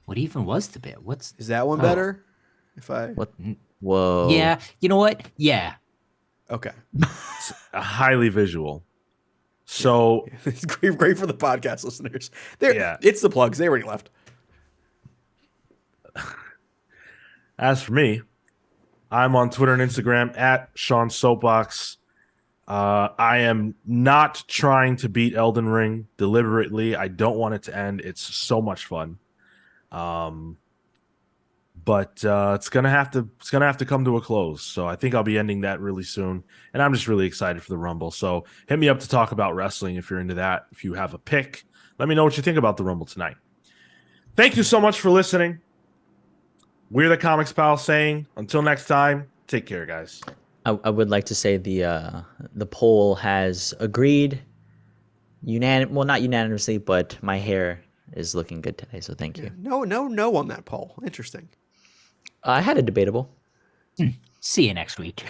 What even was the bit? Is that one Oh. better? If I What? Whoa. Yeah, you know what? Yeah. okay, Highly visual. So it's great for the podcast listeners. There, Yeah. it's the plugs. They already left. as for me, I'm on Twitter and Instagram at Sean Soapbox. I am not trying to beat Elden Ring deliberately. I don't want it to end. It's so much fun. But it's gonna have to come to a close. So I think I'll be ending that really soon. And I'm just really excited for the Rumble. So hit me up to talk about wrestling if you're into that. If you have a pick, let me know what you think about the Rumble tonight. Thank you so much for listening. We're the Comics Pal saying, until next time, take care, guys. I would like to say the poll has agreed, well, not unanimously, but my hair is looking good today. So thank you. No on that poll. Interesting. I had a debatable. See you next week.